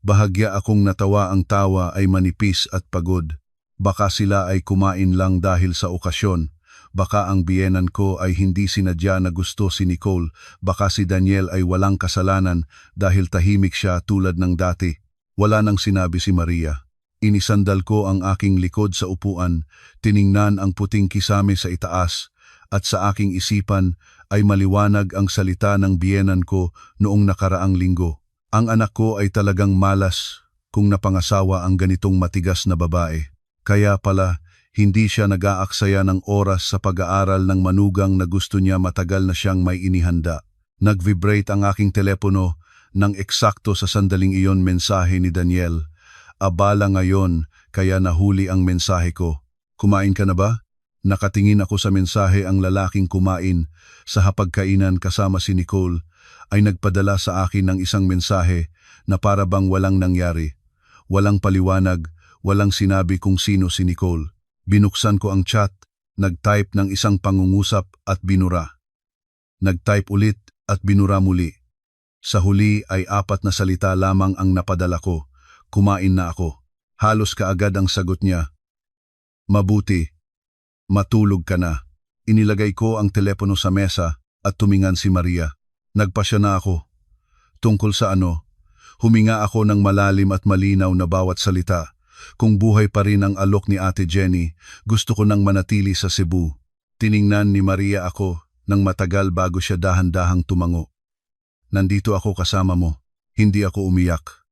bahagya akong natawa, ang tawa ay manipis at pagod. Baka sila ay kumain lang dahil sa okasyon. Baka ang biyenan ko ay hindi sinadya na gusto si Nicole. Baka si Daniel ay walang kasalanan dahil tahimik siya tulad ng dati. Wala nang sinabi si Maria. Inisandal ko ang aking likod sa upuan, tiningnan ang puting kisame sa itaas, at sa aking isipan ay maliwanag ang salita ng biyenan ko noong nakaraang linggo. Ang anak ko ay talagang malas kung napangasawa ang ganitong matigas na babae. Kaya pala, hindi siya nag-aaksaya ng oras sa pag-aaral ng manugang na gusto niya, matagal na siyang may inihanda. Nag-vibrate ang aking telepono nang eksakto sa sandaling iyon mensahe ni Daniel. Abala ngayon kaya nahuli ang mensahe ko. Kumain ka na ba? Nakatingin ako sa mensahe. Ang lalaking kumain sa hapagkainan kasama si Nicole ay nagpadala sa akin ng isang mensahe na para bang walang nangyari. Walang paliwanag, walang sinabi kung sino si Nicole. Binuksan ko ang chat, nag-type ng isang pangungusap at binura. Nag-type ulit at binura muli. Sa huli ay 4 na salita lamang ang napadala ko. Kumain na ako. Halos kaagad ang sagot niya. Mabuti. Matulog ka na. Inilagay ko ang telepono sa mesa at tumingan si Maria. Nagpasya na ako. Tungkol sa ano? Huminga ako ng malalim at malinaw na bawat salita. Kung buhay pa rin ang alok ni Ate Jenny, gusto ko nang manatili sa Cebu. Tiningnan ni Maria ako ng matagal bago siya dahan-dahang tumango. Nandito ako kasama mo. Hindi ako umiyak.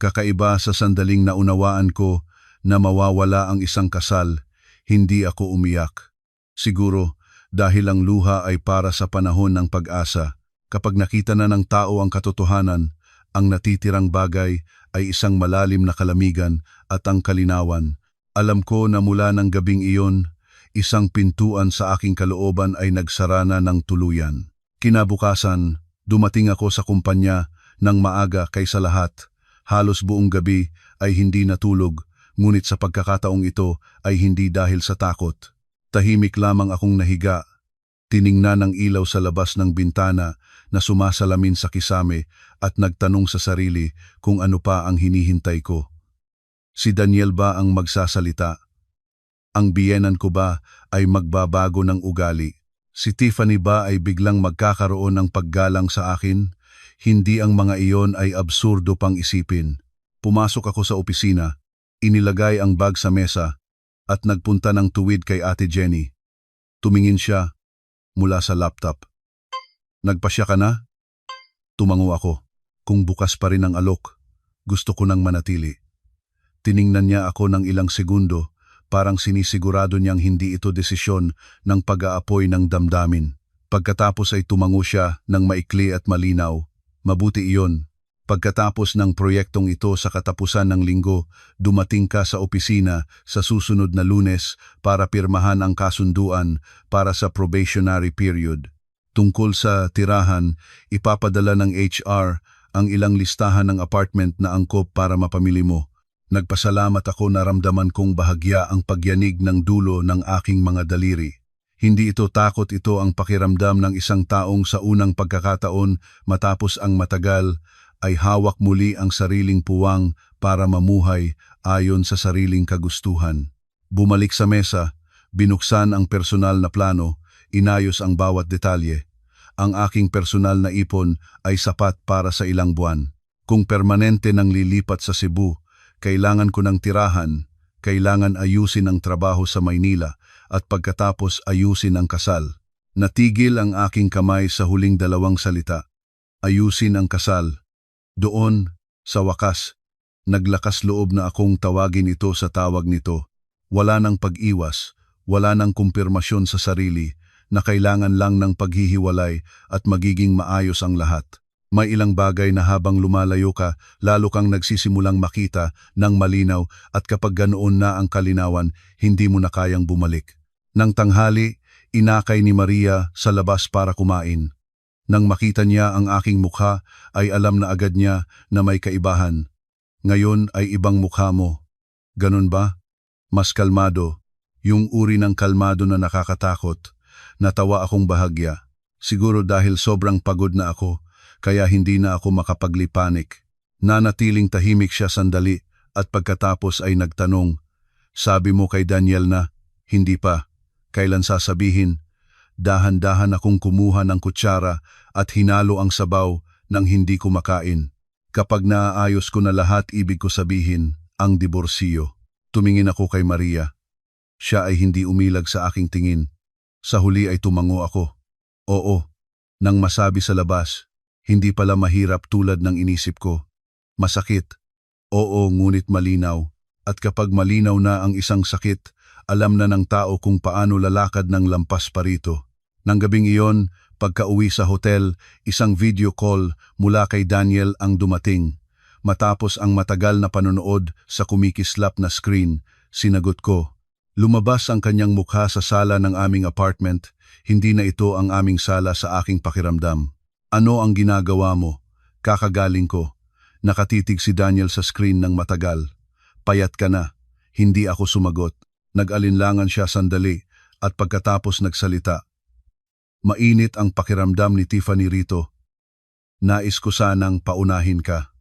Kakaiba sa sandaling naunawaan ko na mawawala ang isang kasal, hindi ako umiyak. Siguro dahil ang luha ay para sa panahon ng pag-asa. Kapag nakita na ng tao ang katotohanan, ang natitirang bagay ay isang malalim na kalamigan at ang kalinawan. Alam ko na mula ng gabing iyon, isang pintuan sa aking kalooban ay nagsara na ng tuluyan. Kinabukasan, dumating ako sa kumpanya ng maaga kaysa lahat. Halos buong gabi ay hindi natulog, ngunit sa pagkakataong ito ay hindi dahil sa takot. Tahimik lamang akong nahiga, tiningnan ang ilaw sa labas ng bintana na sumasalamin sa kisame at nagtanong sa sarili kung ano pa ang hinihintay ko. Si Daniel ba ang magsasalita? Ang biyenan ko ba ay magbabago ng ugali? Si Tiffany ba ay biglang magkakaroon ng paggalang sa akin? Hindi ang mga iyon ay absurdo pang isipin. Pumasok ako sa opisina, inilagay ang bag sa mesa at nagpunta ng tuwid kay Ate Jenny. Tumingin siya mula sa laptop. Nagpasya ka na? Tumango ako. Kung bukas pa rin ang alok, gusto ko nang manatili. Tiningnan niya ako ng ilang segundo, parang sinisigurado niyang hindi ito desisyon ng pag-aapoy ng damdamin. Pagkatapos ay tumango siya ng maikli at malinaw. Mabuti iyon. Pagkatapos ng proyektong ito sa katapusan ng linggo, dumating ka sa opisina sa susunod na Lunes para pirmahan ang kasunduan para sa probationary period. Tungkol sa tirahan, ipapadala ng HR ang ilang listahan ng apartment na angkop para mapamili mo. Nagpasalamat ako, naramdaman kong bahagya ang pagyanig ng dulo ng aking mga daliri. Hindi ito takot, ito ang pakiramdam ng isang taong sa unang pagkakataon matapos ang matagal ay hawak muli ang sariling puwang para mamuhay ayon sa sariling kagustuhan. Bumalik sa mesa, binuksan ang personal na plano, inayos ang bawat detalye. Ang aking personal na ipon ay sapat para sa ilang buwan. Kung permanente nang lilipat sa Cebu, kailangan ko ng tirahan, kailangan ayusin ang trabaho sa Maynila at pagkatapos ayusin ang kasal. Natigil ang aking kamay sa huling 2 salita. Ayusin ang kasal. Doon, sa wakas, naglakas loob na akong tawagin ito sa tawag nito. Wala nang pag-iwas, wala nang kumpirmasyon sa sarili na kailangan lang ng paghihiwalay at magiging maayos ang lahat. May ilang bagay na habang lumalayo ka, lalo kang nagsisimulang makita ng malinaw at kapag ganoon na ang kalinawan, hindi mo na kayang bumalik. Nang tanghali, inakay ni Maria sa labas para kumain. Nang makita niya ang aking mukha, ay alam na agad niya na may kaibahan. Ngayon ay ibang mukha mo. Ganun ba? Mas kalmado. Yung uri ng kalmado na nakakatakot. Natawa akong bahagya. Siguro dahil sobrang pagod na ako, kaya hindi na ako makapaglipanik. Nanatiling tahimik siya sandali at pagkatapos ay nagtanong, "Sabi mo kay Daniel na, hindi pa. Kailan sasabihin?" Dahan-dahan akong kumuha ng kutsara at hinalo ang sabaw nang hindi ko makain. Kapag naaayos ko na lahat, ibig ko sabihin, ang diborsiyo. Tumingin ako kay Maria. Siya ay hindi umilag sa aking tingin. Sa huli ay tumango ako. Oo, nang masabi sa labas, hindi pala mahirap tulad ng inisip ko. Masakit. Oo, ngunit malinaw. At kapag malinaw na ang isang sakit, alam na ng tao kung paano lalakad ng lampas pa rito. Nang gabing iyon, pagka-uwi sa hotel, isang video call mula kay Daniel ang dumating. Matapos ang matagal na panonood sa kumikislap na screen, sinagot ko. Lumabas ang kanyang mukha sa sala ng aming apartment. Hindi na ito ang aming sala sa aking pakiramdam. Ano ang ginagawa mo? Kakagaling ko. Nakatitig si Daniel sa screen ng matagal. Payat ka na. Hindi ako sumagot. Nag-alinlangan siya sandali at pagkatapos nagsalita. Mainit ang pakiramdam ni Tiffany rito. Nais ko sanang paunahin ka.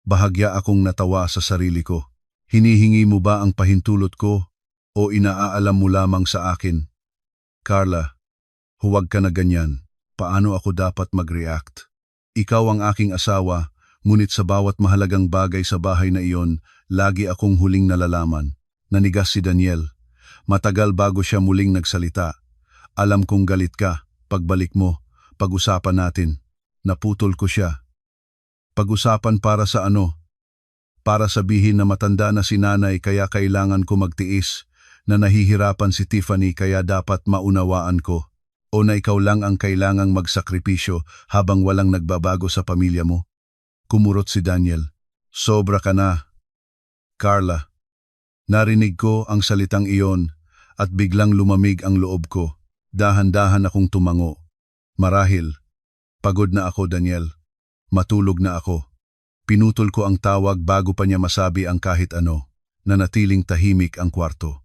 Bahagya akong natawa sa sarili ko. Hinihingi mo ba ang pahintulot ko o inaaalam mo lamang sa akin? Carla, huwag ka na ganyan. Paano ako dapat mag-react? Ikaw ang aking asawa, ngunit sa bawat mahalagang bagay sa bahay na iyon, lagi akong huling nalalaman. Nanigas si Daniel. Matagal bago siya muling nagsalita. Alam kong galit ka. Pagbalik mo, pag-usapan natin. Naputol ko siya. Pag-usapan para sa ano? Para sabihin na matanda na si nanay kaya kailangan ko magtiis, na nahihirapan si Tiffany kaya dapat maunawaan ko. O na ikaw lang ang kailangang magsakripisyo habang walang nagbabago sa pamilya mo? Kumurot si Daniel. Sobra ka na. Carla, narinig ko ang salitang iyon at biglang lumamig ang loob ko. Dahan-dahan akong tumango. Marahil, pagod na ako, Daniel. Matulog na ako. Pinutol ko ang tawag bago pa niya masabi ang kahit ano. Nanatiling tahimik ang kwarto.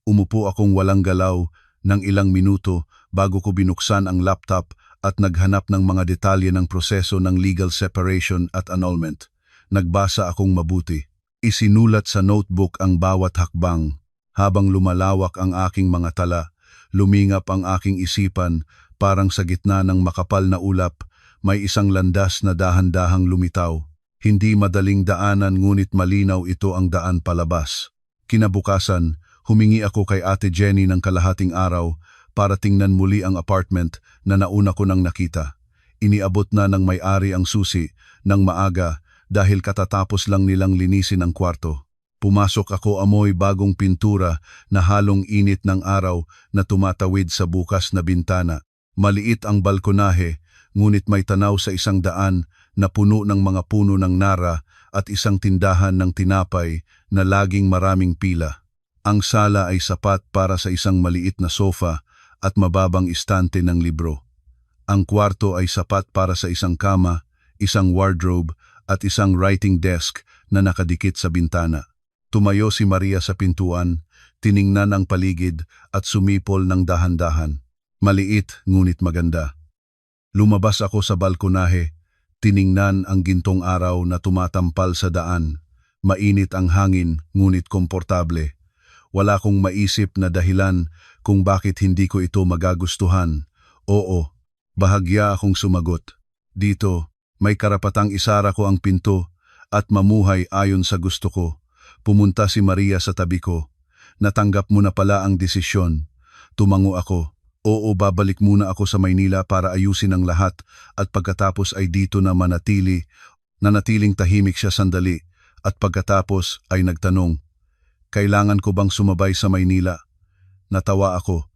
Umupo akong walang galaw ng ilang minuto bago ko binuksan ang laptop at naghanap ng mga detalye ng proseso ng legal separation at annulment. Nagbasa akong mabuti. Isinulat sa notebook ang bawat hakbang. Habang lumalawak ang aking mga tala, lumingap ang aking isipan, parang sa gitna ng makapal na ulap, may isang landas na dahan-dahang lumitaw. Hindi madaling daanan ngunit malinaw ito ang daan palabas. Kinabukasan, humingi ako kay Ate Jenny ng kalahating araw para tingnan muli ang apartment na nauna ko nang nakita. Iniabot na ng may-ari ang susi ng maaga dahil katatapos lang nilang linisin ang kwarto. Pumasok ako amoy bagong pintura na halong init ng araw na tumatawid sa bukas na bintana. Maliit ang balkonahe, ngunit may tanaw sa isang daan na puno ng mga puno ng nara at isang tindahan ng tinapay na laging maraming pila. Ang sala ay sapat para sa isang maliit na sofa at mababang istante ng libro. Ang kwarto ay sapat para sa isang kama, isang wardrobe at isang writing desk na nakadikit sa bintana. Tumayo si Maria sa pintuan, tiningnan ang paligid at sumipol ng dahan-dahan. Maliit ngunit maganda. Lumabas ako sa balkonahe, tiningnan ang gintong araw na tumatampal sa daan. Mainit ang hangin ngunit komportable. Wala kong maisip na dahilan kung bakit hindi ko ito magagustuhan. Oo, bahagya akong sumagot. Dito, may karapatang isara ko ang pinto at mamuhay ayon sa gusto ko. Pumunta si Maria sa tabi ko. Natanggap mo na pala ang desisyon. Tumango ako. Oo, babalik muna ako sa Maynila para ayusin ang lahat at pagkatapos ay dito na manatili. Nanatiling tahimik siya sandali at pagkatapos ay nagtanong, Kailangan ko bang sumabay sa Maynila? Natawa ako.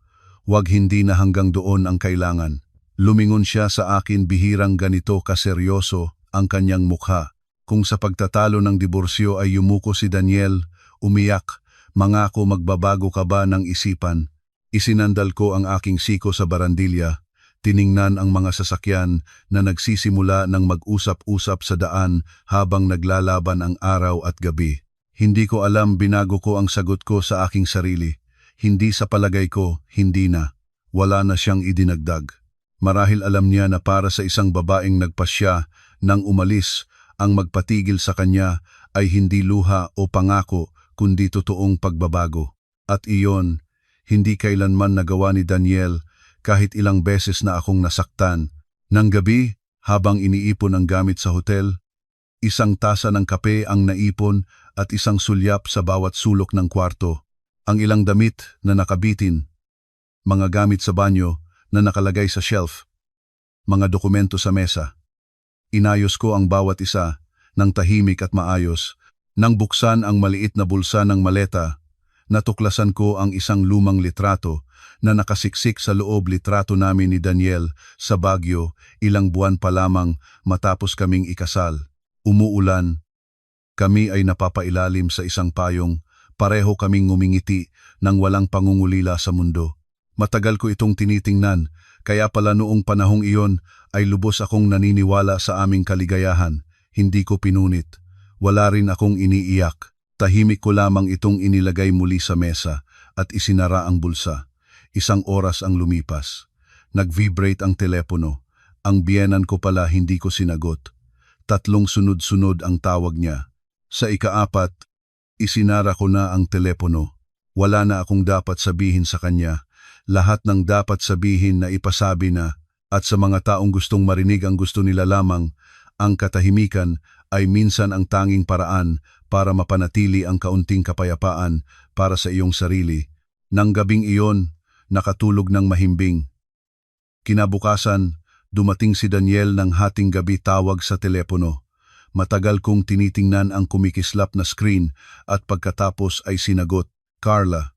Wag, hindi na hanggang doon ang kailangan. Lumingon siya sa akin, bihirang ganito kaseryoso ang kanyang mukha. Kung sa pagtatalo ng diborsyo ay yumuko si Daniel, umiyak, mangako magbabago ka ba ng isipan? Isinandal ko ang aking siko sa barandilya. Tiningnan ang mga sasakyan na nagsisimula ng mag-usap-usap sa daan habang naglalaban ang araw at gabi. Hindi ko alam, binago ko ang sagot ko sa aking sarili. Hindi sa palagay ko, hindi na. Wala na siyang idinagdag. Marahil alam niya na para sa isang babaeng nagpasya nang umalis, ang magpatigil sa kanya ay hindi luha o pangako kundi totoong pagbabago. At iyon, hindi kailanman nagawa ni Daniel. Kahit ilang beses na akong nasaktan. Nang gabi, habang iniipon ang gamit sa hotel, isang tasa ng kape ang naipon at isang sulyap sa bawat sulok ng kwarto. Ang ilang damit na nakabitin, mga gamit sa banyo na nakalagay sa shelf, mga dokumento sa mesa. Inayos ko ang bawat isa ng tahimik at maayos. Nang buksan ang maliit na bulsa ng maleta, natuklasan ko ang isang lumang litrato na nakasiksik sa loob. Litrato namin ni Daniel sa Baguio, ilang buwan pa lamang matapos kaming ikasal. Umuulan. Kami ay napapailalim sa isang payong, pareho kaming ngumingiti nang walang pangungulila sa mundo. Matagal ko itong tinitingnan, kaya pala noong panahong iyon ay lubos akong naniniwala sa aming kaligayahan. Hindi ko pinunit. Wala rin akong iniiyak. Tahimik ko lamang itong inilagay muli sa mesa at isinara ang bulsa. Isang oras ang lumipas. Nag-vibrate ang telepono. Ang biyenan ko pala, hindi ko sinagot. 3 sunod-sunod ang tawag niya. Sa ika-4, isinara ko na ang telepono. Wala na akong dapat sabihin sa kanya. Lahat ng dapat sabihin na ipasabi na, at sa mga taong gustong marinig ang gusto nila lamang, ang katahimikan ay minsan ang tanging paraan para mapanatili ang kaunting kapayapaan para sa iyong sarili. Nang gabing iyon, nakatulog ng mahimbing. Kinabukasan, dumating si Daniel ng hating gabi. Tawag sa telepono. Matagal kong tinitingnan ang kumikislap na screen at pagkatapos ay sinagot, "Carla,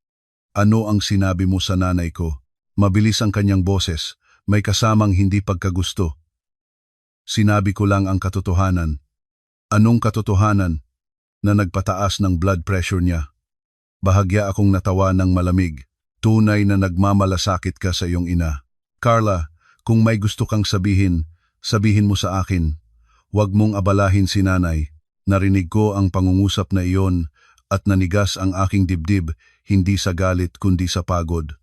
ano ang sinabi mo sa nanay ko?" Mabilis ang kanyang boses, may kasamang hindi pagkagusto. Sinabi ko lang ang katotohanan. Anong katotohanan? Na nagpataas ng blood pressure niya. Bahagya akong natawa ng malamig. Tunay na nagmamalasakit ka sa iyong ina. Carla, kung may gusto kang sabihin, sabihin mo sa akin. Huwag mong abalahin si nanay. Narinig ko ang pangungusap na iyon at nanigas ang aking dibdib, hindi sa galit kundi sa pagod.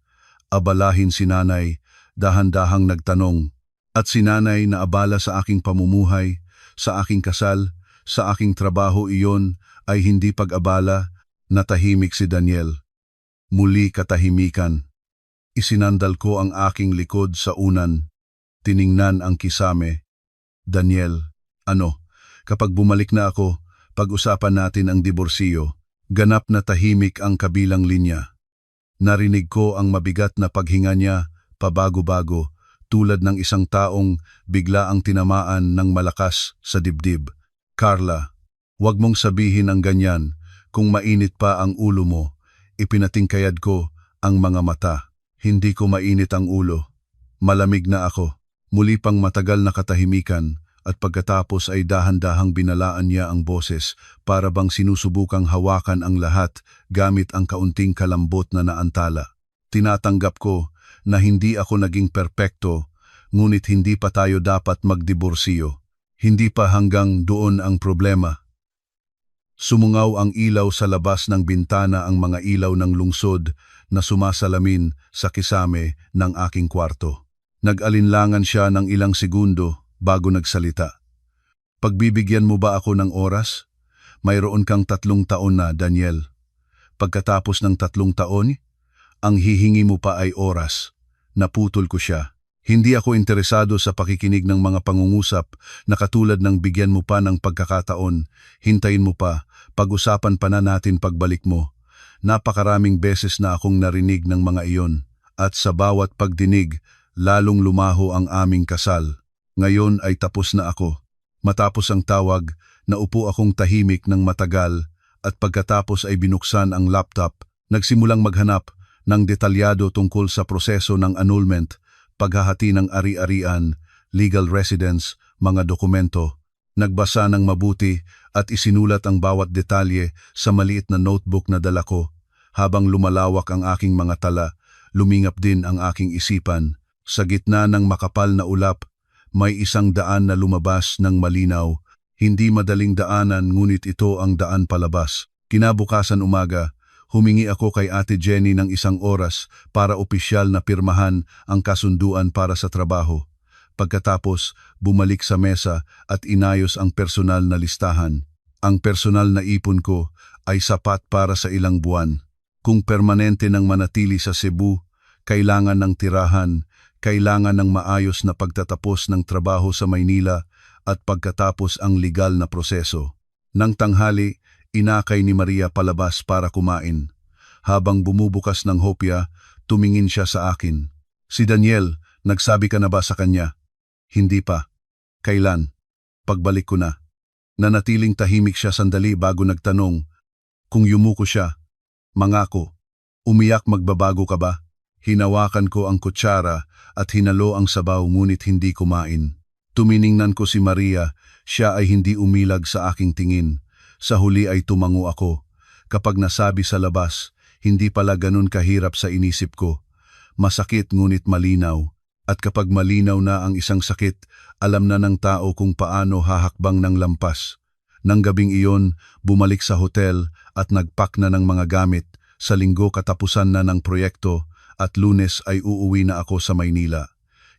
Abalahin si nanay, dahan-dahang nagtanong. At si nanay na abala sa aking pamumuhay, sa aking kasal, sa aking trabaho. Iyon ay hindi pag-abala. Natahimik si Daniel. Muli katahimikan. Isinandal ko ang aking likod sa unan. Tiningnan ang kisame. Daniel, kapag bumalik na ako, pag-usapan natin ang diborsyo. Ganap na tahimik ang kabilang linya. Narinig ko ang mabigat na paghinga niya, pabago-bago, tulad ng isang taong bigla ang tinamaan ng malakas sa dibdib. Carla, huwag mong sabihin ang ganyan. Kung mainit pa ang ulo mo, ipinatingkayad ko ang mga mata. Hindi ko mainit ang ulo. Malamig na ako. Muli pang matagal na katahimikan at pagkatapos ay dahan-dahang binalaan niya ang boses para bang sinusubukang hawakan ang lahat gamit ang kaunting kalambot na naantala. Tinatanggap ko na hindi ako naging perpekto, ngunit hindi pa tayo dapat magdiborsyo. Hindi pa hanggang doon ang problema. Sumungaw ang ilaw sa labas ng bintana, ang mga ilaw ng lungsod na sumasalamin sa kisame ng aking kwarto. Nag-alinlangan siya ng ilang segundo bago nagsalita. Pagbibigyan mo ba ako ng oras? Mayroon kang 3 taon na, Daniel. Pagkatapos ng 3 taon, ang hihingi mo pa ay oras. Naputol ko siya. Hindi ako interesado sa pakikinig ng mga pangungusap na katulad ng bigyan mo pa ng pagkakataon, hintayin mo pa, pag-usapan pa na natin pagbalik mo. Napakaraming beses na akong narinig ng mga iyon, at sa bawat pagdinig, lalong lumaho ang aming kasal. Ngayon ay tapos na ako. Matapos ang tawag, naupo akong tahimik ng matagal, at pagkatapos ay binuksan ang laptop, nagsimulang maghanap ng detalyado tungkol sa proseso ng annulment, paghahati ng ari-arian, legal residence, mga dokumento. Nagbasa ng mabuti at isinulat ang bawat detalye sa maliit na notebook na dala ko. Habang lumalawak ang aking mga tala, lumingap din ang aking isipan. Sa gitna ng makapal na ulap, may isang daan na lumabas ng malinaw. Hindi madaling daanan ngunit ito ang daan palabas. Kinabukasan umaga, humingi ako kay Ate Jenny ng 1 oras para opisyal na pirmahan ang kasunduan para sa trabaho. Pagkatapos, bumalik sa mesa at inayos ang personal na listahan. Ang personal na ipon ko ay sapat para sa ilang buwan. Kung permanente nang manatili sa Cebu, kailangan ng tirahan, kailangan ng maayos na pagtatapos ng trabaho sa Maynila at pagkatapos ang legal na proseso. Nang tanghali, inakay ni Maria palabas para kumain. Habang bumubukas ng hopya, tumingin siya sa akin. Si Daniel, nagsabi ka na ba sa kanya? Hindi pa. Kailan? Pagbalik ko na. Nanatiling tahimik siya sandali bago nagtanong. Kung yumuko siya, mangako, umiyak magbabago ka ba? Hinawakan ko ang kutsara at hinalo ang sabaw ngunit hindi kumain. Tuminingnan ko si Maria, siya ay hindi umilag sa aking tingin. Sa huli ay tumango ako. Kapag nasabi sa labas, hindi pala ganun kahirap sa inisip ko. Masakit ngunit malinaw. At kapag malinaw na ang isang sakit, alam na ng tao kung paano hahakbang ng lampas. Nang gabing iyon, bumalik sa hotel at nagpack na ng mga gamit. Sa Linggo katapusan na ng proyekto at Lunes ay uuwi na ako sa Maynila.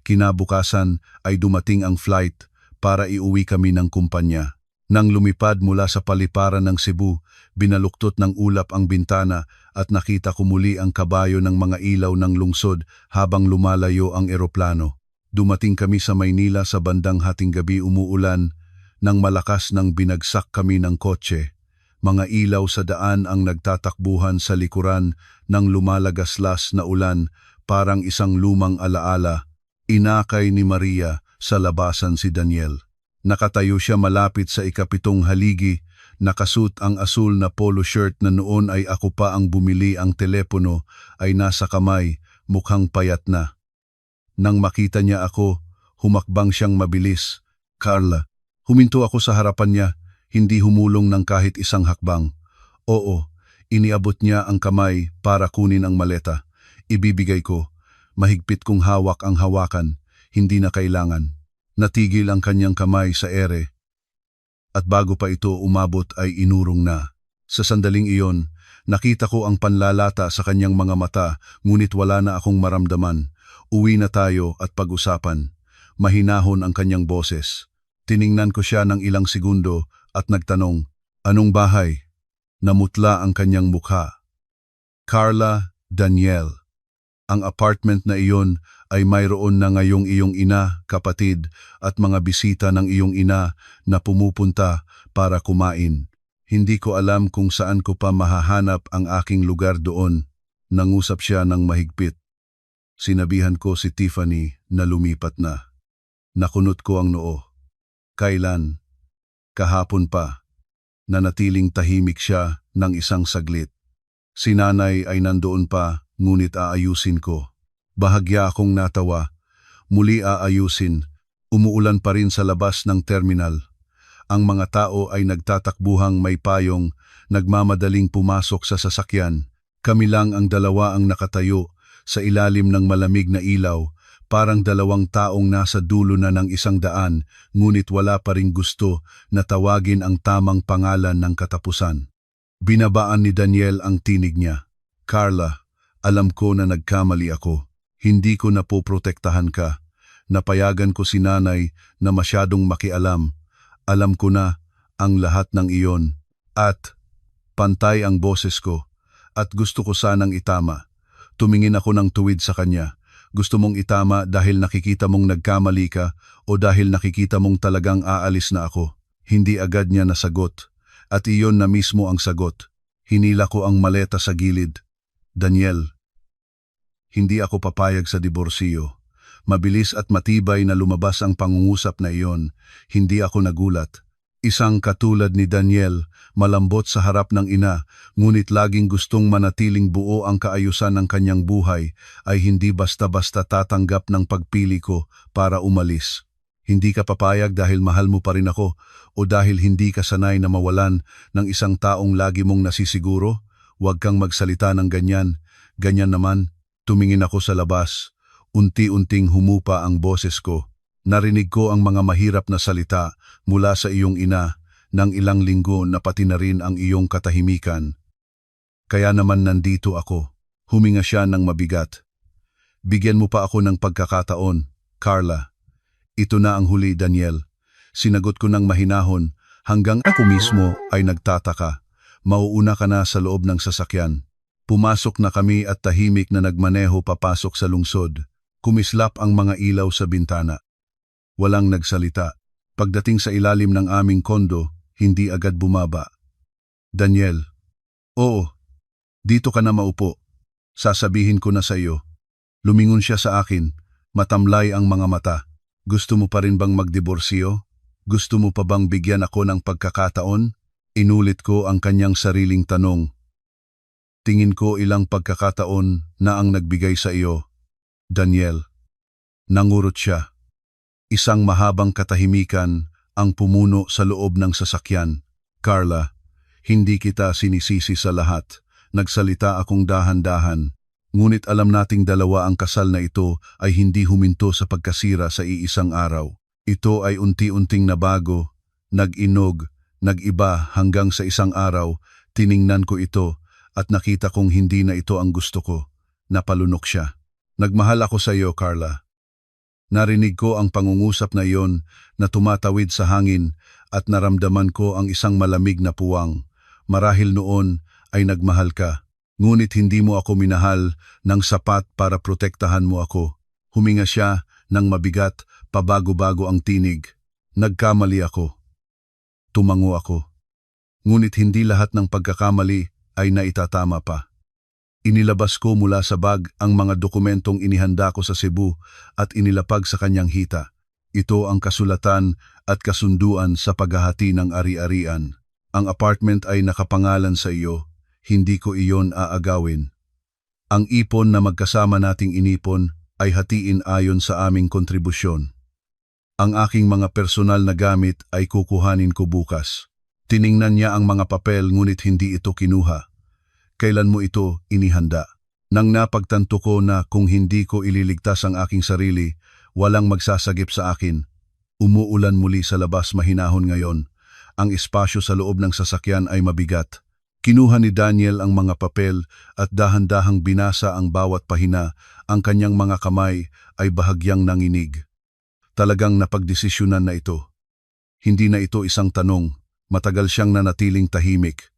Kinabukasan ay dumating ang flight para iuwi kami ng kumpanya. Nang lumipad mula sa paliparan ng Cebu, binaluktot ng ulap ang bintana at nakita ko muli ang kabayo ng mga ilaw ng lungsod habang lumalayo ang eroplano. Dumating kami sa Maynila sa bandang hating gabi, umuulan. Nang malakas nang binagsak kami ng kotse. Mga ilaw sa daan ang nagtatakbuhan sa likuran ng lumalagaslas na ulan, parang isang lumang alaala. Inakay ni Maria sa labasan si Daniel. Nakatayo siya malapit sa ikapitong haligi, nakasuot ang asul na polo shirt na noon ay ako pa ang bumili. Ang telepono ay nasa kamay, mukhang payat na. Nang makita niya ako, humakbang siyang mabilis. Carla, huminto ako sa harapan niya, hindi humulong ng kahit isang hakbang. Oo, iniabot niya ang kamay para kunin ang maleta. Ibibigay ko, mahigpit kong hawak ang hawakan, hindi na kailangan. Natigil ang kanyang kamay sa ere. At bago pa ito umabot ay inurong na. Sa sandaling iyon, nakita ko ang panlalata sa kanyang mga mata, ngunit wala na akong maramdaman. Uwi na tayo at pag-usapan. Mahinahon ang kanyang boses. Tiningnan ko siya ng ilang segundo at nagtanong, anong bahay? Namutla ang kanyang mukha. Carla, Daniel. Ang apartment na iyon ay mayroon na ngayong iyong ina, kapatid at mga bisita ng iyong ina na pumupunta para kumain. Hindi ko alam kung saan ko pa mahahanap ang aking lugar doon. Nangusap siya ng mahigpit. Sinabihan ko si Tiffany na lumipat na. Nakunot ko ang noo. Kailan? Kahapon pa. Nanatiling tahimik siya ng isang saglit. Si nanay ay nandoon pa, ngunit aayusin ko. Bahagya akong natawa. Muli aayusin. Umuulan pa rin sa labas ng terminal. Ang mga tao ay nagtatakbuhang may payong, nagmamadaling pumasok sa sasakyan. Kami lang ang dalawa ang nakatayo sa ilalim ng malamig na ilaw, parang dalawang taong nasa dulo na ng isang daan, ngunit wala pa ring gusto na tawagin ang tamang pangalan ng katapusan. Binabaan ni Daniel ang tinig niya. Carla, alam ko na nagkamali ako. Hindi ko napoprotektahan ka. Napayagan ko si nanay na masyadong makialam. Alam ko na ang lahat ng iyon. At pantay ang boses ko. At gusto ko sanang itama. Tumingin ako ng tuwid sa kanya. Gusto mong itama dahil nakikita mong nagkamali ka o dahil nakikita mong talagang aalis na ako? Hindi agad niya nasagot. At iyon na mismo ang sagot. Hinila ko ang maleta sa gilid. Daniel, hindi ako papayag sa diborsyo. Mabilis at matibay na lumabas ang pangungusap na iyon. Hindi ako nagulat. Isang katulad ni Daniel, malambot sa harap ng ina, ngunit laging gustong manatiling buo ang kaayusan ng kanyang buhay, ay hindi basta-basta tatanggap ng pagpili ko para umalis. Hindi ka papayag dahil mahal mo pa rin ako o dahil hindi ka sanay na mawalan ng isang taong lagi mong nasisiguro? Huwag kang magsalita ng ganyan. Ganyan naman, tumingin ako sa labas. Unti-unting humupa ang boses ko. Narinig ko ang mga mahirap na salita mula sa iyong ina ng ilang linggo na pati na rin ang iyong katahimikan. Kaya naman nandito ako. Huminga siya ng mabigat. Bigyan mo pa ako ng pagkakataon, Carla. Ito na ang huli, Daniel. Sinagot ko ng mahinahon hanggang ako mismo ay nagtataka. Mauuna ka na sa loob ng sasakyan. Pumasok na kami at tahimik na nagmaneho papasok sa lungsod. Kumislap ang mga ilaw sa bintana. Walang nagsalita. Pagdating sa ilalim ng aming kondo, hindi agad bumaba. Daniel, oo, dito ka na maupo. Sasabihin ko na sa iyo. Lumingon siya sa akin, matamlay ang mga mata. Gusto mo pa rin bang magdiborsyo? Gusto mo pa bang bigyan ako ng pagkakataon? Inulit ko ang kanyang sariling tanong. Tingin ko ilang pagkakataon na ang nagbigay sa iyo, Daniel. Nangurot siya. Isang mahabang katahimikan ang pumuno sa loob ng sasakyan. Carla, hindi kita sinisisi sa lahat. Nagsalita akong dahan-dahan. Ngunit alam nating dalawa ang kasal na ito ay hindi huminto sa pagkasira sa iisang araw. Ito ay unti-unting nabago, nag-inog, nag-iba hanggang sa isang araw, tiningnan ko ito at nakita kong hindi na ito ang gusto ko. Napalunok siya. Nagmahal ako sa iyo, Carla. Narinig ko ang pangungusap na iyon na tumatawid sa hangin at naramdaman ko ang isang malamig na puwang. Marahil noon ay nagmahal ka, ngunit hindi mo ako minahal ng sapat para protektahan mo ako. Huminga siya ng mabigat, pabago-bago ang tinig. Nagkamali ako. Tumango ako. Ngunit hindi lahat ng pagkakamali ay naitatama pa. Inilabas ko mula sa bag ang mga dokumentong inihanda ko sa Cebu at inilapag sa kanyang hita. Ito ang kasulatan at kasunduan sa paghahati ng ari-arian. Ang apartment ay nakapangalan sa iyo, hindi ko iyon aagawin. Ang ipon na magkasama nating inipon ay hatiin ayon sa aming kontribusyon. Ang aking mga personal na gamit ay kukuhanin ko bukas. Tiningnan niya ang mga papel ngunit hindi ito kinuha. Kailan mo ito inihanda? Nang napagtanto ko na kung hindi ko ililigtas ang aking sarili, walang magsasagip sa akin. Umuulan muli sa labas, mahinahon ngayon. Ang espasyo sa loob ng sasakyan ay mabigat. Kinuha ni Daniel ang mga papel at dahan-dahang binasa ang bawat pahina. Ang kanyang mga kamay ay bahagyang nanginig. Talagang napagdesisyonan na ito. Hindi na ito isang tanong. Matagal siyang nanatiling tahimik.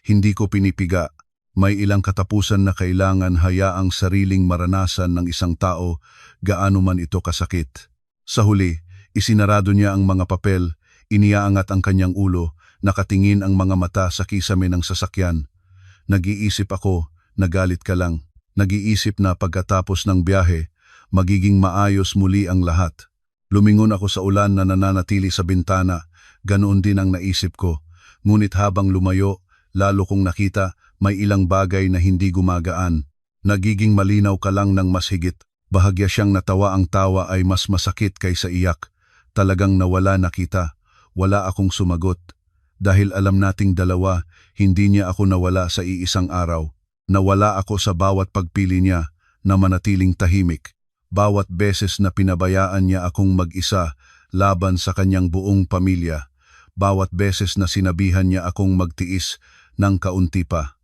Hindi ko pinipiga. May ilang katapusan na kailangan hayaang sariling maranasan ng isang tao, gaano man ito kasakit. Sa huli, isinarado niya ang mga papel, iniaangat ang kanyang ulo, nakatingin ang mga mata sa kisame ng sasakyan. Nag-iisip ako, nagalit ka lang. Nag-iisip na pagkatapos ng biyahe, magiging maayos muli ang lahat. Lumingon ako sa ulan na nananatili sa bintana, ganoon din ang naisip ko. Ngunit habang lumayo, lalo kong nakita, may ilang bagay na hindi gumagaan. Nagiging malinaw ka lang ng mas higit. Bahagya siyang natawa, ang tawa ay mas masakit kaysa iyak. Talagang nawala na kita. Wala akong sumagot. Dahil alam nating dalawa, hindi niya ako nawala sa iisang araw. Nawala ako sa bawat pagpili niya na manatiling tahimik. Bawat beses na pinabayaan niya akong mag-isa laban sa kanyang buong pamilya. Bawat beses na sinabihan niya akong magtiis ng kaunti pa.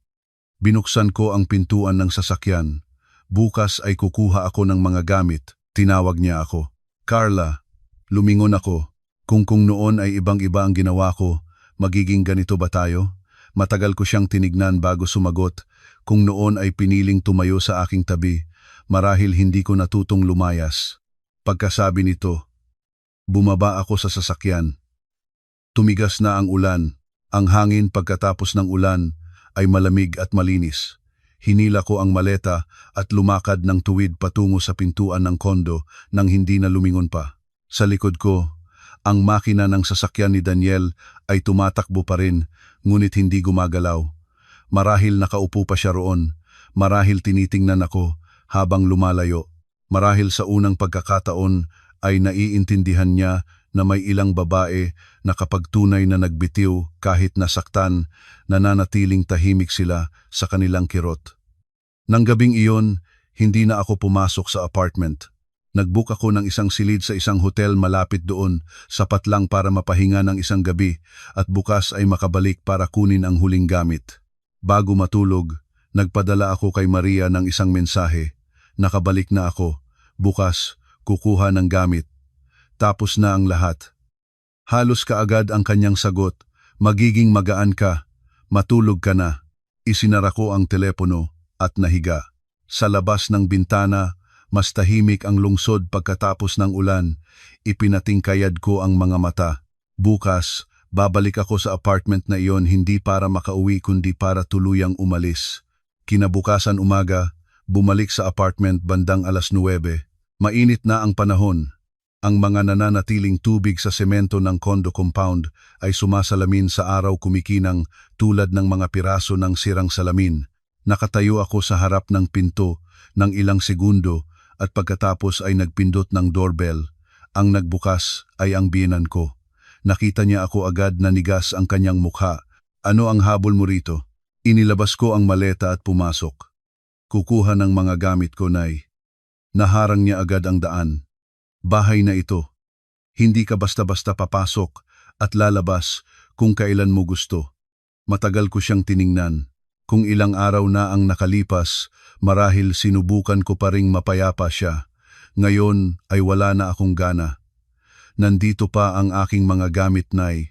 Binuksan ko ang pintuan ng sasakyan. Bukas ay kukuha ako ng mga gamit. Tinawag niya ako. Carla, lumingon ako. Kung noon ay ibang-iba ang ginawa ko, magiging ganito ba tayo? Matagal ko siyang tinignan bago sumagot. Kung noon ay piniling tumayo sa aking tabi, marahil hindi ko natutong lumayas. Pagkasabi nito, bumaba ako sa sasakyan. Tumigas na ang ulan. Ang hangin pagkatapos ng ulan ay malamig at malinis. Hinila ko ang maleta at lumakad ng tuwid patungo sa pintuan ng kondo nang hindi na lumingon pa. Sa likod ko, Ang makina ng sasakyan ni Daniel ay tumatakbo pa rin, ngunit hindi gumagalaw. Marahil nakaupo pa siya roon, marahil tinitingnan ako habang lumalayo. Marahil sa unang pagkakataon ay naiintindihan niya na may ilang babae na kapag tunay na nagbitiw kahit nasaktan, nananatiling tahimik sila sa kanilang kirot. Nang gabing iyon, hindi na ako pumasok sa apartment. Nag-book ako ng isang silid sa isang hotel malapit doon, sapat lang para mapahinga ng isang gabi at bukas ay makabalik para kunin ang huling gamit. Bago matulog, nagpadala ako kay Maria ng isang mensahe. Nakabalik na ako. Bukas, kukuha ng gamit. Tapos na ang lahat. Halos kaagad ang kanyang sagot, magiging magaan ka, matulog ka na. Isinara ko ang telepono at nahiga. Sa labas ng bintana, mas tahimik ang lungsod pagkatapos ng ulan. Ipinatingkayad ko ang mga mata. Bukas, babalik ako sa apartment na iyon hindi para makauwi kundi para tuluyang umalis. Kinabukasan umaga, bumalik sa apartment bandang 9:00. Mainit na ang panahon. Ang mga nananatiling tubig sa semento ng condo compound ay sumasalamin sa araw kumikinang tulad ng mga piraso ng sirang salamin. Nakatayo ako sa harap ng pinto ng ilang segundo at pagkatapos ay nagpindot ng doorbell. Ang nagbukas ay ang biyenan ko. Nakita niya ako agad na nigas ang kanyang mukha. Ano ang habol mo rito? Inilabas ko ang maleta at pumasok. Kukuha ng mga gamit ko, Nay. Naharang niya agad ang daan. Bahay na ito. Hindi ka basta-basta papasok at lalabas kung kailan mo gusto. Matagal ko siyang tiningnan. Kung ilang araw na ang nakalipas, marahil sinubukan ko pa ring mapayapa siya. Ngayon ay wala na akong gana. Nandito pa ang aking mga gamit, Nay.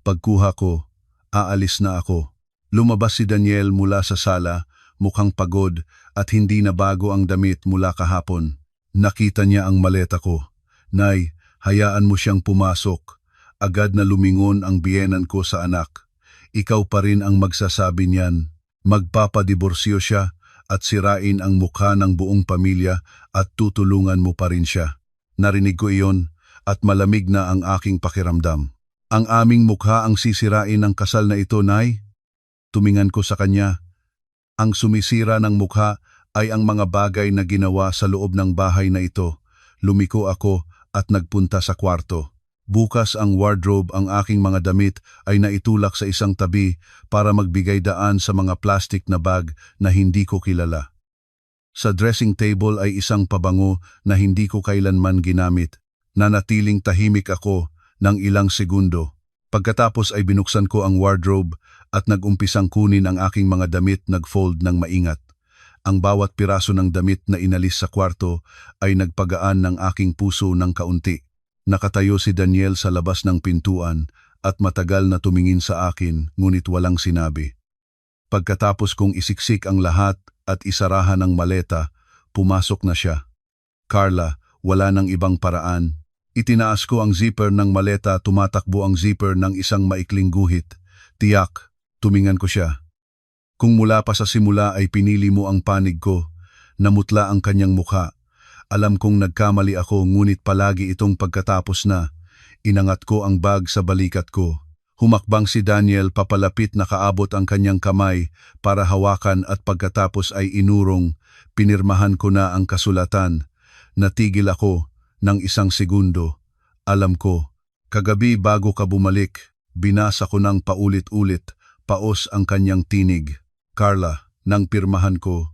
Pagkuha ko, aalis na ako. Lumabas si Daniel mula sa sala, mukhang pagod at hindi na bago ang damit mula kahapon. Nakita niya ang maleta ko. Nay, hayaan mo siyang pumasok. Agad na lumingon ang biyenan ko sa anak. Ikaw pa rin ang magsasabi niyan. Magpapadiborsyo siya at sirain ang mukha ng buong pamilya at tutulungan mo pa rin siya. Narinig ko iyon at malamig na ang aking pakiramdam. Ang aming mukha ang sisirain ng kasal na ito, Nay? Tumingan ko sa kanya. Ang sumisira ng mukha ay ang mga bagay na ginawa sa loob ng bahay na ito. Lumiko ako at nagpunta sa kwarto. Bukas ang wardrobe, ang aking mga damit ay naitulak sa isang tabi para magbigay daan sa mga plastic na bag na hindi ko kilala. Sa dressing table ay isang pabango na hindi ko kailanman ginamit. Nanatiling tahimik ako ng ilang segundo. Pagkatapos ay binuksan ko ang wardrobe at nag-umpisang kunin ang aking mga damit, nag-fold ng maingat. Ang bawat piraso ng damit na inalis sa kwarto ay nagpagaan ng aking puso ng kaunti. Nakatayo si Daniel sa labas ng pintuan at matagal na tumingin sa akin ngunit walang sinabi. Pagkatapos kong isiksik ang lahat at isarahan ang maleta, pumasok na siya. Carla, wala nang ibang paraan. Itinaas ko ang zipper ng maleta, tumatakbo ang zipper ng isang maikling guhit. Tiyak, tumingan ko siya. Kung mula pa sa simula ay pinili mo ang panig ko, namutla ang kanyang mukha. Alam kong nagkamali ako ngunit palagi itong pagkatapos na. Inangat ko ang bag sa balikat ko. Humakbang si Daniel papalapit, nakaabot ang kanyang kamay para hawakan at pagkatapos ay inurong. Pinirmahan ko na ang kasulatan. Natigil ako ng isang segundo. Alam ko, kagabi bago ka bumalik, binasa ko ng paulit-ulit, paos ang kanyang tinig. Carla, nang pirmahan ko,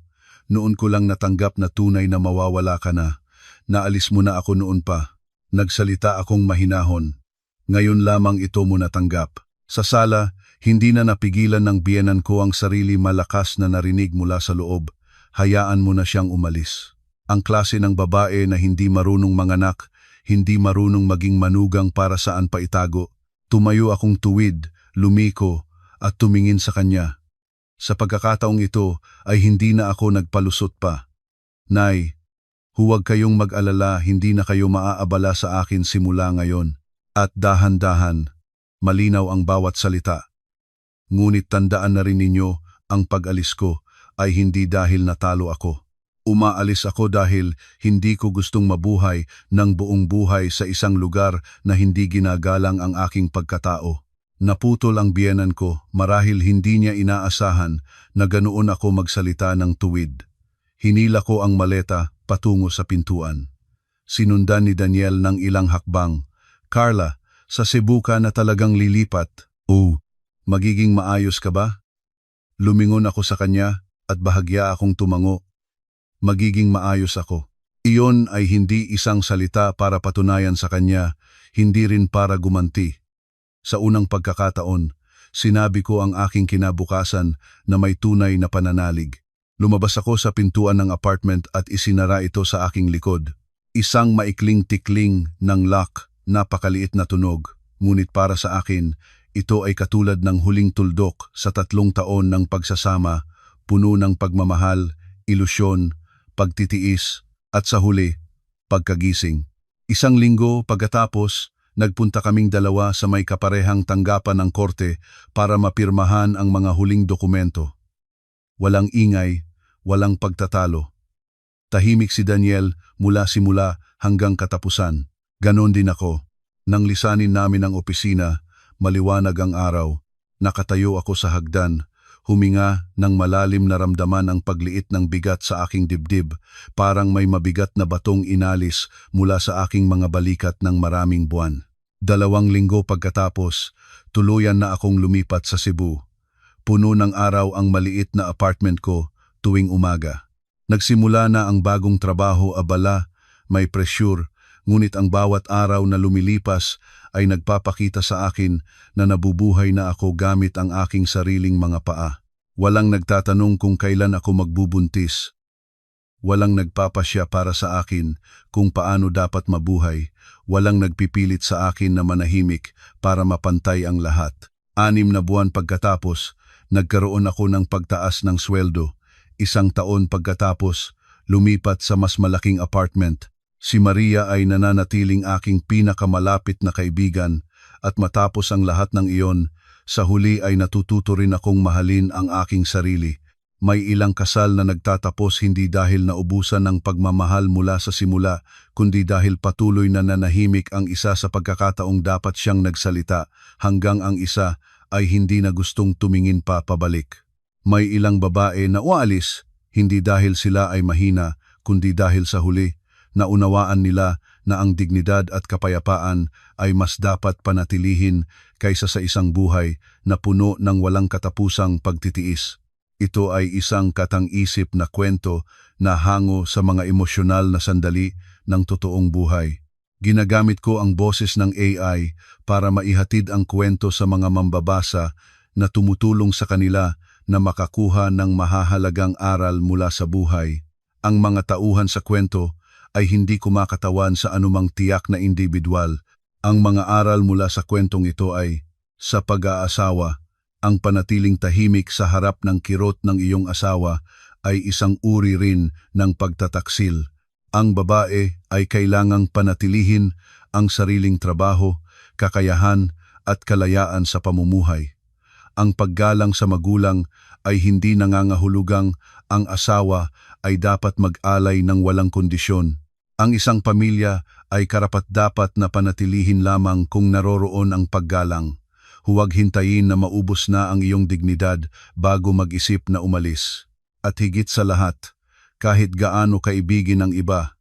noon ko lang natanggap na tunay na mawawala ka na. Naalis mo na ako noon pa. Nagsalita akong mahinahon. Ngayon lamang ito mo natanggap. Sa sala, hindi na napigilan ng biyenan ko ang sarili, malakas na narinig mula sa loob. Hayaan mo na siyang umalis. Ang klase ng babae na hindi marunong manganak, hindi marunong maging manugang para saan pa itago. Tumayo akong tuwid, lumiko, at tumingin sa kanya. Sa pagkakataong ito ay hindi na ako nagpalusot pa. Nay, huwag kayong mag-alala, hindi na kayo maaabala sa akin simula ngayon. At dahan-dahan, malinaw ang bawat salita. Ngunit tandaan na rin ninyo, ang pag-alis ko ay hindi dahil natalo ako. Umaalis ako dahil hindi ko gustong mabuhay ng buong buhay sa isang lugar na hindi ginagalang ang aking pagkatao. Naputol ang biyenan ko marahil hindi niya inaasahan na ganoon ako magsalita ng tuwid. Hinila ko ang maleta patungo sa pintuan. Sinundan ni Daniel ng ilang hakbang. Carla, sa Cebu ka na talagang lilipat. Oh, magiging maayos ka ba? Lumingon ako sa kanya at bahagya akong tumango. Magiging maayos ako. Iyon ay hindi isang salita para patunayan sa kanya, hindi rin para gumanti. Sa unang pagkakataon, sinabi ko ang aking kinabukasan na may tunay na pananalig. Lumabas ako sa pintuan ng apartment at isinara ito sa aking likod. Isang maikling tikling ng lock, napakaliit na tunog. Ngunit para sa akin, ito ay katulad ng huling tuldok sa 3 taon ng pagsasama, puno ng pagmamahal, ilusyon, pagtitiis, at sa huli, pagkagising. 1 linggo pagkatapos, nagpunta kaming dalawa sa may kaparehang tanggapan ng korte para mapirmahan ang mga huling dokumento. Walang ingay, walang pagtatalo. Tahimik si Daniel mula simula hanggang katapusan. Ganon din ako. Nang lisanin namin ang opisina, maliwanag ang araw. Nakatayo ako sa hagdan, huminga ng malalim na ramdaman ang pagliit ng bigat sa aking dibdib, parang may mabigat na batong inalis mula sa aking mga balikat ng maraming buwan. 2 linggo pagkatapos, tuluyan na akong lumipat sa Cebu. Puno ng araw ang maliit na apartment ko tuwing umaga. Nagsimula na ang bagong trabaho, abala, may pressure, ngunit ang bawat araw na lumilipas ay nagpapakita sa akin na nabubuhay na ako gamit ang aking sariling mga paa. Walang nagtatanong kung kailan ako magbubuntis. Walang nagpapasya para sa akin kung paano dapat mabuhay. Walang nagpipilit sa akin na manahimik para mapantay ang lahat. 6 na buwan pagkatapos, nagkaroon ako ng pagtaas ng sweldo. 1 taon pagkatapos, lumipat sa mas malaking apartment. Si Maria ay nananatiling aking pinakamalapit na kaibigan at matapos ang lahat ng iyon, sa huli ay natututo rin akong mahalin ang aking sarili. May ilang kasal na nagtatapos hindi dahil naubusan ng pagmamahal mula sa simula, kundi dahil patuloy na nanahimik ang isa sa pagkakataong dapat siyang nagsalita, hanggang ang isa ay hindi na gustong tumingin pa pabalik. May ilang babae na ualis, hindi dahil sila ay mahina, kundi dahil sa huli, naunawaan nila na ang dignidad at kapayapaan ay mas dapat panatilihin kaysa sa isang buhay na puno ng walang katapusang pagtitiis. Ito ay isang katang-isip na kwento na hango sa mga emosyonal na sandali ng totoong buhay. Ginagamit ko ang boses ng AI para maihatid ang kwento sa mga mambabasa na tumutulong sa kanila na makakuha ng mahahalagang aral mula sa buhay. Ang mga tauhan sa kwento ay hindi kumakatawan sa anumang tiyak na individual. Ang mga aral mula sa kwentong ito ay, sa pag-aasawa, ang panatiling tahimik sa harap ng kirot ng iyong asawa ay isang uri rin ng pagtataksil. Ang babae ay kailangang panatilihin ang sariling trabaho, kakayahan at kalayaan sa pamumuhay. Ang paggalang sa magulang ay hindi nangangahulugang ang asawa ay dapat mag-alay ng walang kondisyon. Ang isang pamilya ay karapat-dapat na panatilihin lamang kung naroroon ang paggalang. Huwag hintayin na maubos na ang iyong dignidad bago mag-isip na umalis. At higit sa lahat, kahit gaano kaibigin ang iba,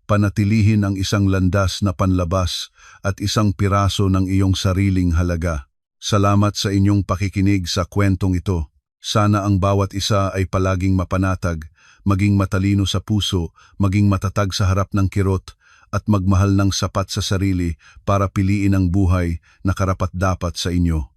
panatilihin ang isang landas na panlabas at isang piraso ng iyong sariling halaga. Salamat sa inyong pakikinig sa kwentong ito. Sana ang bawat isa ay palaging mapanatag, maging matalino sa puso, maging matatag sa harap ng kirot, at magmahal ng sapat sa sarili para piliin ang buhay na karapat-dapat sa inyo.